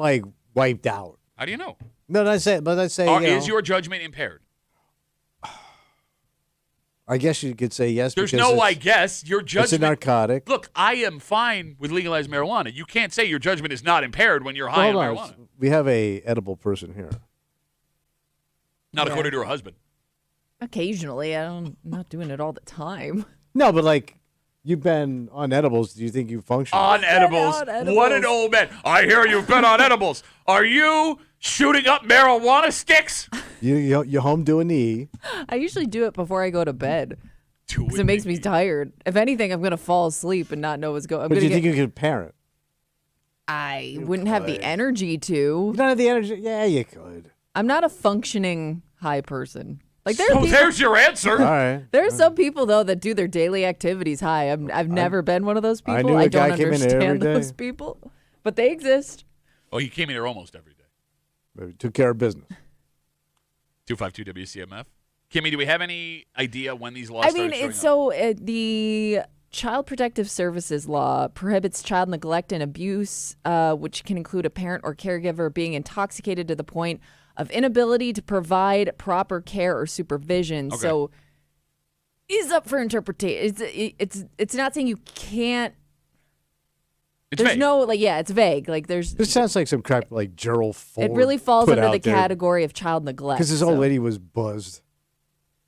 wiped out. How do you know? No, let's say is your judgment impaired? I guess you could say yes. There's no I guess. Your judgment. It's a narcotic. Look, I am fine with legalized marijuana. You can't say your judgment is not impaired when you're high on marijuana. We have a edible person here. Not according to her husband. Occasionally. I'm not doing it all the time. No, but you've been on edibles, do you think you function? On edibles. What an old man. I hear you've been on edibles. Are you shooting up marijuana sticks? You home doing the E. I usually do it before I go to bed. Because it makes me tired. If anything, I'm going to fall asleep and not know what's going on. But do you think you could parent? I wouldn't have the energy to. You don't have the energy? Yeah, you could. I'm not a functioning high person. Like there's your answer. All right. There are some people, though, that do their daily activities high. I've never been one of those people. I knew a guy came in every understand day. those people. But they exist. Oh, he came in here almost every day. Maybe took care of business. 252 WCMF. Kimmy, do we have any idea when these laws start showing up? The Child Protective Services law prohibits child neglect and abuse, which can include a parent or caregiver being intoxicated to the point of inability to provide proper care or supervision. Okay. So is up for interpretation. It's not saying you can't. There's vague. no it's vague. Like there's. This sounds like some crap like Gerald Ford. It really falls under the there. category of child neglect. Because this old lady was buzzed.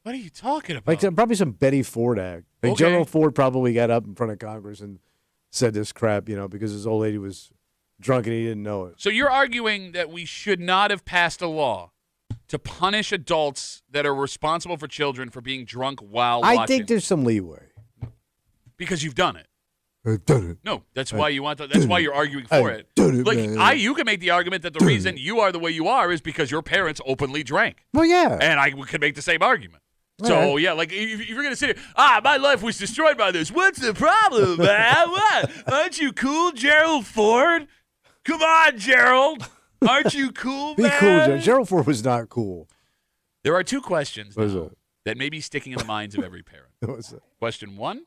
What are you talking about? Like probably some Betty Ford act. Like Okay. Gerald Ford probably got up in front of Congress and said this crap, because this old lady was drunk and he didn't know it. So you're arguing that we should not have passed a law to punish adults that are responsible for children for being drunk while watching. I think there's some leeway. Because you've done it. I've done it. No, that's why you want to. That's why you're arguing for it. Done it, Like man. you can make the argument that the reason you are the way you are is because your parents openly drank, Well, yeah. and I could make the same argument. So yeah, like if you're gonna sit here, my life was destroyed by this. What's the problem, man? What? Aren't you cool, Gerald Ford? Come on, Gerald. Aren't you cool, Be man? cool, Gerald Ford was not cool. There are two questions What is now it? that may be sticking in the minds of every parent. What was that? Question one,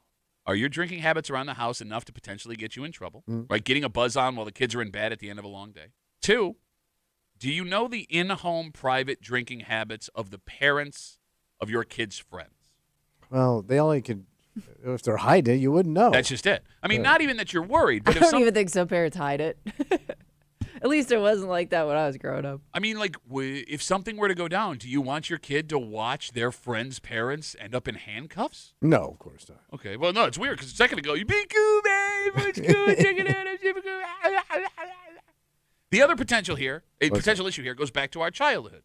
are your drinking habits around the house enough to potentially get you in trouble? Right, getting a buzz on while the kids are in bed at the end of a long day. Two, do you know the in-home private drinking habits of the parents of your kids' friends? Well, they only could, if they're hiding it, you wouldn't know. That's just it. I mean, not even that you're worried, but I don't even think some parents hide it. At least it wasn't like that when I was growing up. I mean, like, if something were to go down, do you want your kid to watch their friends' parents end up in handcuffs? No, of course not. Okay, well, no, it's weird because a second ago, you be cool, man. Everyone's cool. Check it out. I'm super cool. The other potential issue here goes back to our childhood.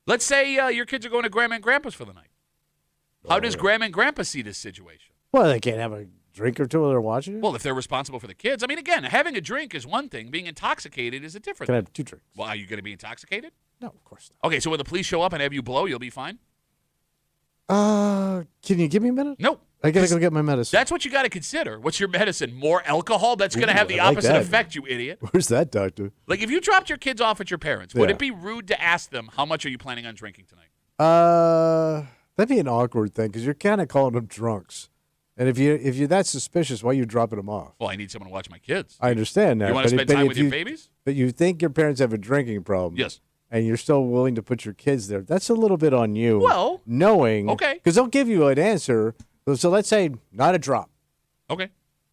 Let's say your kids are going to Grandma and Grandpa's for the night. How does Grandma and Grandpa see this situation? Well, they can't have a drink or two while they're watching it? Well, if they're responsible for the kids. I mean, again, having a drink is one thing. Being intoxicated is a different Can I thing. have 2 drinks? Well, are you going to be intoxicated? No, of course not. Okay, so when the police show up and have you blow, you'll be fine? Can you give me a minute? Nope. I gotta go get my medicine. That's what you got to consider. What's your medicine? More alcohol? That's going to have the I like opposite that. effect, you idiot. Where's that, doctor? Like, if you dropped your kids off at your parents', would Yeah. it be rude to ask them, how much are you planning on drinking tonight? That'd be an awkward thing because you're kind of calling them drunks. And if you're that suspicious, why are you dropping them off? Well, I need someone to watch my kids. I understand that. You want to spend time with your babies? But you think your parents have a drinking problem. Yes. And you're still willing to put your kids there. That's a little bit on you. Well, knowing. okay. Because they'll give you an answer. So let's say not a drop. Okay.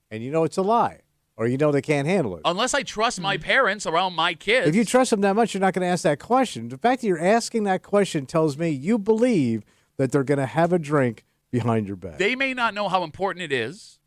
And you know it's a lie. Or you know they can't handle it. Unless I trust my parents around my kids. If you trust them that much, you're not going to ask that question. The fact that you're asking that question tells me you believe that they're going to have a drink behind your back. They may not know how important it is.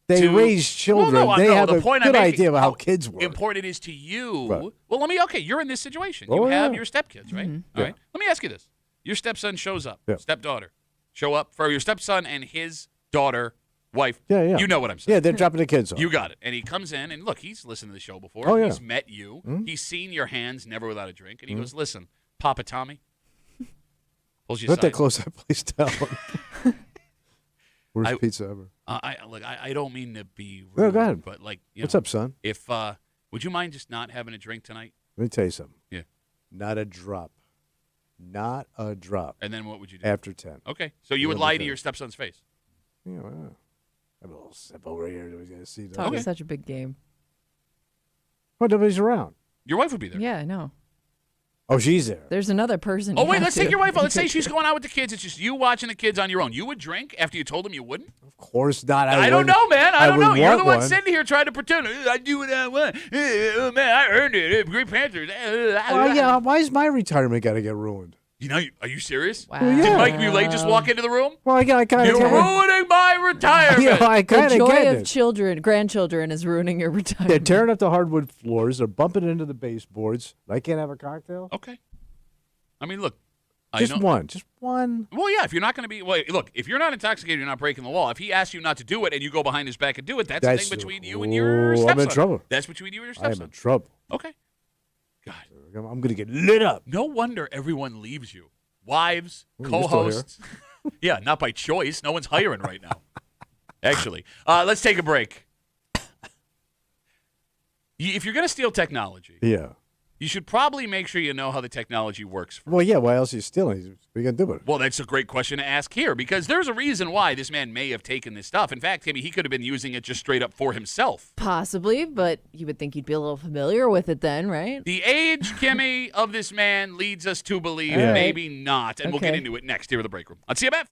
They raise children. Well, no, they no, have the a point good I'm making, idea of how kids work. Important it is to you. Right. Well, you're in this situation. Oh, You have yeah. your stepkids, right? Mm-hmm. All right. Let me ask you this. Your stepson shows up. Yeah. Stepdaughter. Show up for your stepson and his daughter, wife. Yeah. You know what I'm saying. Yeah, they're dropping the kids off. You got it. And he comes in, and look, he's listened to the show before. Oh, yeah. He's met you. Mm-hmm. He's seen your hands, never without a drink. And he goes, listen, Papa Tommy. Pulls you Not that aside. close that place down. Worst pizza ever. I don't mean to be rude, No, go ahead. but like, What's up, son? If would you mind just not having a drink tonight? Let me tell you something. Yeah. Not a drop. Not a drop. And then what would you do? After 10. Okay, so you would lie to your stepson's face. Yeah, well, have a little sip over here. That we gotta see. Talk Okay. is such a big game. Oh, nobody's around. Your wife would be there. Yeah, I know. Oh, she's there. There's another person. Oh you wait, have let's to- take your wife out. Let's say she's going out with the kids. It's just you watching the kids on your own. You would drink after you told them you wouldn't? Of course not. I don't know, man. I don't would know. You're the want one sitting here trying to pretend. I do what I want. Oh, man, I earned it. Green Panthers. Well, yeah. Why is my retirement got to get ruined? Are you serious? Wow. Well, yeah. Did Mike Muley just walk into the room? Well, I kind of. You're ruining my retirement. I kind The of joy get of it. grandchildren is ruining your retirement. They're tearing up the hardwood floors. They're bumping into the baseboards. I can't have a cocktail. Okay. I mean, look. Just one. Well, yeah. If you're not going to be, look. If you're not intoxicated, you're not breaking the law. If he asks you not to do it and you go behind his back and do it, that's the thing between you and your stepson. I'm in trouble. That's between you and your stepson. I'm in trouble. Okay. God. I'm going to get lit up. No wonder everyone leaves you. Wives, You're still co-hosts. Yeah, not by choice. No one's hiring right now. Actually, let's take a break. If you're going to steal technology, you should probably make sure you know how the technology works. Well, yeah. Why else are you stealing? What are you going to do with it? Well, that's a great question to ask here because there's a reason why this man may have taken this stuff. In fact, Timmy, he could have been using it just straight up for himself. Possibly, but you would think you'd be a little familiar with it then, right? The age, Kimmy, of this man leads us to believe maybe not. And we'll get into it next here at the break room on CMF.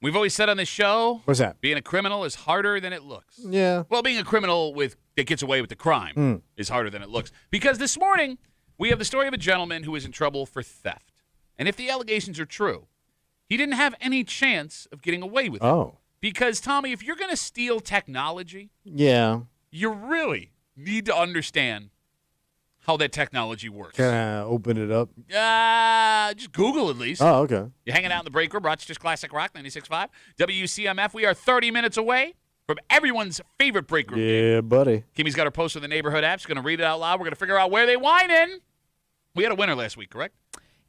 We've always said on this show, what's that? Being a criminal is harder than it looks. Yeah. Well, being a criminal that gets away with the crime is harder than it looks. Because this morning, we have the story of a gentleman who is in trouble for theft. And if the allegations are true, he didn't have any chance of getting away with it. Oh. Because, Tommy, if you're going to steal technology, you really need to understand how that technology works. Can I open it up? Just Google at least. Oh, okay. You're hanging out in the break room, Rochester's Classic Rock 96.5. WCMF. We are 30 minutes away from everyone's favorite break room game. Yeah, buddy. Kimmy's got her post in the neighborhood app. She's going to read it out loud. We're going to figure out where they whining. We had a winner last week, correct?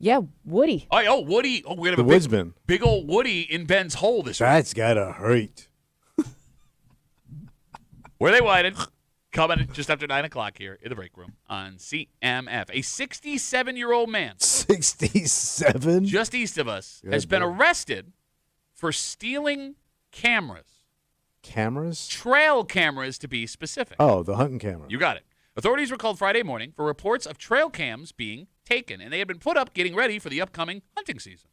Yeah, Woody. Oh, Woody. Oh, we're going to have the woodsman. Big old Woody in Ben's hole this week. That's got to hurt. Where they whining? Coming just after 9 o'clock here in the break room on CMF. A 67-year-old man. 67? Just east of us has been arrested for stealing cameras. Cameras? Trail cameras, to be specific. Oh, the hunting camera. You got it. Authorities were called Friday morning for reports of trail cams being taken, and they had been put up getting ready for the upcoming hunting season.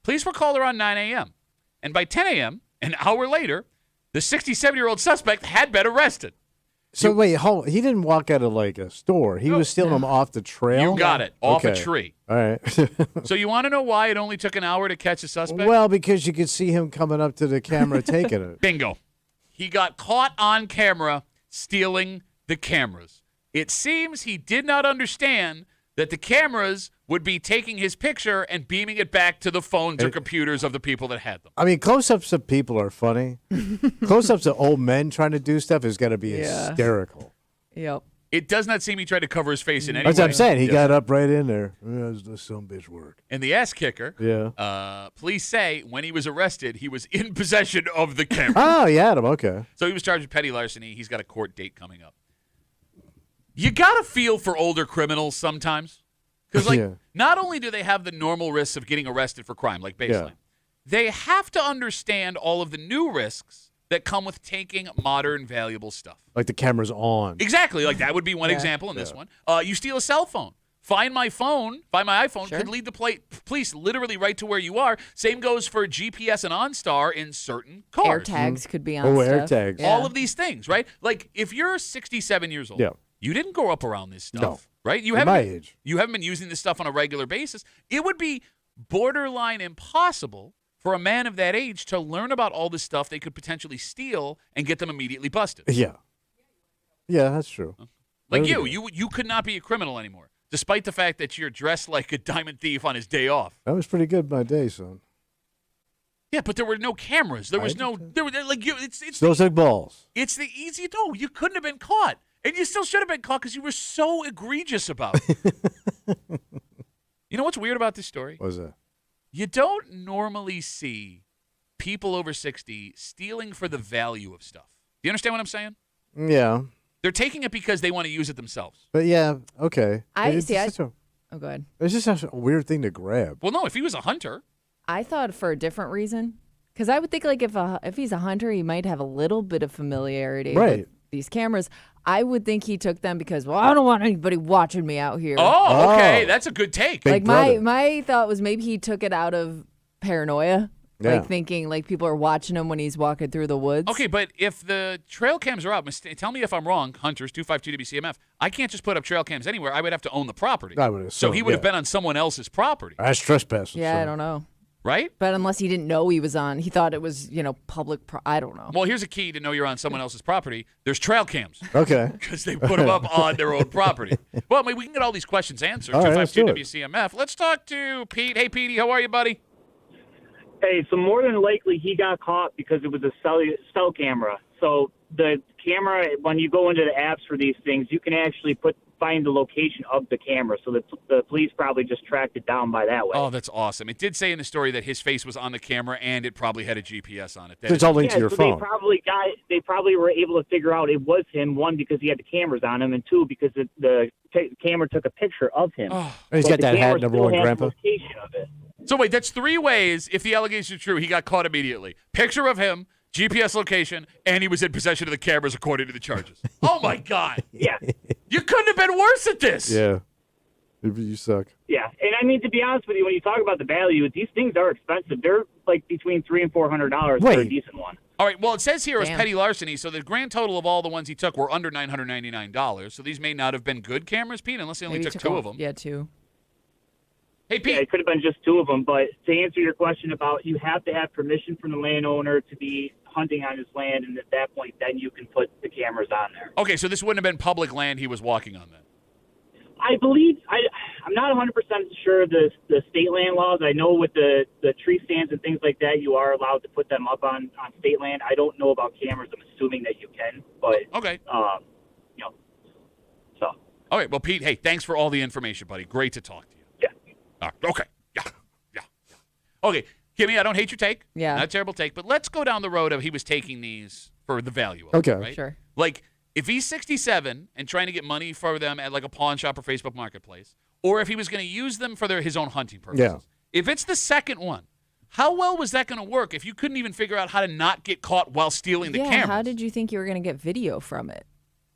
Police were called around 9 a.m., and by 10 a.m., an hour later, the 67-year-old suspect had been arrested. So wait, he didn't walk out of like a store. He was stealing them off the trail? You got it. Off a tree. All right. So you want to know why it only took an hour to catch a suspect? Well, because you could see him coming up to the camera taking it. Bingo. He got caught on camera stealing the cameras. It seems he did not understand that the cameras would be taking his picture and beaming it back to the phones or computers of the people that had them. I mean, close-ups of people are funny. Close-ups of old men trying to do stuff is got to be hysterical. Yep. It does not seem he tried to cover his face in any way. That's what I'm saying. He got up right in there. Does some bitch work? And the ass kicker, police say when he was arrested, he was in possession of the camera. Oh, he had him. Okay. So he was charged with petty larceny. He's got a court date coming up. You got to feel for older criminals sometimes. Because, not only do they have the normal risks of getting arrested for crime, like baseline, they have to understand all of the new risks that come with taking modern, valuable stuff. Like the camera's on. Exactly. Like that would be one example in this one. You steal a cell phone. Find My iPhone could lead the police literally right to where you are. Same goes for GPS and OnStar in certain cars. AirTags could be on stuff. AirTags. Yeah. All of these things, right? Like if you're 67 years old, you didn't grow up around this stuff. No. Right? You haven't been using this stuff on a regular basis. It would be borderline impossible for a man of that age to learn about all this stuff they could potentially steal and get them immediately busted. Yeah. Yeah, that's true. Like you could not be a criminal anymore, despite the fact that you're dressed like a diamond thief on his day off. That was pretty good my day, son. Yeah, but there were no cameras. There was no. There were like you. It's those like balls. It's the easy. No, you couldn't have been caught. And you still should have been caught because you were so egregious about it. You know what's weird about this story? What was that? You don't normally see people over 60 stealing for the value of stuff. Do you understand what I'm saying? Yeah. They're taking it because they want to use it themselves. But yeah, okay. Go ahead. It's just such a weird thing to grab. Well, no, if he was a hunter. I thought for a different reason. Because I would think like if he's a hunter, he might have a little bit of familiarity with these cameras. I would think he took them because, well, I don't want anybody watching me out here. Oh, okay. That's a good take. Like my thought was maybe he took it out of paranoia. Yeah. Like thinking like people are watching him when he's walking through the woods. Okay, but if the trail cams are up, tell me if I'm wrong, Hunters, 252 WCMF, I can't just put up trail cams anywhere. I would have to own the property. I would assume, so he would have been on someone else's property. That's trespassing. Yeah, I don't know. Right? But unless he didn't know he was on, he thought it was, public. I don't know. Well, here's a key to know you're on someone else's property. There's trail cams. Okay. Because they put them up on their own property. Well, I mean, we can get all these questions answered. 252 WCMF. Let's talk to Pete. Hey, Petey, how are you, buddy? Hey, so more than likely he got caught because it was a cell camera. So the camera, when you go into the apps for these things, you can actually find the location of the camera. So the police probably just tracked it down by that way. Oh, that's awesome. It did say in the story that his face was on the camera and it probably had a GPS on it. It's all linked to your phone. They probably were able to figure out it was him, one, because he had the cameras on him, and two, because the camera took a picture of him. Oh. He's got that hat, number one, Grandpa. So wait, that's three ways, if the allegations are true, he got caught immediately. Picture of him, GPS location, and he was in possession of the cameras according to the charges. Oh, my God. Yeah. You couldn't have been worse at this. Yeah. You suck. Yeah, and I mean, to be honest with you, when you talk about the value, these things are expensive. They're like between $300 and $400 for a decent one. All right, well, it says here it was petty larceny, so the grand total of all the ones he took were under $999. So these may not have been good cameras, Pete, unless he only took two of them. Yeah, two. Hey, Pete. Yeah, it could have been just two of them, but to answer your question about you have to have permission from the landowner to be hunting on his land, and at that point, then you can put the cameras on there. Okay, so this wouldn't have been public land he was walking on then? I believe I'm not 100% sure of the state land laws. I know with the tree stands and things like that, you are allowed to put them up on state land. I don't know about cameras. I'm assuming that you can, but okay. So. All right. Well, Pete, hey, thanks for all the information, buddy. Great to talk to you. Yeah. Okay. Yeah. Okay, Kimmy, I don't hate your take. Yeah. Not a terrible take, but let's go down the road of he was taking these for the value of okay. it, right? Sure. Like, if he's 67 and trying to get money for them at like a pawn shop or Facebook Marketplace, or if he was going to use them for his own hunting purposes. Yeah. If it's the second one, how well was that going to work if you couldn't even figure out how to not get caught while stealing the cameras? How did you think you were going to get video from it?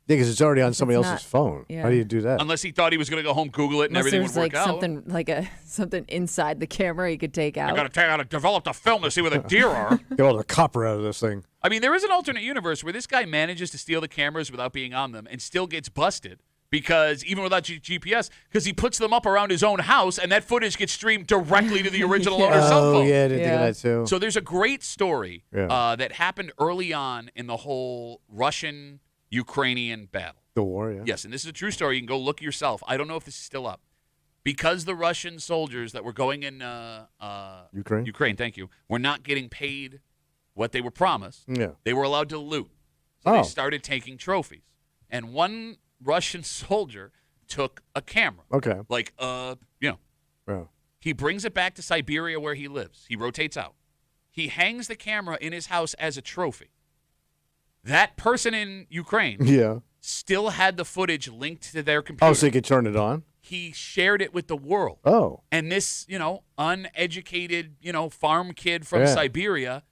Yeah, because it's already on somebody else's phone. Yeah. How do you do that? Unless he thought he was going to go home, Google it, and Unless everything would work out. Something like something inside the camera you could take out. I got to develop the film to see where the deer are. Get all the copper out of this thing. I mean, there is an alternate universe where this guy manages to steal the cameras without being on them and still gets busted because even without GPS, because he puts them up around his own house and that footage gets streamed directly to the original owner's cell phone. Oh, yeah, I didn't think of that too. So there's a great story that happened early on in the whole Russian-Ukrainian battle. The war, yeah. Yes, and this is a true story. You can go look yourself. I don't know if this is still up. Because the Russian soldiers that were going in Ukraine, thank you, were not getting paid what they were promised. Yeah. They were allowed to loot. So they started taking trophies. And one Russian soldier took a camera. Okay. Like, Yeah. he brings it back to Siberia where he lives. He rotates out. He hangs the camera in his house as a trophy. That person in Ukraine still had the footage linked to their computer. Oh, so you could turn it on? He shared it with the world. Oh. And this, uneducated, farm kid from Siberia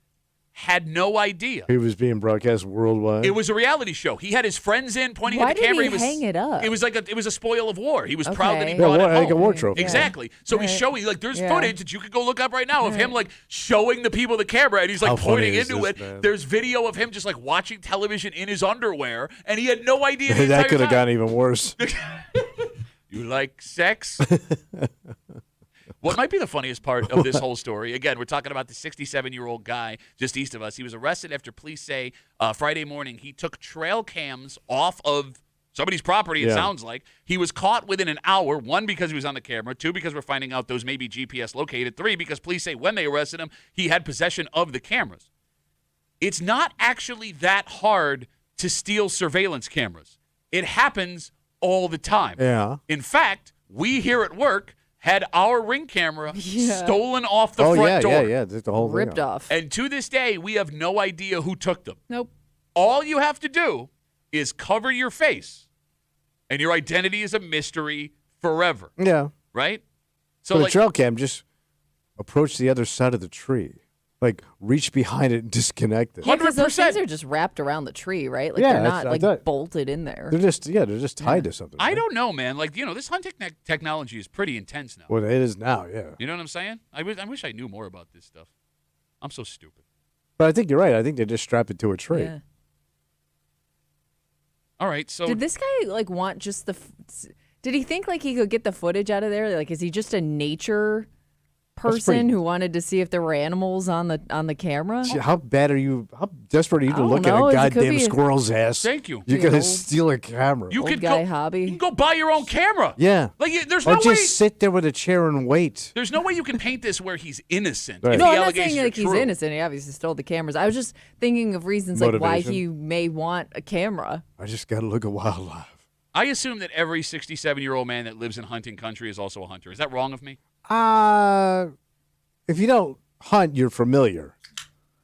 had no idea. He was being broadcast worldwide. It was a reality show. He had his friends in pointing at the camera. Why did he hang it up? It was a spoil of war. He was proud that he brought it home. Like a war trophy. Exactly. So he's showing, there's footage that you could go look up right now of him, showing the people the camera, and he's, pointing into it. Man? There's video of him just, watching television in his underwear, and he had no idea the that could have gotten even worse. You like sex? What might be the funniest part of this whole story, again, we're talking about the 67-year-old guy just east of us. He was arrested after police say Friday morning he took trail cams off of somebody's property, it sounds like. He was caught within an hour, 1, because he was on the camera, 2, because we're finding out those may be GPS located, 3, because police say when they arrested him, he had possession of the cameras. It's not actually that hard to steal surveillance cameras. It happens all the time. Yeah. In fact, we here at work had our Ring camera stolen off the front door. Yeah. The whole ripped off. And to this day, we have no idea who took them. Nope. All you have to do is cover your face, and your identity is a mystery forever. Yeah. Right? So, but a trail cam, just approach the other side of the tree. Reach behind it and disconnect it. Yeah, because those things are just wrapped around the tree, right? They're not bolted in there. They're just tied to something. Right? I don't know, man. This hunting technology is pretty intense now. Well, it is now, yeah. You know what I'm saying? I wish I knew more about this stuff. I'm so stupid. But I think you're right. I think they just strap it to a tree. Yeah. All right, so did this guy want just the? Did he think he could get the footage out of there? Is he just a nature person who wanted to see if there were animals on the camera? How bad are you? How desperate are you to look at a goddamn squirrel's ass? Thank you. You're gonna steal a camera. You could go hobby. You can go buy your own camera. Yeah. There's or no just way. Sit there with a chair and wait. There's no way you can paint this where he's innocent. Right. No, I'm not saying he's innocent. He obviously stole the cameras. I was just thinking of reasons why he may want a camera. I just gotta look at wildlife. I assume that every 67-year-old man that lives in hunting country is also a hunter. Is that wrong of me? If you don't hunt, you're familiar.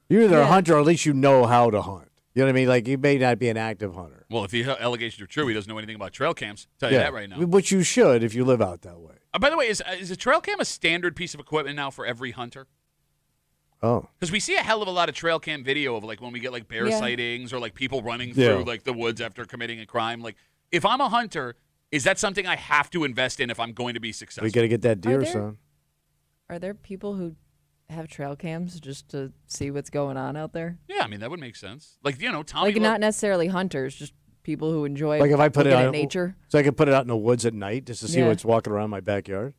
You're either a hunter or at least you know how to hunt. You know what I mean? You may not be an active hunter. Well, if the allegations are true, he doesn't know anything about trail cams. Tell you that right now. But you should if you live out that way. By the way, is a trail cam a standard piece of equipment now for every hunter? Oh. Because we see a hell of a lot of trail cam video of when we get bear sightings or people running through the woods after committing a crime. If I'm a hunter, Is that something I have to invest in if I'm going to be successful? We got to get that deer, son. Are there people who have trail cams just to see what's going on out there? Yeah, I mean, that would make sense. Like, Tommy. Like, not necessarily hunters, just people who enjoy like if I put it out nature. So I could put it out in the woods at night just to see what's walking around my backyard.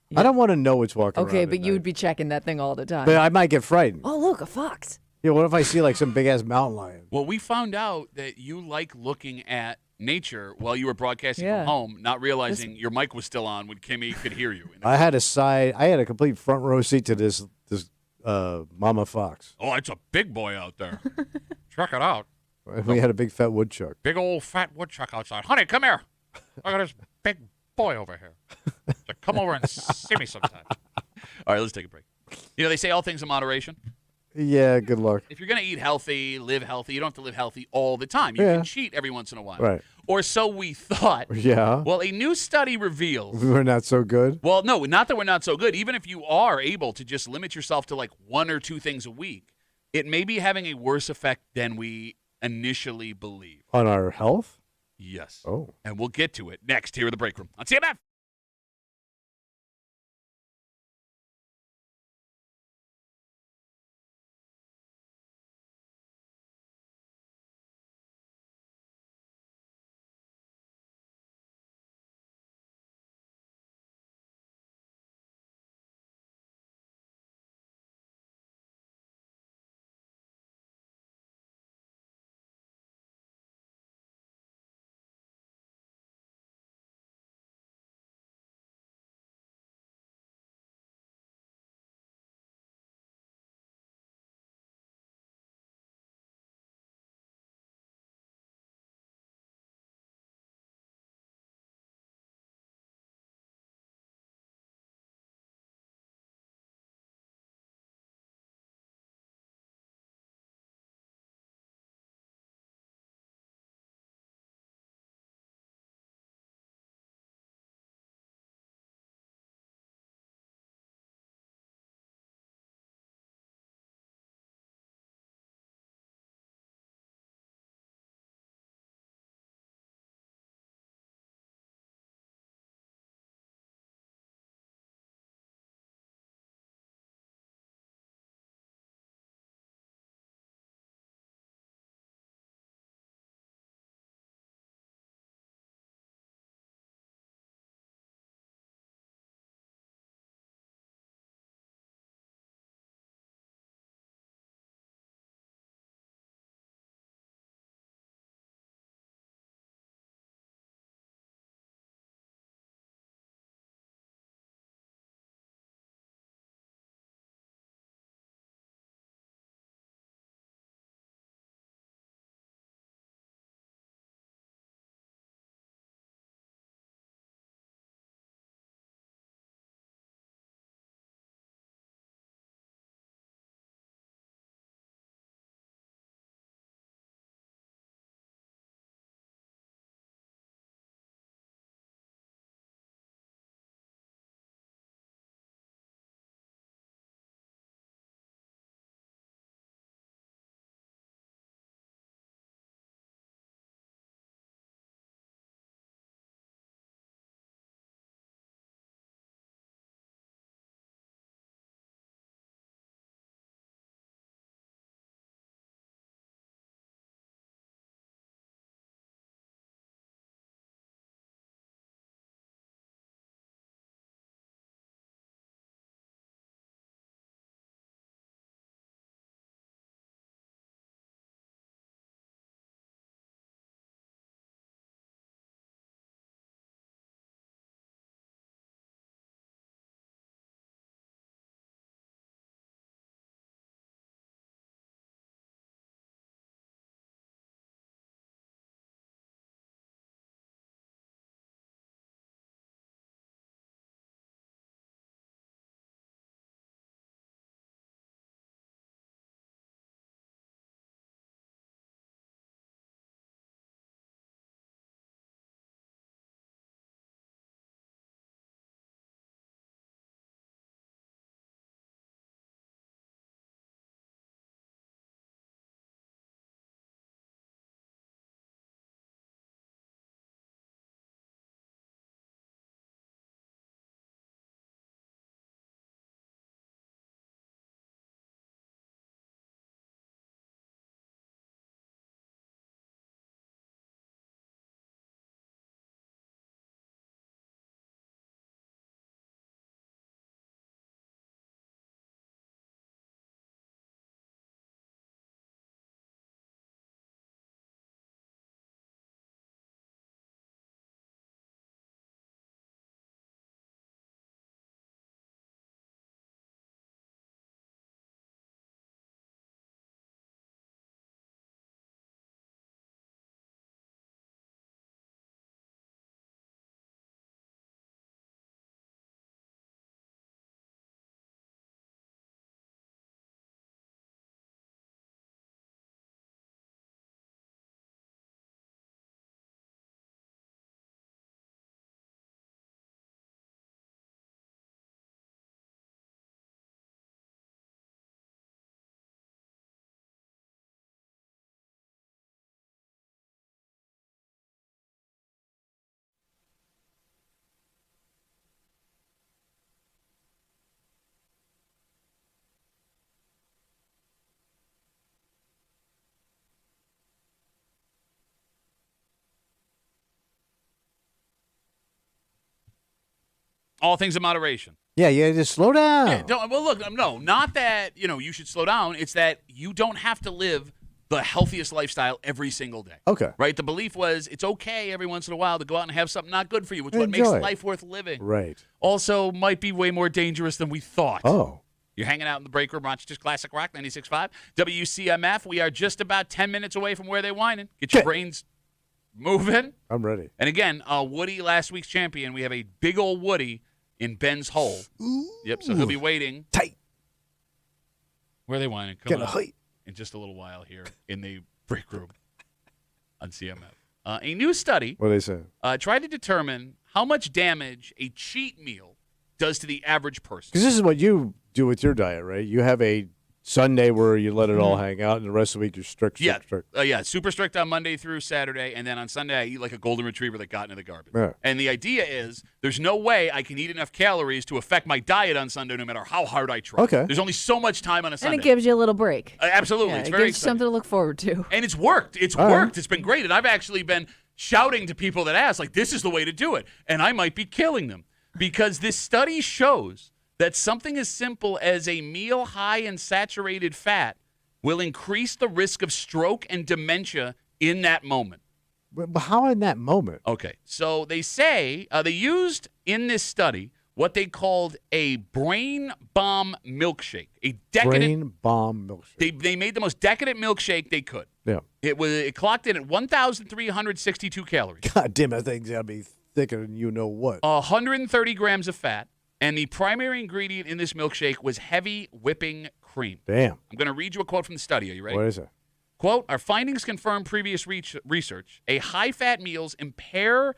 Yeah. I don't want to know what's walking around. Okay, but you would be checking that thing all the time. But I might get frightened. Oh, look, a fox. Yeah, what if I see like some big ass mountain lion? Well, we found out that you like looking at nature while you were broadcasting from home, not realizing your mic was still on when Kimmy could hear you. I had a complete front row seat to this mama fox. Oh, it's a big boy out there. Check it out. We had a big fat woodchuck. Big old fat woodchuck outside. Honey, come here. Look at this big boy over here. So come over and see me sometime. All right, let's take a break. They say all things in moderation. Yeah, good luck. If you're going to eat healthy, live healthy, you don't have to live healthy all the time. You can cheat every once in a while. Right. Or so we thought. Yeah. Well, a new study reveals. We're not so good? Well, no, not that we're not so good. Even if you are able to just limit yourself to like 1 or 2 things a week, it may be having a worse effect than we initially believed. On our health? Yes. Oh. And we'll get to it next here in the break room on CMF. All things in moderation. Yeah, just slow down. Yeah, well, look, no, not that you should slow down. It's that you don't have to live the healthiest lifestyle every single day. Okay. Right? The belief was it's okay every once in a while to go out and have something not good for you, which is what makes life worth living. Right. Also might be way more dangerous than we thought. Oh. You're hanging out in the break room, Rochester's Classic Rock 96.5. WCMF. We are just about 10 minutes away from where they whining. Get your brains moving. I'm ready. And again, Woody, last week's champion. We have a big old Woody in Ben's hole. Ooh. Yep, so he'll be waiting. Tight. Where are they whining? Coming up in just a little while here in the break room on CMF. A new study what they say? Tried to determine how much damage a cheat meal does to the average person. Because this is what you do with your diet, right? You have a Sunday where you let it all hang out, and the rest of the week you're strict. Yeah, super strict on Monday through Saturday, and then on Sunday I eat like a golden retriever that got into the garbage. Yeah. And the idea is there's no way I can eat enough calories to affect my diet on Sunday no matter how hard I try. Okay. There's only so much time on a Sunday. And it gives you a little break. Absolutely. Yeah, it's it very gives exciting. something to look forward to. And it's worked. It's worked. It's been great. And I've actually been shouting to people that ask, like, this is the way to do it. And I might be killing them because this study shows that something as simple as a meal high in saturated fat will increase the risk of stroke and dementia in that moment. But how in that moment? Okay, so they say they used in this study what they called a brain bomb milkshake. A decadent brain bomb milkshake. They made the most decadent milkshake they could. Yeah. It clocked in at 1,362 calories. God damn, that thing's gotta be thicker than you know what. 130 grams of fat. And the primary ingredient in this milkshake was heavy whipping cream. Damn. I'm going to read you a quote from the study. Are you ready? What is it? Quote, our findings confirm previous research. A high-fat meal impairs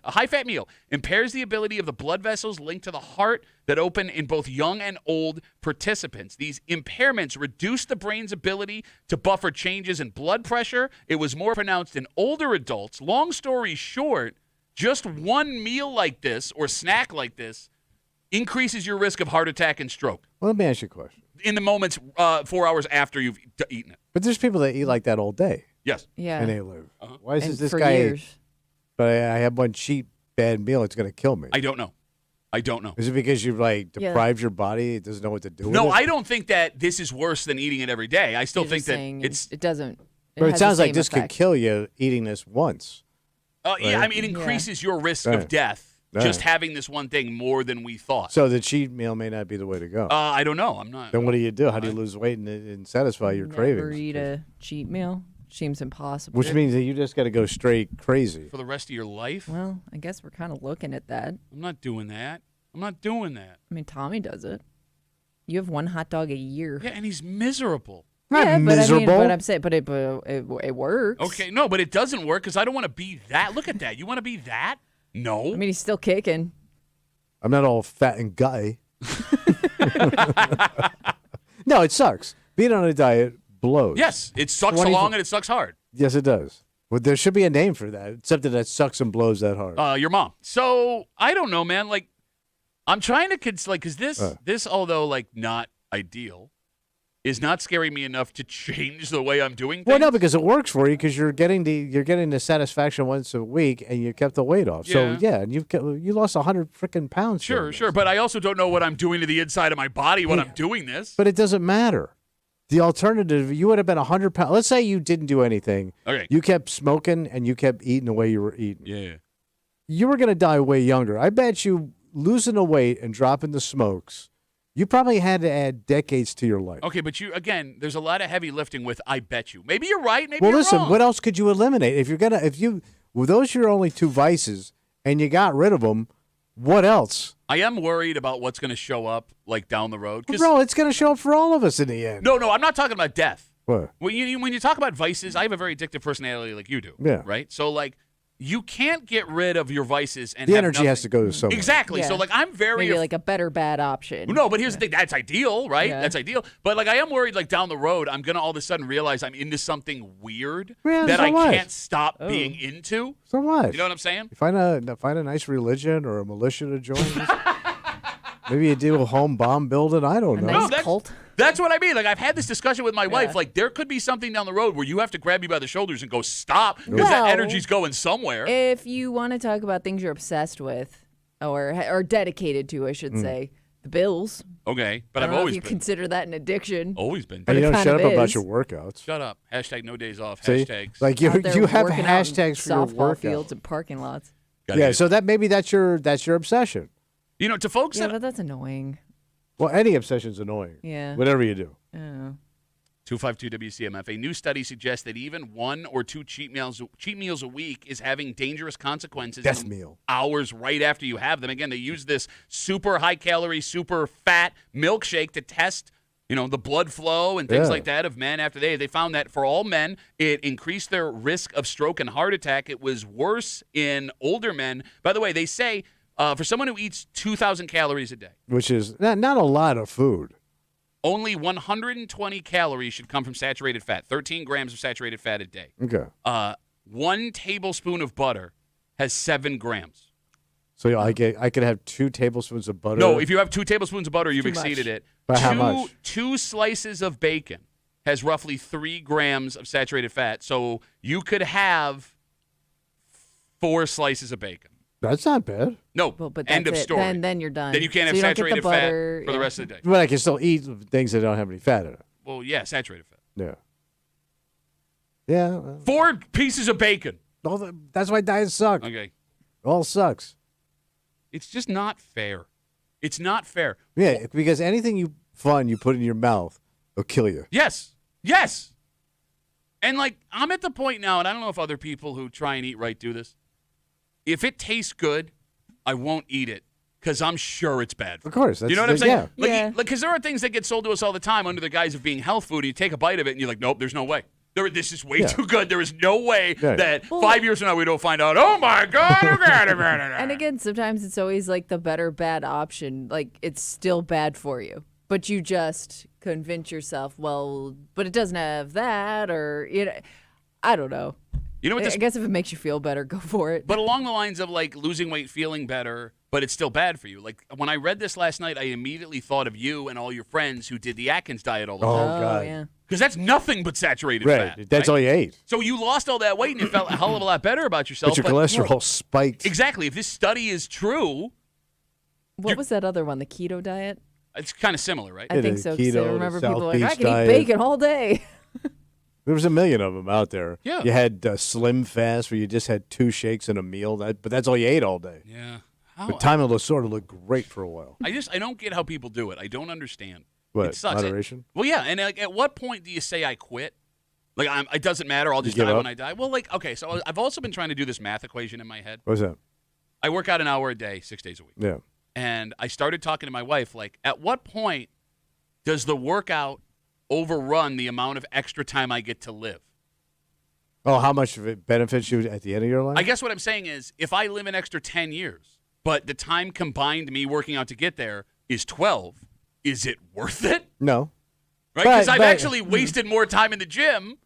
the ability of the blood vessels linked to the heart that open in both young and old participants. These impairments reduce the brain's ability to buffer changes in blood pressure. It was more pronounced in older adults. Long story short, just one meal like this or snack like this increases your risk of heart attack and stroke. Well, let me ask you a question. In the moments 4 hours after you've eaten it. But there's people that eat like that all day. Yes. Yeah. And they live. Uh-huh. Why is this for guy? Years. But I have one cheap bad meal. It's going to kill me. I don't know. Is it because you've deprived your body? It doesn't know what to do with it? No, I don't think that this is worse than eating it every day. I still You're think that it doesn't. But it sounds like this effect. could kill you eating this once. Yeah, I mean, it increases your risk of death. Just having this one thing more than we thought. So the cheat meal may not be the way to go. I don't know. I'm not. Then what do you do? How do you lose weight and satisfy your cravings? Never eat a cheat meal. Seems impossible. Which means that you just got to go straight crazy. For the rest of your life? Well, I guess we're kind of looking at that. I'm not doing that. I mean, Tommy does it. You have one hot dog a year. Yeah, and he's miserable. Not miserable. But I'm saying, but it works. Okay, no, but it doesn't work because I don't want to be that. Look at that. You want to be that? No. I mean, he's still kicking. I'm not all fat and gutty. No, it sucks. Being on a diet blows. Yes, it sucks along and it sucks hard. Yes, it does. Well, there should be a name for that, something that sucks and blows that hard. Your mom. So, I don't know, man. Like, I'm trying to, because this, although, not ideal, is not scaring me enough to change the way I'm doing things. Well, no, because it works for you because you're getting the satisfaction once a week and you kept the weight off. Yeah. So yeah, and you lost 100 freaking pounds. Sure, but I also don't know what I'm doing to the inside of my body when I'm doing this. But it doesn't matter. The alternative, you would have been 100 pounds. Let's say you didn't do anything. Okay. You kept smoking and you kept eating the way you were eating. Yeah. You were going to die way younger. I bet you losing the weight and dropping the smokes, you probably had to add decades to your life. Okay, but there's a lot of heavy lifting with I bet you. Maybe you're right, maybe well, you're listen, wrong. what else could you eliminate? Those are your only two vices and you got rid of them, what else? I am worried about what's going to show up down the road. Bro, it's going to show up for all of us in the end. No, I'm not talking about death. What? When you talk about vices, I have a very addictive personality like you do. Yeah. Right? So, you can't get rid of your vices and the have energy nothing. has to go to somewhere. Exactly. Yeah. So I'm very Maybe like a better bad option. No, but here's the thing. That's ideal, right? Yeah. That's ideal. But I am worried down the road I'm going to all of a sudden realize I'm into something weird Yeah, that so I what? can't stop being into. So what? You know what I'm saying? You find a nice religion or a militia to join. Maybe you do a home bomb building. I don't know. Nice cult. That's what I mean. I've had this discussion with my wife. There could be something down the road where you have to grab me by the shoulders and go, stop, because that Well, energy's going somewhere. If you want to talk about things you're obsessed with, or dedicated to, I should say, the Bills. Okay, but I've always always been. been. Consider that an addiction. Always been. And you don't shut up is. about your workouts. Shut up. Hashtag no days off. See? Hashtags. Like you have Working out in hashtags for your softball workout. fields and parking lots. Yeah, so maybe that's your obsession. You know, to folks Yeah, that but that's annoying. Well, any obsession's annoying. Yeah. Whatever you do. Yeah. 252 WCMF. A new study suggests that even 1 or 2 cheat meals a week is having dangerous consequences. Death meal. Hours right after you have them. Again, they use this super high calorie, super fat milkshake to test, the blood flow and things like that of men after they found that for all men, it increased their risk of stroke and heart attack. It was worse in older men. By the way, they say for someone who eats 2,000 calories a day, which is not a lot of food. Only 120 calories should come from saturated fat, 13 grams of saturated fat a day. Okay. 1 tablespoon of butter has 7 grams. So I could have 2 tablespoons of butter. No, if you have 2 tablespoons of butter, you've Too exceeded much. it. By how much? 2 slices of bacon has roughly 3 grams of saturated fat. So you could have 4 slices of bacon. That's not bad. No, Well, but end of that's it. story. Then you're done. Then you can't So have you don't get the saturated fat butter, for the rest of the day. But I can still eat things that don't have any fat in it. Well, yeah, saturated fat. Yeah. Yeah. 4 pieces of bacon. That's why diets suck. Okay. It all sucks. It's just not fair. It's not fair. Yeah, because anything you put in your mouth will kill you. Yes. And I'm at the point now, and I don't know if other people who try and eat right do this. If it tastes good, I won't eat it because I'm sure it's bad for me. Of course. You know what I'm saying? Yeah. Because there are things that get sold to us all the time under the guise of being health food. And you take a bite of it and you're like, nope, there's no way. This is way too good. There is no way that 5 years from now we don't find out, oh, my God. And again, sometimes it's always the better bad option. It's still bad for you. But you just convince yourself, well, but it doesn't have that or, I don't know. You know what I guess if it makes you feel better, go for it. But along the lines of losing weight, feeling better, but it's still bad for you. When I read this last night, I immediately thought of you and all your friends who did the Atkins diet all the time. Oh, God. Yeah. Because that's nothing but saturated Right. fat. That's all you ate. So you lost all that weight and you felt a hell of a lot better about yourself. But your cholesterol spiked. Exactly. If this study is true. What was that other one, the keto diet? It's kind of similar, right? I think so. Because I remember the people South I Beach can diet. eat bacon all day. There was a million of them out there. Yeah. You had Slim Fast where you just had 2 shakes and a meal, but that's all you ate all day. Yeah. But time will sort of look great for a while. I don't get how people do it. I don't understand. What, it sucks. moderation? Well, yeah. And at what point do you say I quit? It doesn't matter. I'll just give die up? when I die. Well, okay. So I've also been trying to do this math equation in my head. What's that? I work out an hour a day, 6 days a week. Yeah. And I started talking to my wife, at what point does the workout overrun the amount of extra time I get to live? Oh, how much of it benefits you at the end of your life? I guess what I'm saying is if I live an extra 10 years, but the time combined me working out to get there is 12, is it worth it? No. Right? Because I've actually wasted more time in the gym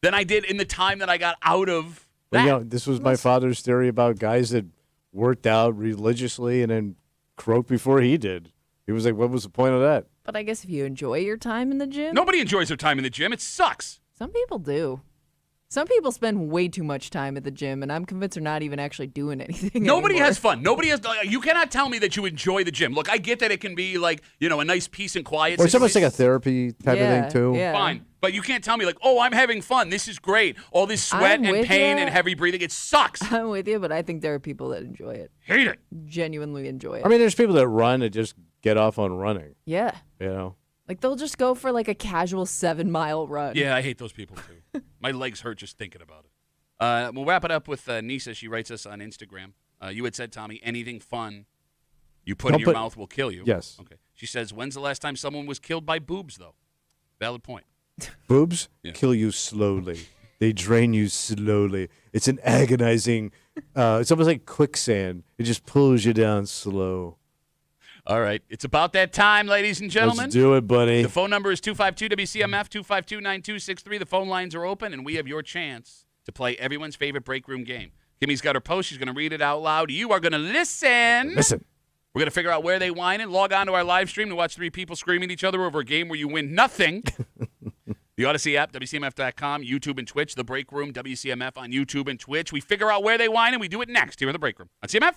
than I did in the time that I got out of that. Well, this was my father's theory about guys that worked out religiously and then croaked before he did. He was like, what was the point of that? But I guess if you enjoy your time in the gym. Nobody enjoys their time in the gym. It sucks. Some people do. Some people spend way too much time at the gym, and I'm convinced they're not even actually doing anything. Nobody anymore. has fun. Nobody has. You cannot tell me that you enjoy the gym. Look, I get that it can be a nice peace and quiet. Or it's almost like a therapy type of thing too. Yeah. Fine, but you can't tell me oh, I'm having fun. This is great. All this sweat I'm and with pain ya. and heavy breathing. It sucks. I'm with you, but I think there are people that enjoy it. Hate it. Genuinely enjoy it. I mean, there's people that run and just get off on running. Yeah. You know. They'll just go for a casual 7-mile run. Yeah, I hate those people too. My legs hurt just thinking about it. We'll wrap it up with Nisa. She writes us on Instagram. You had said, Tommy, anything fun you put in your mouth will kill you. Yes. Okay. She says, when's the last time someone was killed by boobs, though? Valid point. Boobs Yeah. kill you slowly. They drain you slowly. It's an agonizing, it's almost like quicksand. It just pulls you down slow. All right. It's about that time, ladies and gentlemen. Let's do it, buddy. The phone number is 252-WCMF, 252-9263. The phone lines are open, and we have your chance to play everyone's favorite break room game. Kimmy's got her post. She's going to read it out loud. You are going to listen. Listen. We're going to figure out where they whine and log on to our live stream to watch 3 people screaming at each other over a game where you win nothing. The Odyssey app, WCMF.com, YouTube and Twitch. The Break Room, WCMF on YouTube and Twitch. We figure out where they whine, and we do it next here in the Break Room on CMF.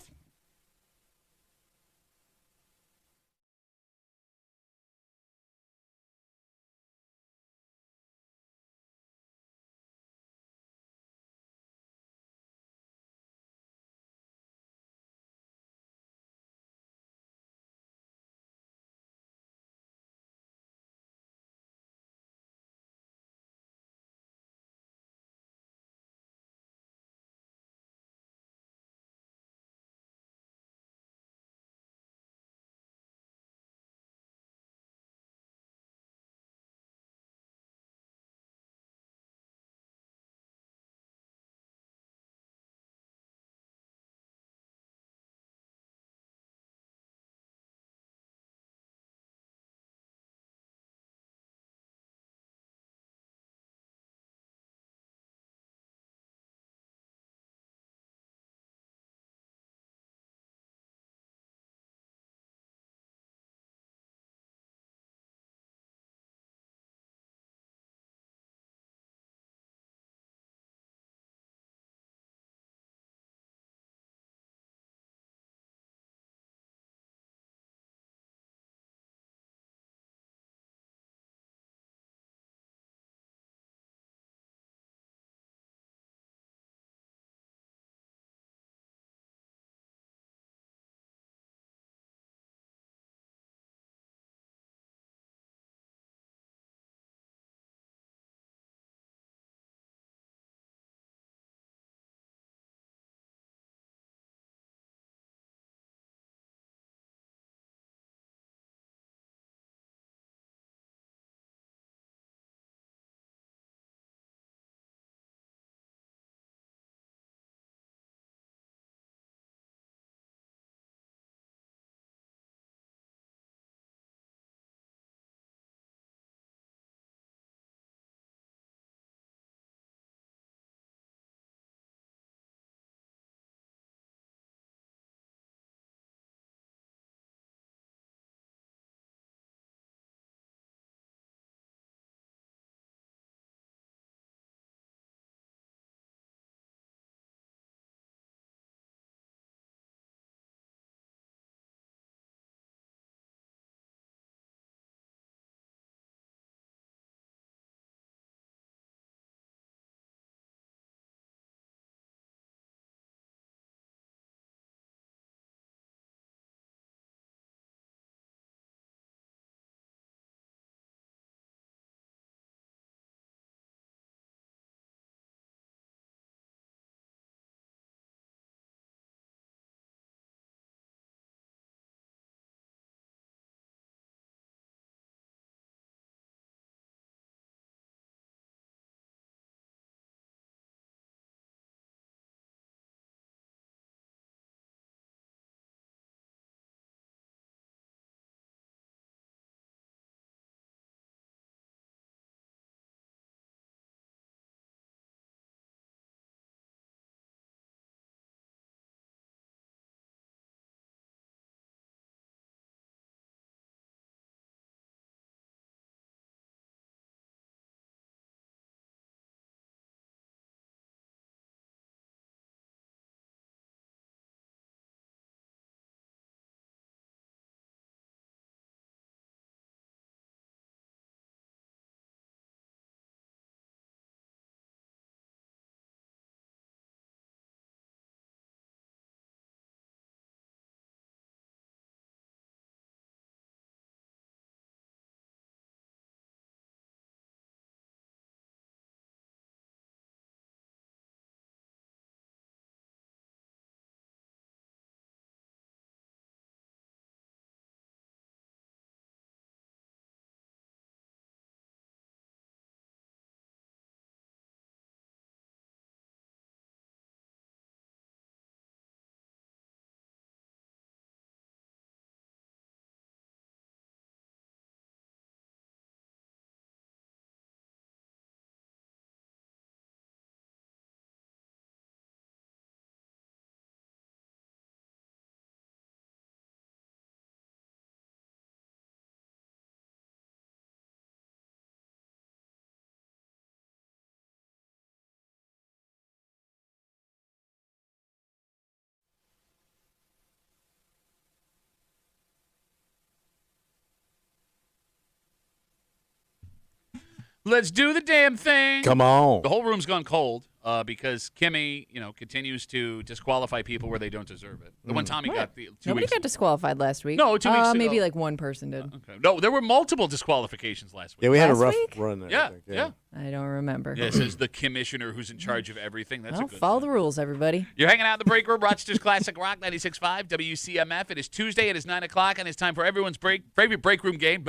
Let's do the damn thing. Come on. The whole room's gone cold because Kimmy, continues to disqualify people where they don't deserve it. The one Tommy got the 2 weeks. Nobody got disqualified last week. No, 2 weeks ago. Maybe like one person did. Okay. No, there were multiple disqualifications last week. Yeah, we had a rough week? run there. Yeah, I think. yeah. I don't remember. Yeah, it says the commissioner who's in charge of everything. That's a good follow sign. the rules, everybody. You're hanging out in the break room, Rochester's Classic Rock 96.5 WCMF. It is Tuesday. It is 9 o'clock, and it's time for everyone's favorite break room game.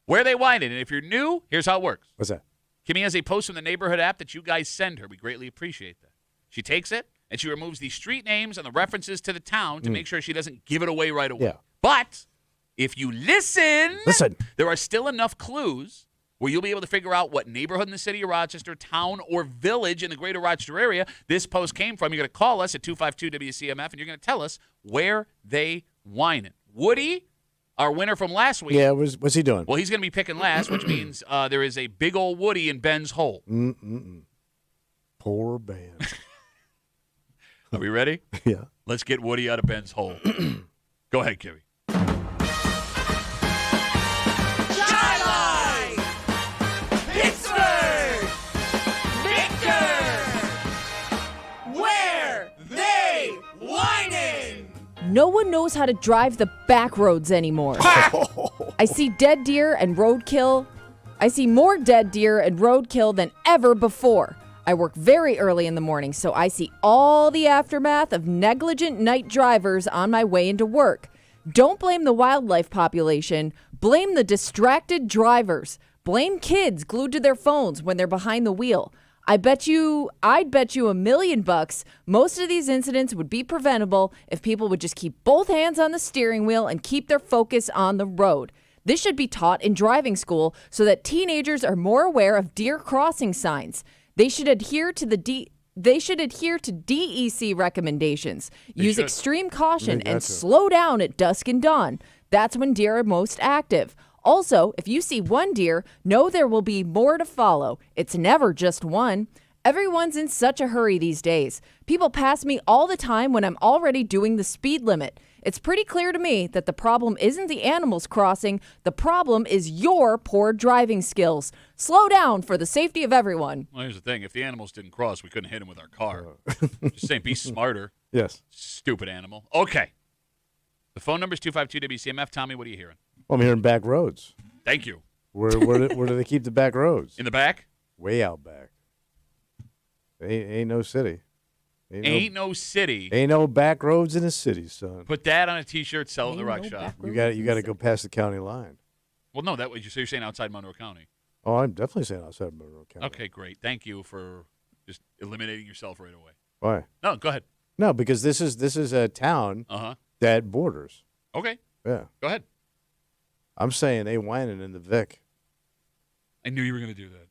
Where they wind it. And if you're new, here's how it works. What's that? Kimmy has a post from the neighborhood app that you guys send her. We greatly appreciate that. She takes it, and she removes the street names and the references to the town to make sure she doesn't give it away right away. Yeah. But if you listen, there are still enough clues where you'll be able to figure out what neighborhood in the city of Rochester, town, or village in the greater Rochester area this post came from. You're going to call us at 252-WCMF, and you're going to tell us where they whine it. Woody, our winner from last week. Yeah, what's he doing? Well, he's going to be picking last, which means there is a big old Woody in Ben's hole. Poor Ben. Are we ready? Yeah. Let's get Woody out of Ben's hole. Go ahead, Kimmy. Pittsburgh! Victor! Where they whining? No one knows how to drive the back roads anymore. I see dead deer and roadkill. I see more dead deer and roadkill than ever before. I work very early in the morning, so I see all the aftermath of negligent night drivers on my way into work. Don't blame the wildlife population. Blame the distracted drivers. Blame kids glued to their phones when they're behind the wheel. I'd bet you $1 million most of these incidents would be preventable if people would just keep both hands on the steering wheel and keep their focus on the road. This should be taught in driving school so that teenagers are more aware of deer crossing signs. They should adhere to DEC recommendations. Use extreme caution and slow down at dusk and dawn. That's when deer are most active. Also, if you see one deer, know there will be more to follow. It's never just one. Everyone's in such a hurry these days. People pass me all the time when I'm already doing the speed limit. It's pretty clear to me that the problem isn't the animals crossing. The problem is your poor driving skills. Slow down for the safety of everyone. Well, here's the thing. If the animals didn't cross, we couldn't hit them with our car. Just saying, be smarter. Yes. Stupid animal. Okay. The phone number is 252-WCMF. Tommy, what are you hearing? Well, I'm hearing back roads. Thank you. Where do they keep the back roads? In the back? Way out back. Ain't no city. Ain't no city. Ain't no back roads in the city, son. Put that on a T-shirt, sell it in the rock shop. You got to go past the county line. Well, no, so you're saying outside Monroe County. Oh, I'm definitely saying outside Monroe County. Okay, great. Thank you for just eliminating yourself right away. Why? No, go ahead. No, because this is a town that borders. Okay. Yeah. Go ahead. I'm saying they whining in the Vic. I knew you were going to do that.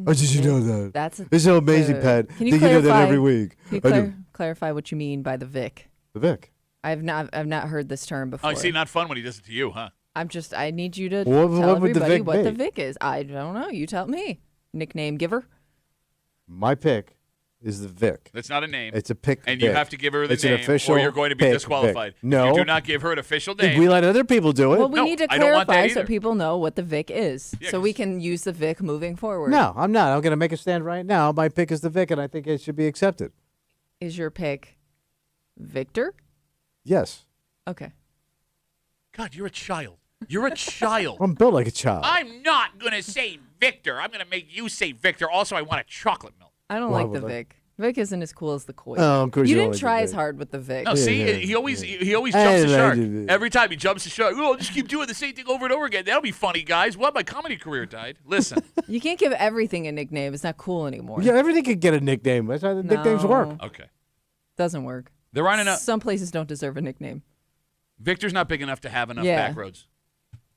Oh, did you know that? It's so amazing, Pat. Can you know that every week. Can you clarify what you mean by the Vic? The Vic. I've not heard this term before. Oh, see, not fun when he does it to you, huh? I need you to tell everybody what the Vic is. I don't know. You tell me. Nickname giver? My pick is the Vic. That's not a name. It's a pick. And Vic. you have to give her the it's name, an official or you're going to be disqualified. Vic. No. If you do not give her an official name. We let other people do it. Well, we need to clarify so either. people know what the Vic is, so we can use the Vic moving forward. No, I'm not. I'm going to make a stand right now. My pick is the Vic, and I think it should be accepted. Is your pick Victor? Yes. Okay. God, you're a child. You're a child. I'm built like a child. I'm not going to say Victor. I'm going to make you say Victor. Also, I want a chocolate milk. I don't like the Vic. Vic isn't as cool as the Koi. Oh, of course you you didn't don't try like the as Vic. hard with the Vic. No, he always jumps the shark. Every time he jumps the shark. Oh, just keep doing the same thing over and over again. That'll be funny, guys. What? My comedy career died. Listen. You can't give everything a nickname. It's not cool anymore. Yeah, everything could get a nickname. That's how the nicknames work. Okay. Doesn't work. There aren't enough. Some places don't deserve a nickname. Victor's not big enough to have enough back roads.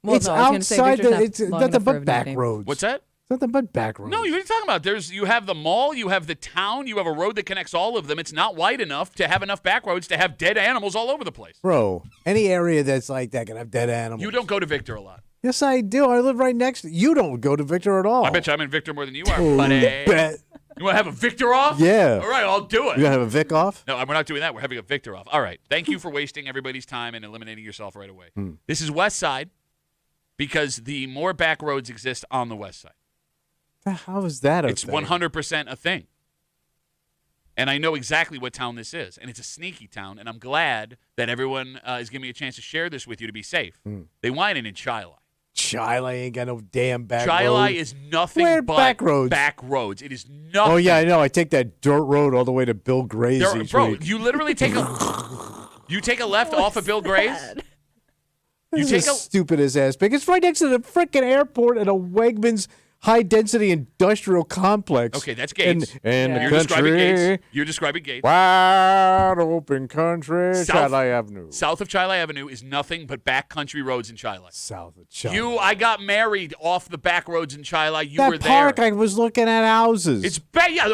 Well, It's no, I was outside. gonna say It's Victor's not nothing long enough for but a back nickname. roads. What's that? It's nothing but back roads. No, what are you talking about? You have the mall, you have the town, you have a road that connects all of them. It's not wide enough to have enough back roads to have dead animals all over the place. Bro, any area that's like that can have dead animals. You don't go to Victor a lot. Yes, I do. I live right next to you. Don't go to Victor at all. I bet you I'm in Victor more than you are, buddy. Bet. You want to have a Victor off? Yeah. All right, I'll do it. You gonna have a Vic off? No, we're not doing that. We're having a Victor off. All right. Thank you for wasting everybody's time and eliminating yourself right away. This is West Side. because the more back roads exist on the west side. How is that a It's thing? 100% a thing. And I know exactly what town this is, and it's a sneaky town, and I'm glad that everyone is giving me a chance to share this with you to be safe. They whining in Chili. Chili ain't got no damn back Chili road. is nothing but back roads. It is nothing. Oh, yeah, I know. I take that dirt road all the way to Bill Gray's each bro, week. you literally take a left off of Bill Gray's. This is stupid as ass big. It's right next to the freaking airport and a Wegmans high-density industrial complex. Okay, that's Gates. And You're the describing Gates. country. You're describing Gates. Wide open country, Chili Avenue. South of Chili Avenue is nothing but backcountry roads in Chili. South of Chili. I got married off the back roads in Chili. You that were there. park, I was looking at houses. It's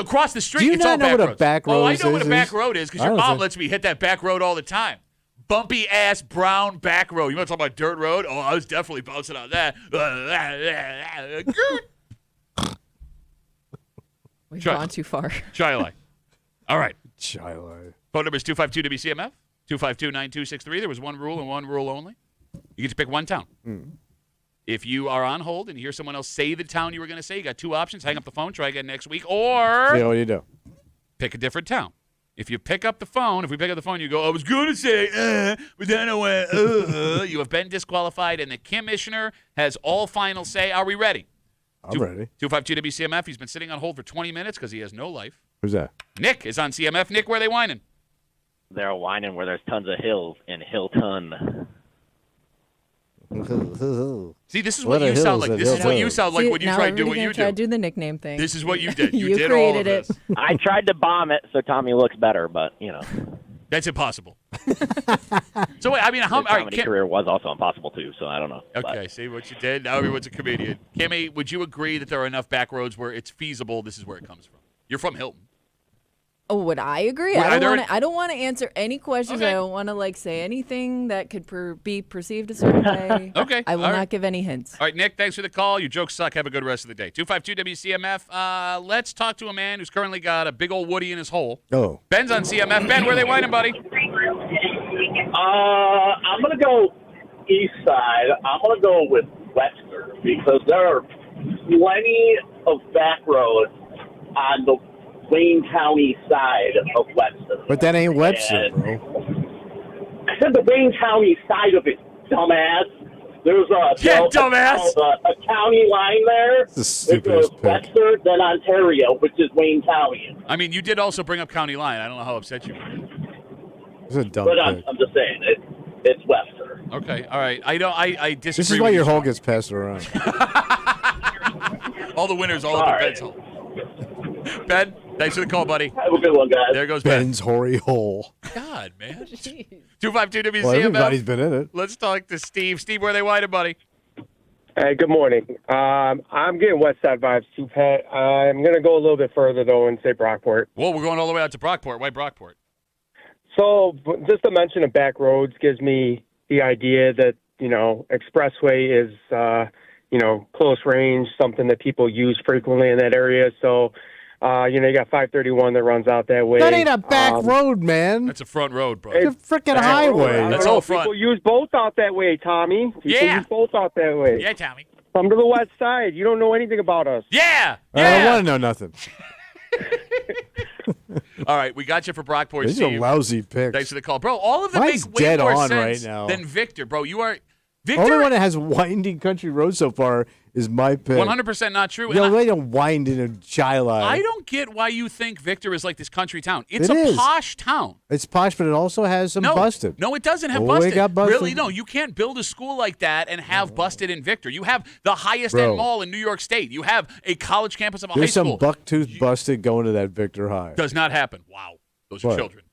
across the street. Do you it's not all know back what a roads. back road is? I know what a back road is because your mom lets me hit that back road all the time. Bumpy ass brown back road. You want to talk about dirt road? Oh, I was definitely bouncing on that. We've gone too far. Chili. All right. Chili. Phone number is 252-WCMF, 252-9263. There was one rule and one rule only. You get to pick one town. If you are on hold and you hear someone else say the town you were going to say, you got two options. Hang up the phone, try again next week, or Yeah, what do you do? pick a different town. If you pick up the phone, you go, I was going to say, but then I went, you have been disqualified, and the commissioner has all final say. Are we ready? I'm ready. 252-WCMF. He's been sitting on hold for 20 minutes because he has no life. Who's that? Nick is on CMF. Nick, where are they whining? They're whining where there's tons of hills in Hilton. See, this is what you sound like. This is what you sound like when you try to do what you do. Do the nickname thing. This is what you did. You did created all of this. I tried to bomb it so Tommy looks better, but, That's impossible. So, wait, I mean, his comedy career was also impossible, too, so I don't know. Okay, see what you did? Now everyone's a comedian. Kimmy, would you agree that there are enough back roads where it's feasible this is where it comes from? You're from Hilton. Oh, would I agree? Well, I don't want to answer any questions. Okay. I don't want to say anything that could be perceived a certain way. Okay. I will not give any hints. All right, Nick, thanks for the call. Your jokes suck. Have a good rest of the day. 252-WCMF. Let's talk to a man who's currently got a big old Woody in his hole. Oh. Ben's on CMF. Ben, where are they whining, buddy? I'm going to go east side. I'm going to go with Webster because there are plenty of back roads on the Wayne County side of Webster. But that ain't Webster, bro. I said the Wayne County side of it, dumbass. There's a county line there. It's the stupidest pick. Webster, then Ontario, which is Wayne County. I mean, you did also bring up county line. I don't know how upset you were. It's a dumb But pick. I'm just saying, it's Webster. Okay, all right. I disagree. This is why your hole gets passed around. All the winners all up in Ben's hole. Ben, thanks for the call, buddy. Have a good one, guys. There goes Ben. Ben's hoary hole. God, man. 252-WCMF. Well, everybody's been in it. Let's talk to Steve. Steve, where are they whining, buddy? Hey, good morning. I'm getting West Side vibes too, Pat. I'm going to go a little bit further, though, and say Brockport. Well, we're going all the way out to Brockport. Why Brockport? So just the mention of back roads gives me the idea that, expressway is, close range, something that people use frequently in that area. So, you got 531 that runs out that way. That ain't a back road, man. That's a front road, bro. It's a freaking highway. That's all front. People use both out that way, Tommy. People use both out that way. Yeah, Tommy. Come to the west side. You don't know anything about us. Yeah. I don't want to know nothing. All right, we got you for Brockport, These are Steve. lousy picks. Thanks for the call. Bro, all of them Mine's make way dead more on sense right now. than Victor. Bro, you are... The only one that has winding country roads so far is my pick. 100% not true. They don't wind in a Chili. I don't get why you think Victor is like this country town. It's It a is. posh town. It's posh, but it also has some busted. No, it doesn't have Oh, busted. it got busted. Really? No, you can't build a school like that and have busted in Victor. You have the highest end mall in New York State. You have a college campus of a There's high school. some bucktooth busted going to that Victor High. Does not happen. Wow. Those are What? children.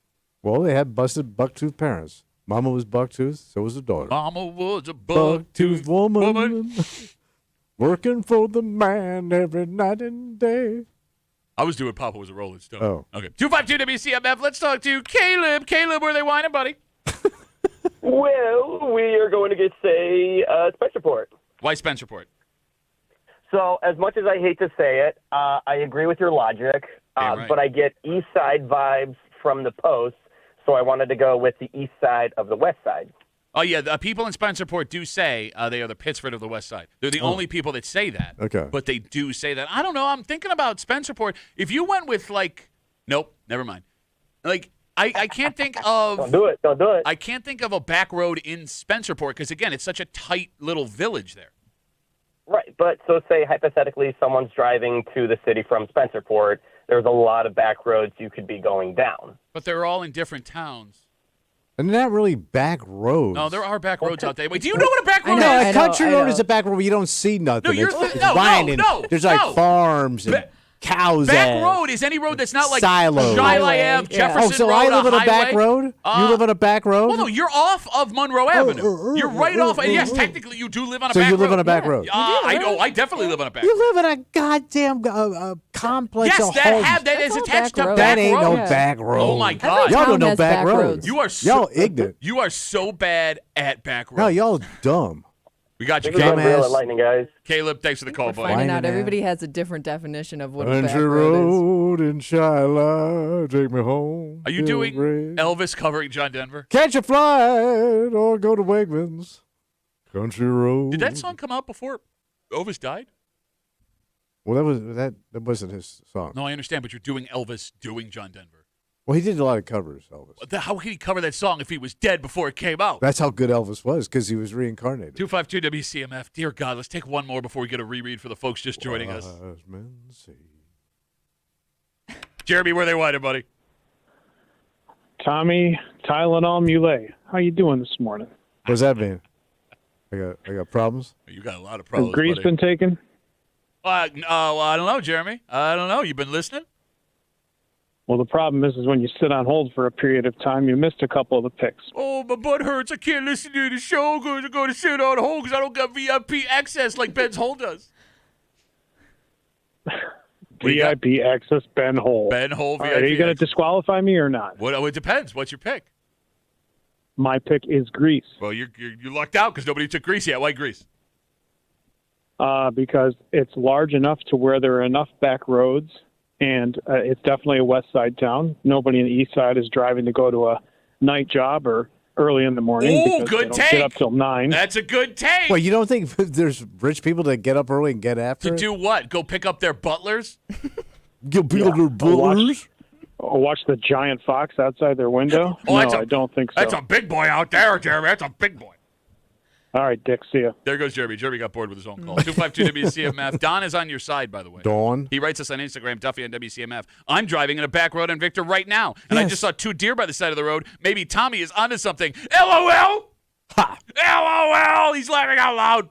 Well, they had busted bucktooth parents. Mama was bucktooth, so was the daughter. Mama was a Bucktooth woman. Working for the man every night and day. I was doing Papa was a Rolling Stone. Oh. Okay. 252-WCMF. Let's talk to Caleb. Caleb, where are they whining, buddy? Well, we are going to get, Spencerport. Why Spencerport? So, as much as I hate to say it, I agree with your logic, right. but I get east side vibes from the post, so I wanted to go with the east side of the west side. Oh, yeah. The people in Spencerport do say they are the Pittsford of the West Side. They're the only people that say that. Okay. But they do say that. I don't know. I'm thinking about Spencerport. If you went with, like, nope, never mind. Like, I can't think of. Don't do it. Don't do it. I can't think of a back road in Spencerport because, again, it's such a tight little village there. Right, but so say hypothetically someone's driving to the city from Spencerport. There's a lot of back roads you could be going down. But they're all in different towns. And they're not really back roads. No, there are back roads out there. Wait, do you know what a back road No, is? a country road is a back road where you don't see nothing. No, It's winding. There's like farms and cows. Back road is any road that's not like silos. Shiloh Ave, Jefferson Oh, so Road, I live on a highway. back road? You live on a back road? Well, no, you're off of Monroe Avenue. You're right off. And yes, technically you do live on a So back road. you live on a back road? I definitely live on a back road. You live in a goddamn complex Yes, of that homes. is attached to back road. That ain't no back road. Oh, my God. Y'all don't know back roads. You are y'all ignorant. You are so bad at back roads. No, y'all dumb. We got you, Caleb. Caleb. Lightning, guys. Caleb, thanks for the call, buddy. Finding out everybody has a different definition of what a back Country road is. road in Shiloh, take me home. Are you doing Elvis covering John Denver? Catch a flight or go to Wegmans. Country road. Did that song come out before Elvis died? Well, that wasn't his song. No, I understand, but you're doing Elvis doing John Denver. Well, he did a lot of covers, Elvis. How could he cover that song if he was dead before it came out? That's how good Elvis was, because he was reincarnated. 252 WCMF. Dear God, let's take one more before we get a reread for the folks just joining us. Jeremy, where they wanted, buddy? Tommy, Tylenol, Muley. How you doing this morning? What does that mean? I got problems? You got a lot of Has problems, grease buddy. been taken? I don't know, Jeremy. I don't know. You been listening? Well, the problem is when you sit on hold for a period of time, you missed a couple of the picks. Oh, my butt hurts. I can't listen to the show because I'm going to sit on hold because I don't got VIP access like Ben's Hold does. VIP access, Ben Hole. Ben Hole, All VIP right, are you going to access. disqualify me or not? Well, it depends. What's your pick? My pick is Grease. Well, you lucked out because nobody took Grease yet. Why Grease? Because it's large enough to where there are enough back roads, and it's definitely a west side town. Nobody in the east side is driving to go to a night job or early in the morning. Ooh, because good they don't take. Get up till 9. That's a good take. Well, you don't think there's rich people that get up early and get after To it? do what? Go pick up their butlers? Get pick up their butlers? Watch the giant fox outside their window? Oh, no, I don't think so. That's a big boy out there, Jeremy. That's a big boy. All right, Dick, see ya. There goes Jeremy. Jeremy got bored with his own call. 252 WCMF. Don is on your side, by the way. Dawn? He writes us on Instagram, Duffy on WCMF. I'm driving in a back road on Victor right now, and I just saw 2 deer by the side of the road. Maybe Tommy is onto something. LOL! Ha! LOL! He's laughing out loud.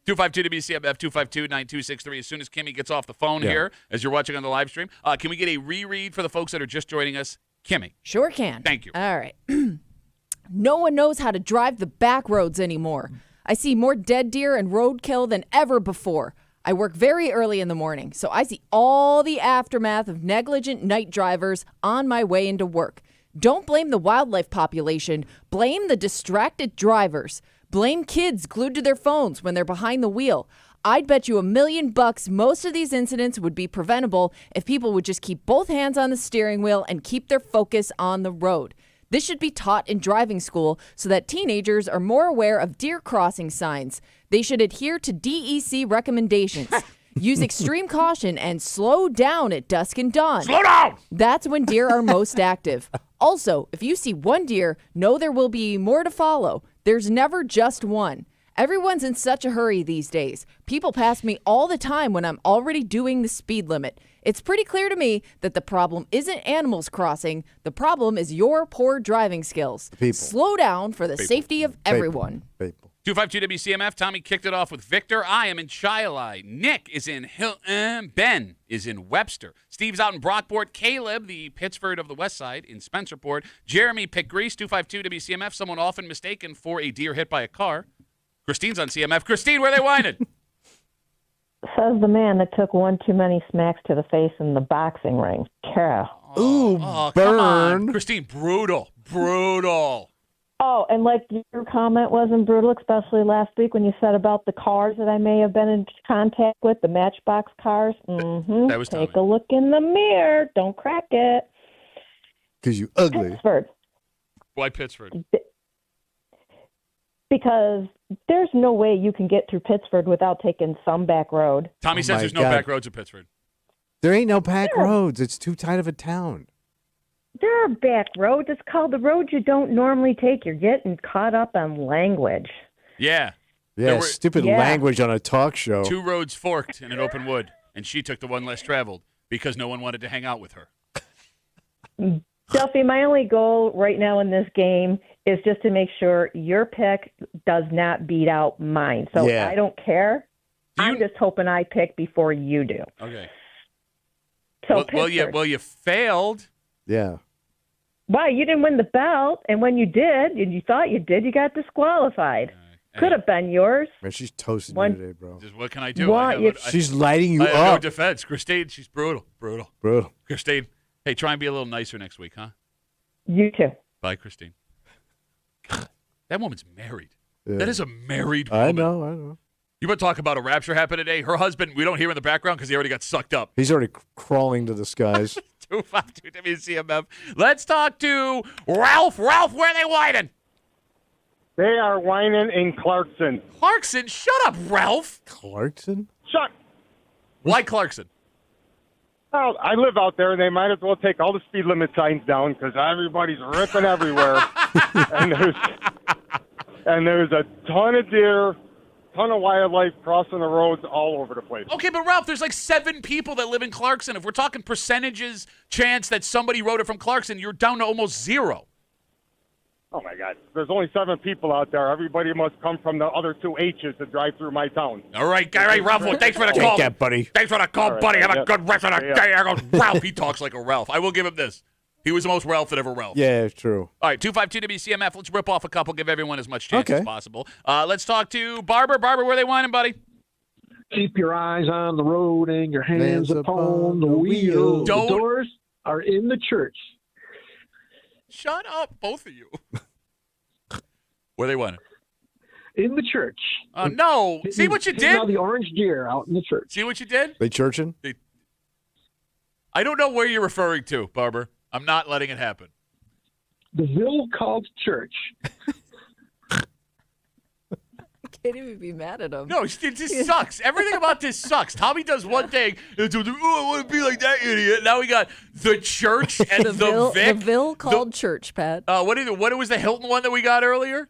252 WCMF, 252-9263. As soon as Kimmy gets off the phone here, as you're watching on the live stream, can we get a reread for the folks that are just joining us? Kimmy. Sure can. Thank you. All right. No one knows how to drive the back roads anymore. I see more dead deer and roadkill than ever before. I work very early in the morning, so I see all the aftermath of negligent night drivers on my way into work. Don't blame the wildlife population. Blame the distracted drivers. Blame kids glued to their phones when they're behind the wheel. I'd bet you $1 million most of these incidents would be preventable if people would just keep both hands on the steering wheel and keep their focus on the road. This should be taught in driving school so that teenagers are more aware of deer crossing signs. They should adhere to DEC recommendations. Use extreme caution and slow down at dusk and dawn. Slow down! That's when deer are most active. Also, if you see one deer, know there will be more to follow. There's never just one. Everyone's in such a hurry these days. People pass me all the time when I'm already doing the speed limit. It's pretty clear to me that the problem isn't animals crossing. The problem is your poor driving skills. Slow down for the safety of everyone. 252 WCMF. Tommy kicked it off with Victor. I am in Shiloh. Nick is in Hilton. Ben is in Webster. Steve's out in Brockport. Caleb, the Pittsford of the West Side, in Spencerport. Jeremy picked Grease. 252 WCMF. Someone often mistaken for a deer hit by a car. Christine's on CMF. Christine, where are they whining? Says the man that took one too many smacks to the face in the boxing ring. Carol. Ooh, Oh, burn. come on. Christine, brutal. Brutal. Oh, and like your comment wasn't brutal, especially last week when you said about the cars that I may have been in contact with, the Matchbox cars. Mm-hmm. That was Take Tommy. a look in the mirror. Don't crack it. Because you ugly. Pittsford. Why Pittsford? Because there's no way you can get through Pittsford without taking some back road. Tommy says there's no back roads in Pittsford. There ain't no back roads. It's too tight of a town. There are back roads. It's called the road you don't normally take. You're getting caught up on language. Yeah. Yeah, stupid language on a talk show. 2 roads forked in an open wood, and she took the one less traveled because no one wanted to hang out with her. Duffy, my only goal right now in this game is just to make sure your pick does not beat out mine. So I don't care. I'm just hoping I pick before you do. Okay. So well, you failed. Yeah. Why? You didn't win the belt, and when you did, and you thought you did, you got disqualified. Could have been yours. Man, she's toasting you today, bro. Just what can I do? She's lighting you I have no up. defense. Christine, she's brutal. Christine, hey, try and be a little nicer next week, huh? You too. Bye, Christine. God, that woman's married. Yeah. That is a married woman. I know. You want to talk about a rapture happened today? Her husband, we don't hear in the background because he already got sucked up. He's already crawling to the skies. 252 WCMF. Let's talk to Ralph. Ralph, where are they whining? They are whining in Clarkson. Clarkson? Shut up, Ralph. Clarkson? Shut. Why Clarkson? Well, I live out there, and they might as well take all the speed limit signs down because everybody's ripping everywhere. and there's a ton of deer, ton of wildlife crossing the roads all over the place. Okay, but Ralph, there's like 7 people that live in Clarkson. If we're talking percentages chance that somebody wrote it from Clarkson, you're down to almost 0. Oh, my God. There's only 7 people out there. Everybody must come from the other 2 H's to drive through my town. All right, Ralph. Well, thanks for the call. Take that, buddy. Thanks for the call, buddy. Have a good rest of the day. There goes Ralph. He talks like a Ralph. I will give him this. He was the most Ralph that ever Ralph. Yeah, true. All right, 252 WCMF. Let's rip off a couple, give everyone as much chance as possible. Let's talk to Barbara. Barbara, where they whining, buddy? Keep your eyes on the road and your hands upon the wheel. The doors are in the church. Shut up, both of you. Where they whining? In the church. No. See what you did? Now the orange deer out in the church. See what you did? They churching? I don't know where you're referring to, Barbara. I'm not letting it happen. The Ville called church. I can't even be mad at him. No, it just sucks. Everything about this sucks. Tommy does one thing. I want to be like that idiot. Now we got the church and the Vic. The Ville called church, Pat. What was the Hilton one that we got earlier?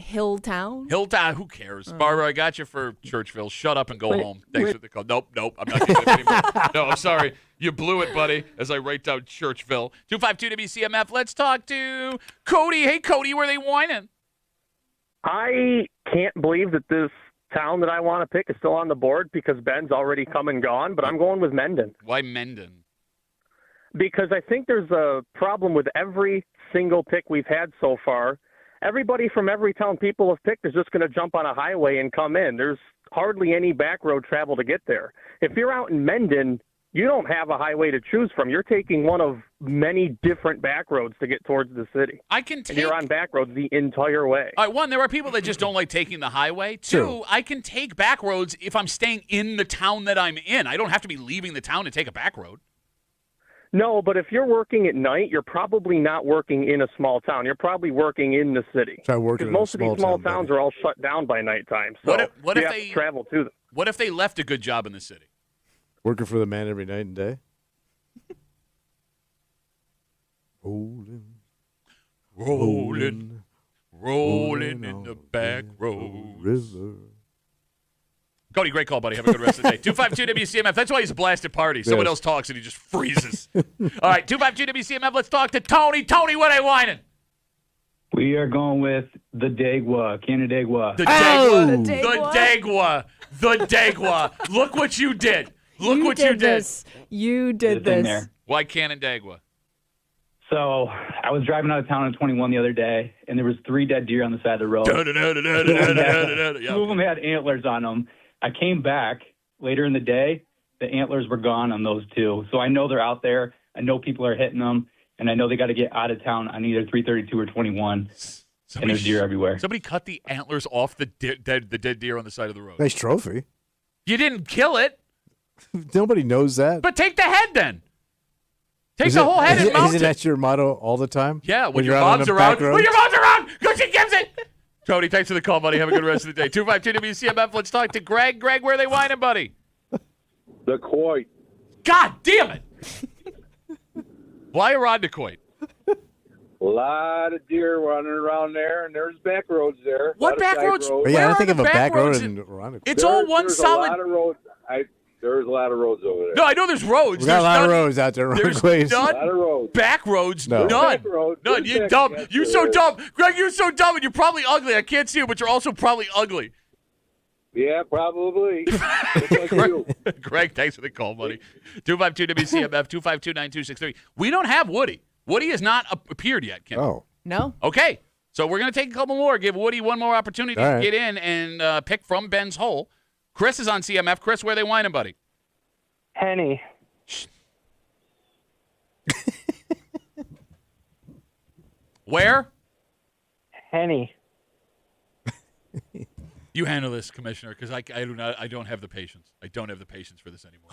Hilltown? Hilltown. Who cares? Barbara, I got you for Churchville. Shut up and go home. Thanks for the call. Nope. I'm not getting it anymore. No, I'm sorry. You blew it, buddy, as I write down Churchville. 252 WCMF. Let's talk to Cody. Hey, Cody, where are they whining? I can't believe that this town that I want to pick is still on the board because Ben's already come and gone, but I'm going with Mendon. Why Mendon? Because I think there's a problem with every single pick we've had so far. Everybody from every town people have picked is just going to jump on a highway and come in. There's hardly any back road travel to get there. If you're out in Mendon, you don't have a highway to choose from. You're taking one of many different back roads to get towards the city. And you're on back roads the entire way. All right, 1, there are people that just don't like taking the highway. 2, I can take back roads if I'm staying in the town that I'm in. I don't have to be leaving the town to take a back road. No, but if you're working at night, you're probably not working in a small town. You're probably working in the city. Because most of these small towns are all shut down by nighttime. So what you if have to travel to them. What if they left a good job in the city? Working for the man every night and day? Rolling in the back road. River. Cody, great call, buddy. Have a good rest of the day. 252 WCMF. That's why he's a blasted party. Someone else talks and he just freezes. All right, 252 WCMF. Let's talk to Tony. Tony, what are they whining? We are going with the Dagwa, Canandaigua. The Dagwa. The Dagwa. Look what you did. Look what you did. You did this. Why Canandaigua? So I was driving out of town on 21 the other day, and there was 3 dead deer on the side of the road. Two of them had antlers on them. I came back later in the day. The antlers were gone on those 2. So I know they're out there. I know people are hitting them, and I know they got to get out of town on either 332 or 21. And there's deer everywhere. Somebody cut the antlers off the dead deer on the side of the road. Nice trophy. You didn't kill it. Nobody knows that. But take the head then. Take the whole head and mount it. Isn't that your motto all the time? Yeah, when your mom's around. When your mom's around, because she gives it. Tony, thanks for the call, buddy. Have a good rest of the day. 252 WCMF. Let's talk to Greg. Greg, where are they whining, buddy? Decoit. God damn it. Why around Decoit? A lot of deer running around there, and there's back roads there. What back roads? Yeah, I think of a back road in Veronica. It's all one solid. A lot of roads. There's a lot of roads over there. No, I know there's roads. We got a lot of roads out there. There's none. A lot of roads. Back roads. No. None. Back roads. None. You dumb. You so dumb. Greg, you're so dumb, and you're probably ugly. I can't see you, but you're also probably ugly. Yeah, probably. Like you. Greg, thanks for the call, buddy. 252 WCMF 252-9263. We don't have Woody. Woody has not appeared yet, Kim. Oh. No. Okay. So we're going to take a couple more. Give Woody one more opportunity to get in and pick from Ben's hole. Chris is on CMF. Chris, where are they whining, buddy? Henny. Where? Henny. You handle this, Commissioner, because I don't have the patience. I don't have the patience for this anymore.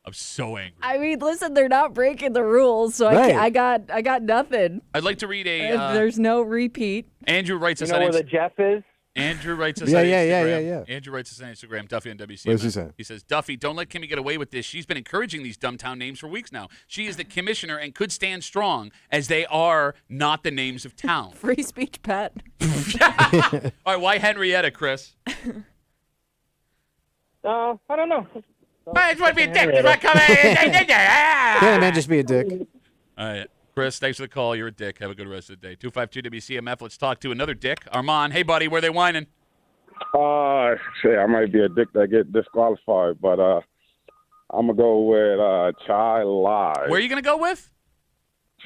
I'm so angry. I mean, listen, they're not breaking the rules, so I got nothing. I'd like to read a. There's no repeat. Andrew writes us You know on where the Jeff is? Andrew writes us on Instagram. Yeah. Andrew writes us on Instagram, Duffy on WCMF. What does he say? He says, Duffy, don't let Kimmy get away with this. She's been encouraging these dumbtown names for weeks now. She is the commissioner and could stand strong as they are not the names of town. Free speech, Pat. All right, why Henrietta, Chris? I don't know. I just want to be a dick. Can a man just be a dick? All right. Chris, thanks for the call. You're a dick. Have a good rest of the day. 252 WCMF. Let's talk to another dick. Armand. Hey, buddy. Where they whining? I might be a dick that get disqualified, but I'm going to go with Chai Lai. Where are you going to go with?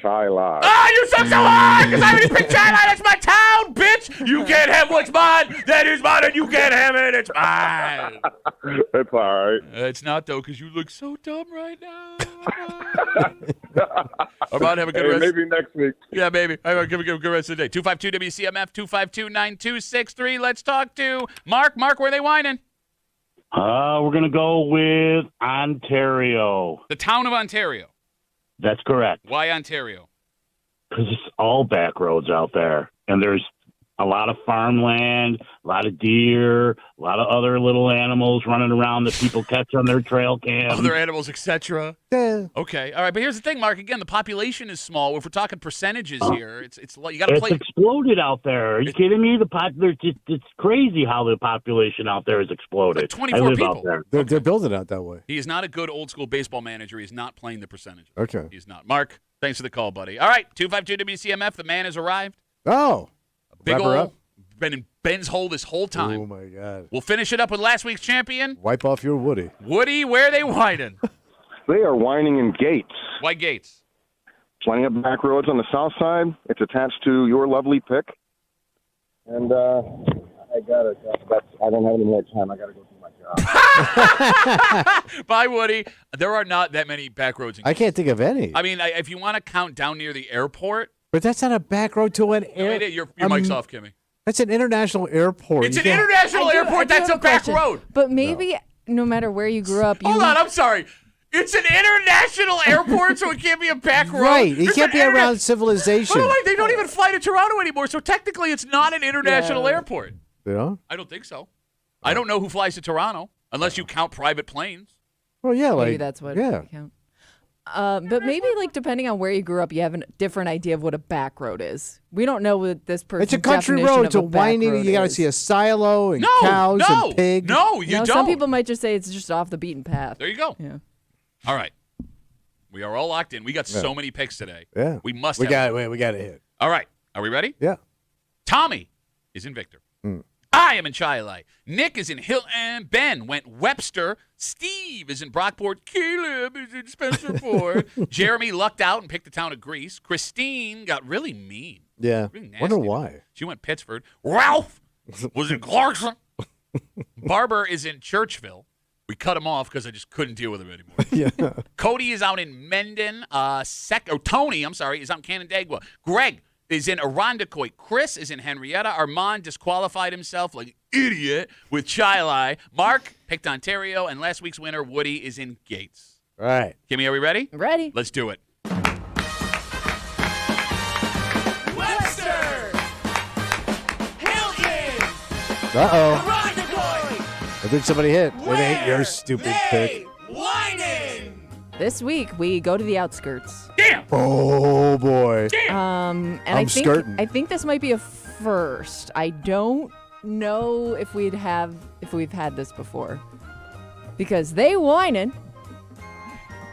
Chai Lai. Ah, you suck so hard because I already picked Chai Lai. That's my town, bitch. You can't have what's mine. That is mine, and you can't have it. It's mine. It's all right. It's not, though, because you look so dumb right now. Armand, have a good rest. Maybe next week. Yeah, maybe. Give a good rest of the day. 252 WCMF, 252-9263. Let's talk to Mark. Mark, where are they whining? We're going to go with Ontario. The town of Ontario. That's correct. Why Ontario? Because it's all back roads out there. And there's a lot of farmland, a lot of deer, a lot of other little animals running around that people catch on their trail cams. Other animals, etc. Yeah. Okay. All right. But here's the thing, Mark. Again, the population is small. If we're talking percentages here, it's you got to play. It's exploded out there. Are you kidding me? It's crazy how the population out there has exploded. It's like 24 people. Out there. They're building it that way. He is not a good old school baseball manager. He's not playing the percentages. Okay. He's not. Mark, thanks for the call, buddy. All right. 252 WCMF. The man has arrived. Oh. Big old. Been in Ben's hole this whole time. Oh, my God. We'll finish it up with last week's champion. Wipe off your Woody. Woody, where are they whining? They are whining in Gates. Why Gates? Plenty of back roads on the south side. It's attached to your lovely pick. And I don't have any more time. I got to go do my job. Bye, Woody. There are not that many back roads in Gates. I can't think of any. I mean, if you want to count down near the airport. But that's not a back road to an airport. Your mic's off, Kimmy. That's an international airport. It's an international airport. That's a back road. But maybe no matter where you grew up. Hold on. I'm sorry. It's an international airport, so it can't be a back road. Right. It can't be around civilization. By the way, they don't even fly to Toronto anymore, so technically it's not an international airport. Yeah? I don't think so. I don't know who flies to Toronto, unless you count private planes. Well, yeah. Maybe that's what you count. But maybe, depending on where you grew up, you have a different idea of what a back road is. We don't know what this person's It's a country road. It's a winding. You got to see a silo and cows and pigs. No, you don't. Some people might just say it's just off the beaten path. There you go. Yeah. All right. We are all locked in. We got so many picks today. Yeah. We must we got to hit. All right. Are we ready? Yeah. Tommy is in Victor. I am in Chile. Nick is in Hilton. Ben went Webster. Steve is in Brockport. Caleb is in Spencerport. Jeremy lucked out and picked the town of Greece. Christine got really mean. Yeah. Really nasty. Wonder why. She went Pittsford. Ralph was in Clarkson. Barber is in Churchville. We cut him off because I just couldn't deal with him anymore. Yeah. Cody is out in Mendon. Tony, I'm sorry, is out in Canandaigua. Greg is in Irondequoit. Chris is in Henrietta. Armand disqualified himself like an idiot with Chile. Mark picked Ontario. And last week's winner, Woody, is in Gates. All right. Kimmy, are we ready? Ready. Let's do it. Webster! Hilton! I think somebody hit. It ain't your stupid pick. Whining. This week we go to the outskirts. Damn. Oh boy. And I'm skirting. I think this might be a first. I don't know if we've had this before, because they whining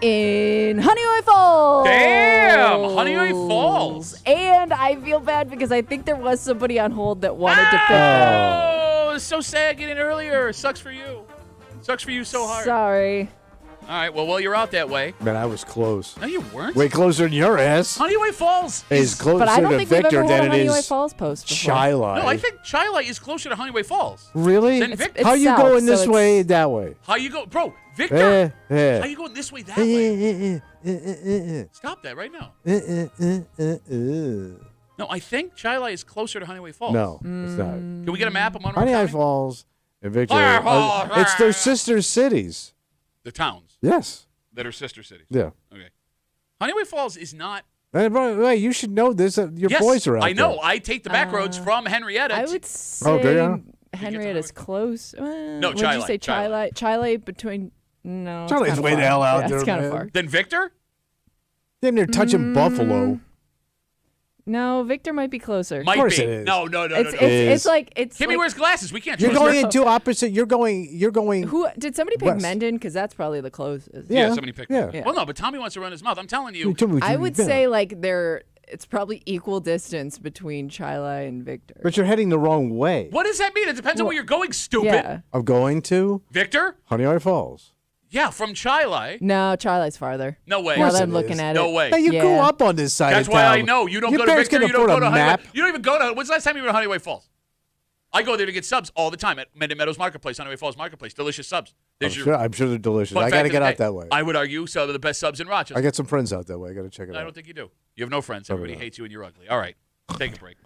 in Honeyway Falls. Damn, Honeyway Falls. And I feel bad because I think there was somebody on hold that wanted to pick that. Oh, it's so sad getting in earlier. Sucks for you. Sucks for you so hard. Sorry. All right, well, you're out that way. Man, I was close. No, you weren't. Way closer than your ass. Honeyway Falls. Is closer But I don't to think we've Victor ever had than a it Honeyway is Falls post before. Chi-Li. No, I think Chi-Li is closer to Honeyway Falls. Really? Than Victor. How you south, going so this it's- way, that way? How you go, bro? Victor. Yeah. How you going this way, that way? Stop that right now. No, I think Chi-Li is closer to Honeyway Falls. No, it's not. Can we get a map of Monroe Honeyway County? Falls and Victor. Falls. It's their sister cities. The towns Yes. that are sister cities. Yeah. Okay. Honeyway Falls is not. Hey, by the way, you should know this. Your Yes, boys are out I know. there. I take the back roads from Henrietta. I to- would say do you? Henrietta's close. No, Would you Chi-Li, say Chi-Li. Chi-Li between? No, it's Chi-Li's kinda way the far. hell out Yeah, there, It's kind of man. far. Then Victor. Then they're touching Buffalo. No, Victor might be closer. Might course be. it is. No. It's like Kimmy wears glasses. We can't. You're trust going her. in two opposite. You're going. Who did somebody pick West. Mendon? Because that's probably the closest. Yeah, somebody picked. Yeah. Well, no, but Tommy wants to run his mouth. I'm telling you. I would say like it's probably equal distance between Chi-Li and Victor. But you're heading the wrong way. What does that mean? It depends on where you're going. Stupid. Yeah. I'm going to Victor. Honeyway Falls. Yeah, from Chi-Li. No, Chi-Li's farther. No way. Now that I'm looking at it. No way. Hey, you grew up on this side That's of why town. I know. You don't Your go to parents Victor. can You don't afford go a to Honeyway. map. You don't even go to. When's the last time you were to Honeyway Falls? I go there to get subs all the time at Mendon Meadows Marketplace, Honeyway Falls Marketplace. Delicious subs. I'm sure they're delicious. Fun I got fact to of get the out day. that way. I would argue some of the best subs in Rochester. I got some friends out that way. I got to check it I out. don't think you do. You have no friends. Everybody not. hates you and you're ugly. All right, take a break.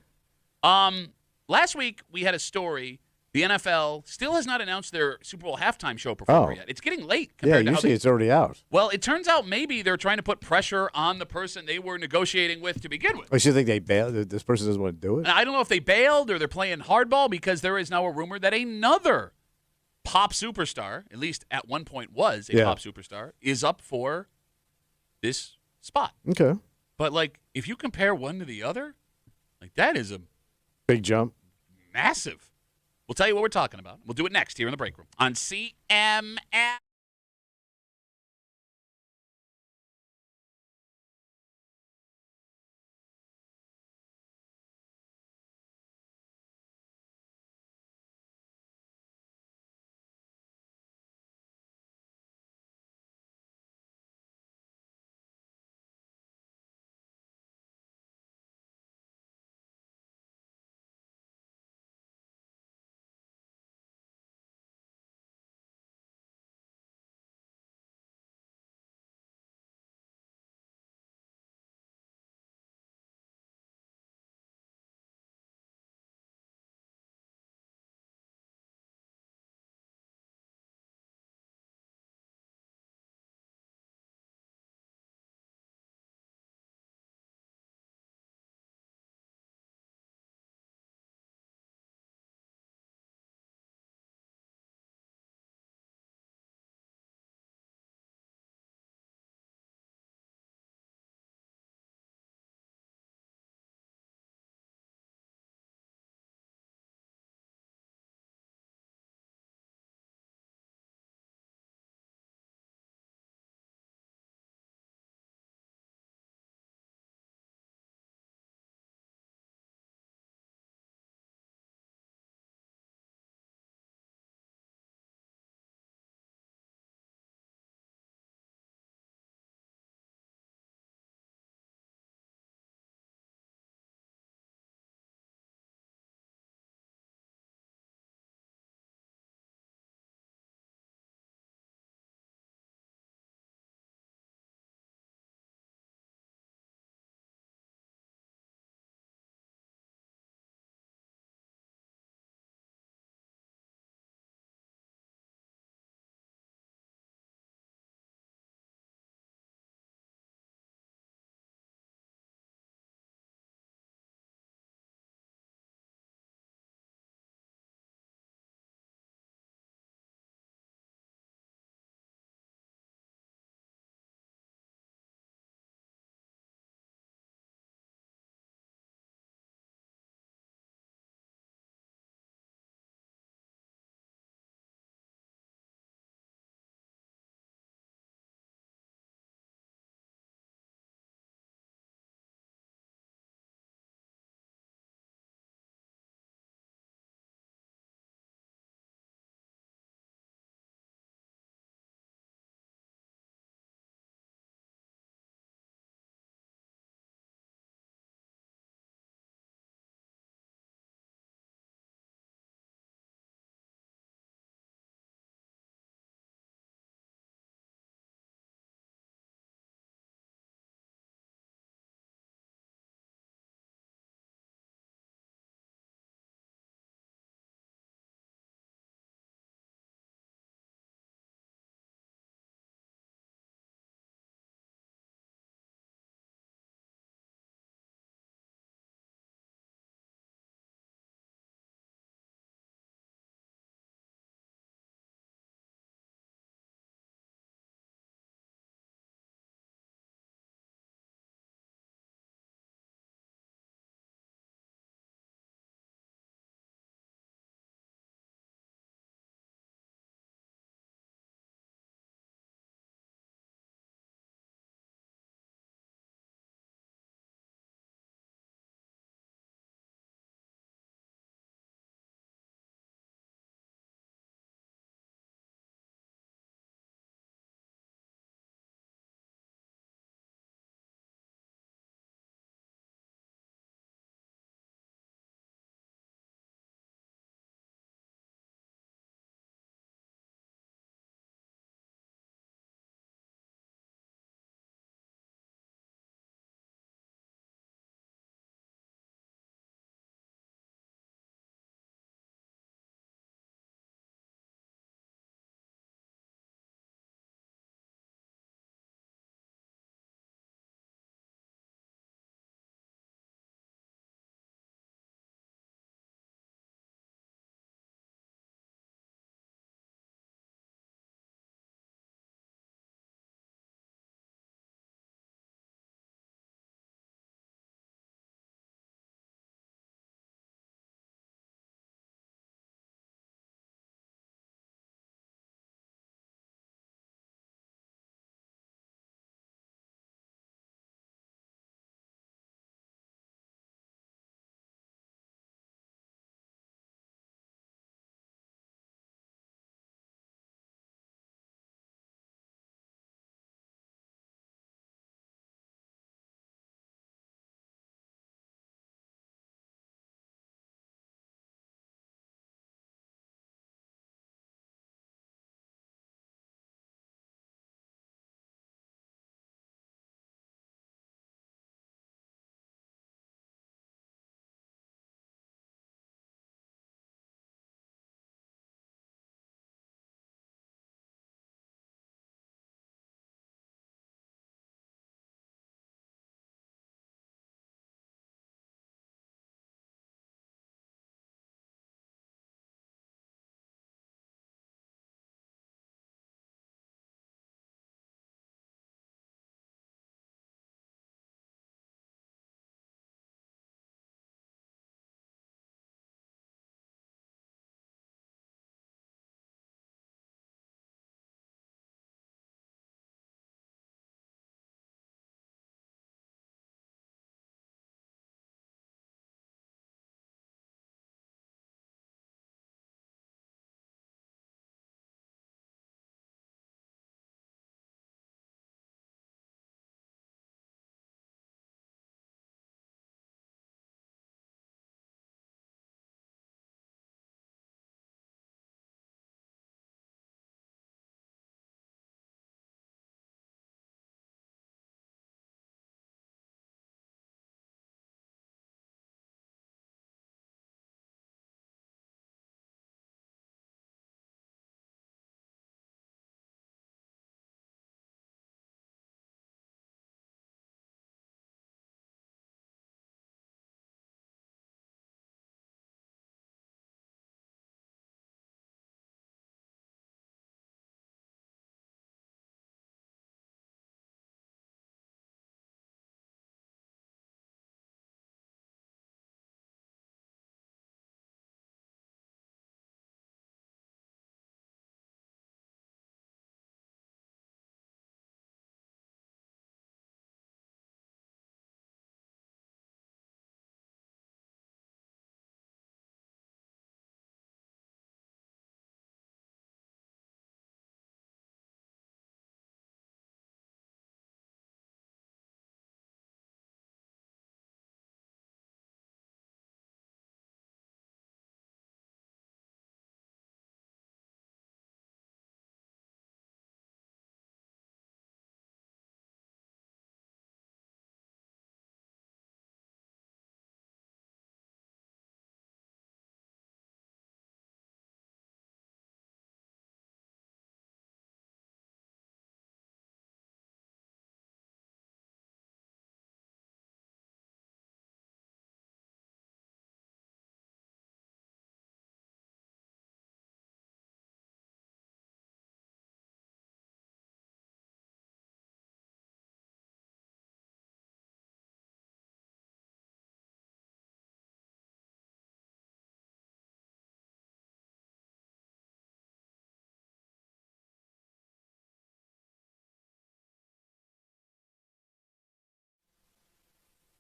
Last week we had a story. The NFL still has not announced their Super Bowl halftime show performer yet. It's getting late Yeah, compared to how usually it's already out. Well, it turns out maybe they're trying to put pressure on the person they were negotiating with to begin with. I should think they bailed. This person doesn't want to do it. And I don't know if they bailed or they're playing hardball because there is now a rumor that another pop superstar, at least at one point was a pop superstar, is up for this spot. Okay. But, like, if you compare one to the other, like, that is a big jump. Massive. We'll tell you what we're talking about. We'll do it next here in the break room on CMF.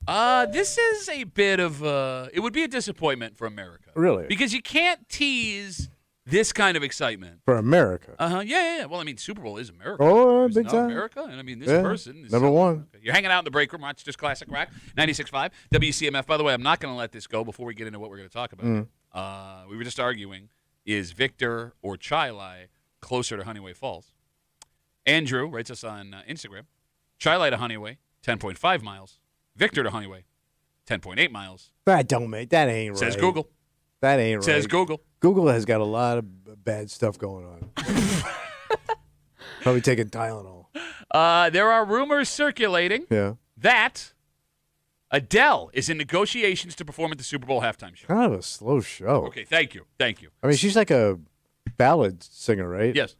This is a bit of it would be a disappointment for America. Really? Because you can't tease this kind of excitement. For America. Yeah. Well, I mean, Super Bowl is America. Oh, It's big not time. America. And I mean, this person is number one. Okay. You're hanging out in the break room. Watch Just Classic Rock. 96.5 WCMF. By the way, I'm not going to let this go before we get into what we're going to talk about. We were just arguing, is Victor or Chilai closer to Honeyway Falls? Andrew writes us on Instagram. Chilai to Honeyway, 10.5 miles. Victor to Honeyway, 10.8 miles. That don't make that ain't right. Says Google. That ain't right. Says Google. Google has got a lot of bad stuff going on. Probably taking Tylenol. There are rumors circulating that Adele is in negotiations to perform at the Super Bowl halftime show. Kind of a slow show. Okay, thank you. I mean, she's like a ballad singer, right? Yes.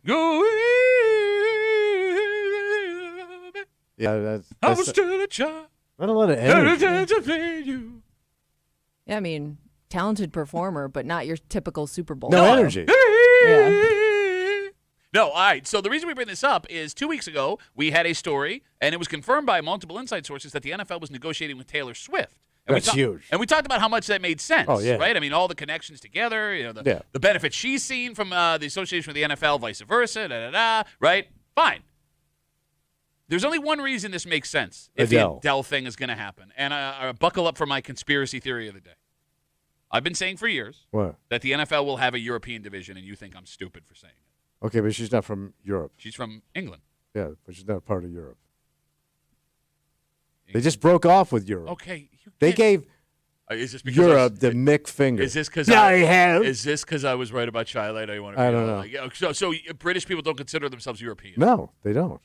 Yeah, that's I was still a child. Not a lot of energy. Yeah, I mean, talented performer, but not your typical Super Bowl. No energy. No, all right. So the reason we bring this up is 2 weeks ago, we had a story, and it was confirmed by multiple inside sources that the NFL was negotiating with Taylor Swift. And That's huge. And we talked about how much that made sense. Oh, yeah. Right? I mean, all the connections together, the benefits she's seen from the association with the NFL, vice versa, right? Fine. There's only one reason this makes sense if the Adele thing is going to happen. And buckle up for my conspiracy theory of the day. I've been saying for years that the NFL will have a European division, and you think I'm stupid for saying it. Okay, but she's not from Europe. She's from England. Yeah, but she's not part of Europe. They just broke off with Europe. Okay. They gave Europe the Mick finger. Is this because I was right about Chile? I don't know. So British people don't consider themselves European? No, they don't.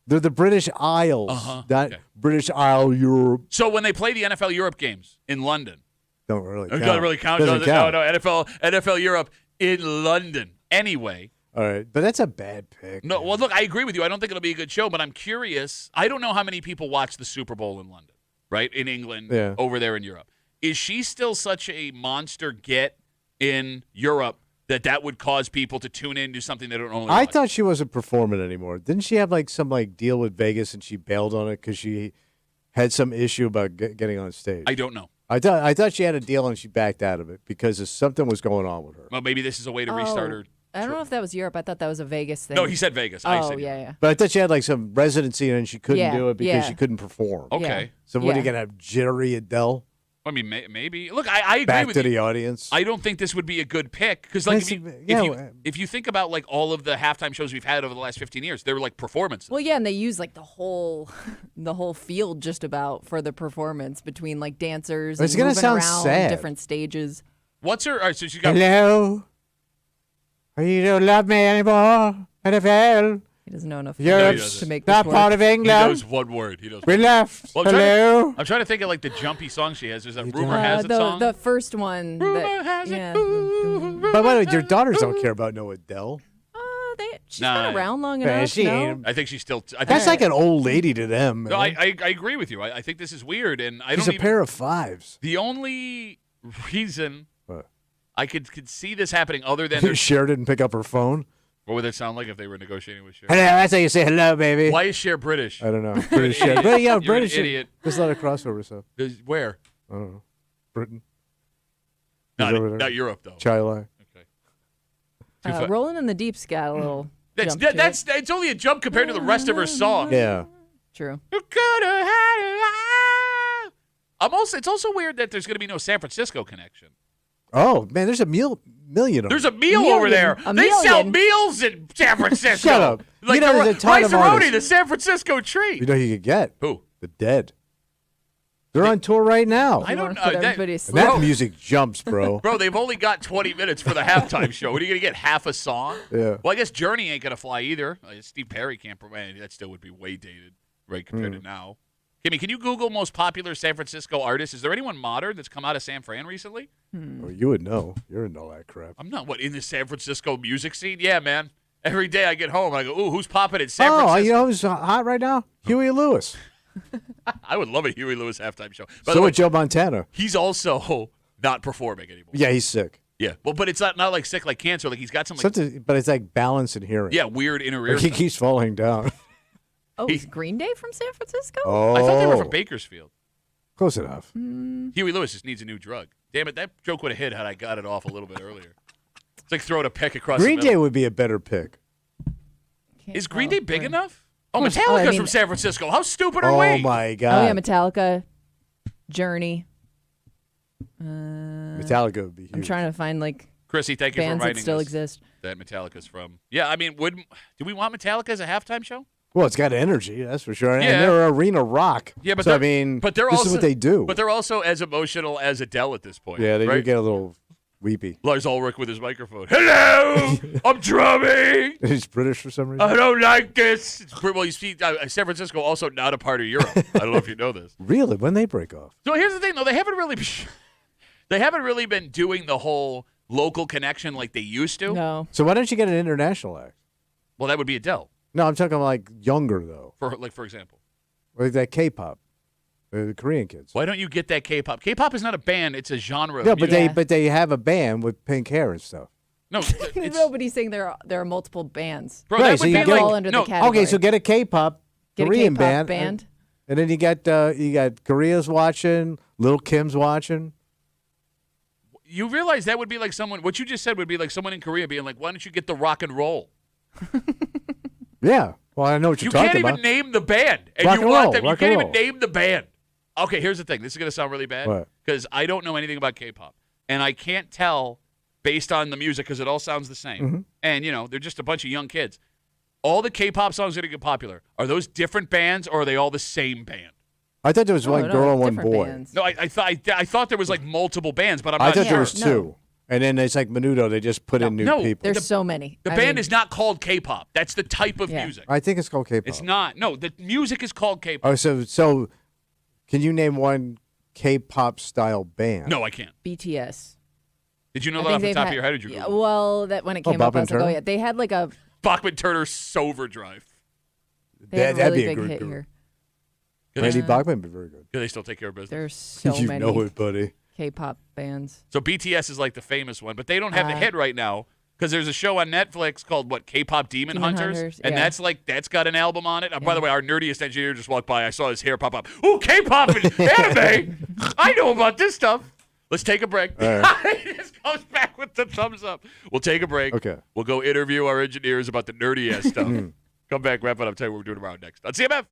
They're the British Isles, not British Isle Europe. So when they play the NFL Europe games in London, don't really count. It doesn't really count. Doesn't count. No, NFL Europe in London. Anyway. All right, but that's a bad pick. No, well, look, I agree with you. I don't think it'll be a good show, but I'm curious. I don't know how many people watch the Super Bowl in London, right? In England, over there in Europe. Is she still such a monster get in Europe that would cause people to tune in to something they don't only watch? I thought she wasn't performing anymore. Didn't she have some deal with Vegas and she bailed on it because she had some issue about getting on stage? I don't know. I thought she had a deal and she backed out of it because something was going on with her. Well, maybe this is a way to restart her. I don't know if that was Europe. I thought that was a Vegas thing. No, he said Vegas. Yeah. But I thought she had some residency and she couldn't do it because she couldn't perform. Okay. So what are you going to have, jittery Adele? I mean, maybe. Look, I agree Back with to you. the audience. I don't think this would be a good pick because, if you think about all of the halftime shows we've had over the last 15 years, they were like performances. Well, yeah, and they use the whole field just about for the performance between dancers and moving around sad. Different stages. What's her? All right, so she got. Hello. You don't love me anymore, NFL. He doesn't know enough Europe's to make not this part work. of England. He knows one word. We left. Well, Hello. I'm trying to think of the jumpy song she has. There's a Rumor Has It song. The first one. Rumor Has It. But by the way, your daughters don't care about no Adele. She's been around long enough. I think she's still. That's like an old lady to them. No, man. I agree with you. I think this is weird, and I She's don't. a pair of fives. The only reason I could see this happening, other than Cher didn't pick up her phone. What would that sound like if they were negotiating with Cher? Hello, that's how you say hello, baby. Why is Cher British? I don't know. British Cher. But yeah, British. You're an idiot. There's a lot of crossover stuff. Where? I don't know. Britain. Not Europe though. Chile. Okay. Rolling in the Deep's got a little. It's only a jump compared to the rest of her song. Yeah. True. It's also weird that there's going to be no San Francisco connection. Oh man, there's a million. There's a meal over there. They sell meals in San Francisco. Shut up. Like there's a ton of Rice-A-Roni, artists. the San Francisco treat. You know who you could get? Who? The Dead. They're on tour right now. I don't know. That music jumps, bro. Bro, they've only got 20 minutes for the halftime show. What are you going to get, half a song? Yeah. Well, I guess Journey ain't going to fly either. Steve Perry can't. That still would be way dated, right, compared to now. Kimmy, can you Google most popular San Francisco artists? Is there anyone modern that's come out of San Fran recently? Well, you would know. You're into all that crap. I'm not, in the San Francisco music scene? Yeah, man. Every day I get home, I go, ooh, who's popping in San Francisco? Oh, you know who's hot right now? Huey Lewis. I would love a Huey Lewis halftime show. So would Joe Montana. He's also not performing anymore. Yeah, he's sick. Yeah, well, but it's not like sick like cancer. Like he's got some but it's like balance and hearing. Yeah, weird inner ear. He keeps falling down. Oh, is Green Day from San Francisco? Oh. I thought they were from Bakersfield. Close enough. Huey Lewis just needs a new drug. Damn it, that joke would have hit had I got it off a little bit earlier. It's like throwing a peck across Green the middle. Day would be a better pick. Is Green Day big enough? Oh, Metallica's from San Francisco. How stupid are we? Oh, my God. Oh, yeah, Metallica, Journey. Metallica would be huge. I'm trying to find, like, Chrissy, thank you for bands reminding that still us exist. that Metallica's from. Yeah, I mean, do we want Metallica as a halftime show? Well, it's got energy, that's for sure. Yeah. And they're arena rock. Yeah, but so, they're this also is what they do. But they're also as emotional as Adele at this point. Yeah, they right? do get a little weepy. Lars Ulrich with his microphone. Hello, I'm drumming. He's British for some reason. I don't like this. Well, you see, San Francisco also not a part of Europe. I don't know if you know this. Really? When they break off? So here's the thing, though. They haven't really been doing the whole local connection like they used to. No. So why don't you get an international act? Well, that would be Adele. No, I'm talking like younger, though. For example. Like that K-pop. The Korean kids. Why don't you get that K-pop? K-pop is not a band; it's a genre. Yeah, of but music. they have a band with pink hair and stuff. No, Nobody's saying there are multiple bands. Bro, right, so you get all under the category. Okay, so get a K-pop Get a Korean K-pop band, and then you got Korea's watching, Lil Kim's watching. You realize that would be like someone. What you just said would be like someone in Korea being like, "Why don't you get the rock and roll?" Yeah, well, I know what you're talking about. You can't even name the band, and Rock you and want roll, them. You rock can't and even name the band. Okay, here's the thing. This is gonna sound really bad What? because I don't know anything about K-pop, and I can't tell based on the music because it all sounds the same. Mm-hmm. And they're just a bunch of young kids. All the K-pop songs that get popular are those different bands, or are they all the same band? I thought there was one girl and one boy. Bands. No, I thought there was like multiple bands, but I'm I not thought sure. there was two. And then it's like Menudo. They just put in new people. There's so many. The band is not called K-pop. That's the type of music. I think it's called K-pop. It's not. No, the music is called K-pop. Oh, so can you name one K-pop style band? No, I can't. BTS. Did you know I that think off the they've top of had- your head? Or did you yeah, Google it? well, that when it came up, I was like, oh yeah, they had like a Bachman Turner Overdrive. they had a That'd really be a big good hit group. here. Randy Bachman would be very good. Do they still take care of business? There's so You many know it, buddy. K-pop bands. So BTS is like the famous one, but they don't have the hit right now because there's a show on Netflix called K-pop Demon Hunters, and yeah. that's got an album on it. By the way, our nerdiest engineer just walked by. I saw his hair pop up. Ooh, K-pop and anime. I know about this stuff. Let's take a break. All right. He just goes back with the thumbs up. We'll take a break. Okay. We'll go interview our engineers about the nerdy ass stuff. Come back, wrap it up. Tell you what we're doing tomorrow next on CMF.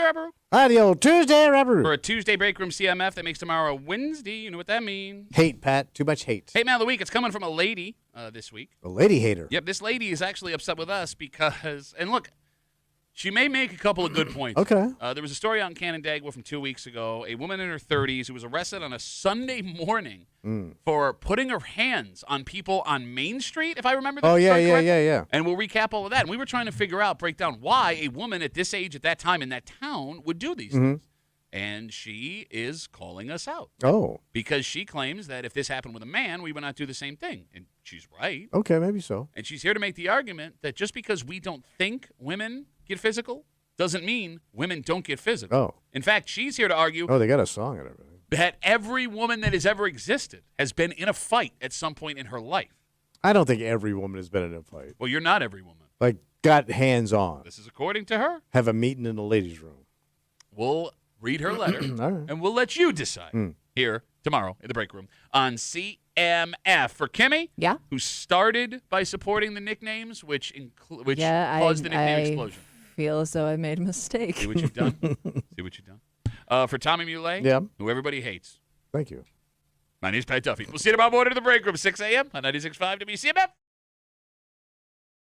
Rapper? The old Tuesday Rapper. For a Tuesday Break Room CMF that makes tomorrow Wednesday. You know what that means. Hate, Pat. Too much hate. Hate Mail of the Week. It's coming from a lady this week. A lady hater. Yep, this lady is actually upset with us because, and look, she may make a couple of good points. Okay. There was a story out in Canandaigua from 2 weeks ago. A woman in her 30s who was arrested on a Sunday morning for putting her hands on people on Main Street, if I remember that yeah. And we'll recap all of that. And we were trying to break down why a woman at this age, at that time, in that town would do these things. And she is calling us out. Oh. Because she claims that if this happened with a man, we would not do the same thing. And she's right. Okay, maybe so. And she's here to make the argument that just because we don't think women get physical doesn't mean women don't get physical. Oh. In fact, she's here to argue they got a song and everything. That every woman that has ever existed has been in a fight at some point in her life. I don't think every woman has been in a fight. Well, you're not every woman. Like, got hands on. This is according to her. Have a meeting in the ladies' room. We'll read her letter, and we'll let you decide here tomorrow in the break room on CMF. For Kimmy, who started by supporting the nicknames, which caused the nickname explosion. I feel as though I made a mistake. See what you've done? See what you've done? For Tommy Muley, who everybody hates. Thank you. My name's Pat Duffy. We'll see you tomorrow morning in the break room, 6 a.m. on 96.5 WCMF.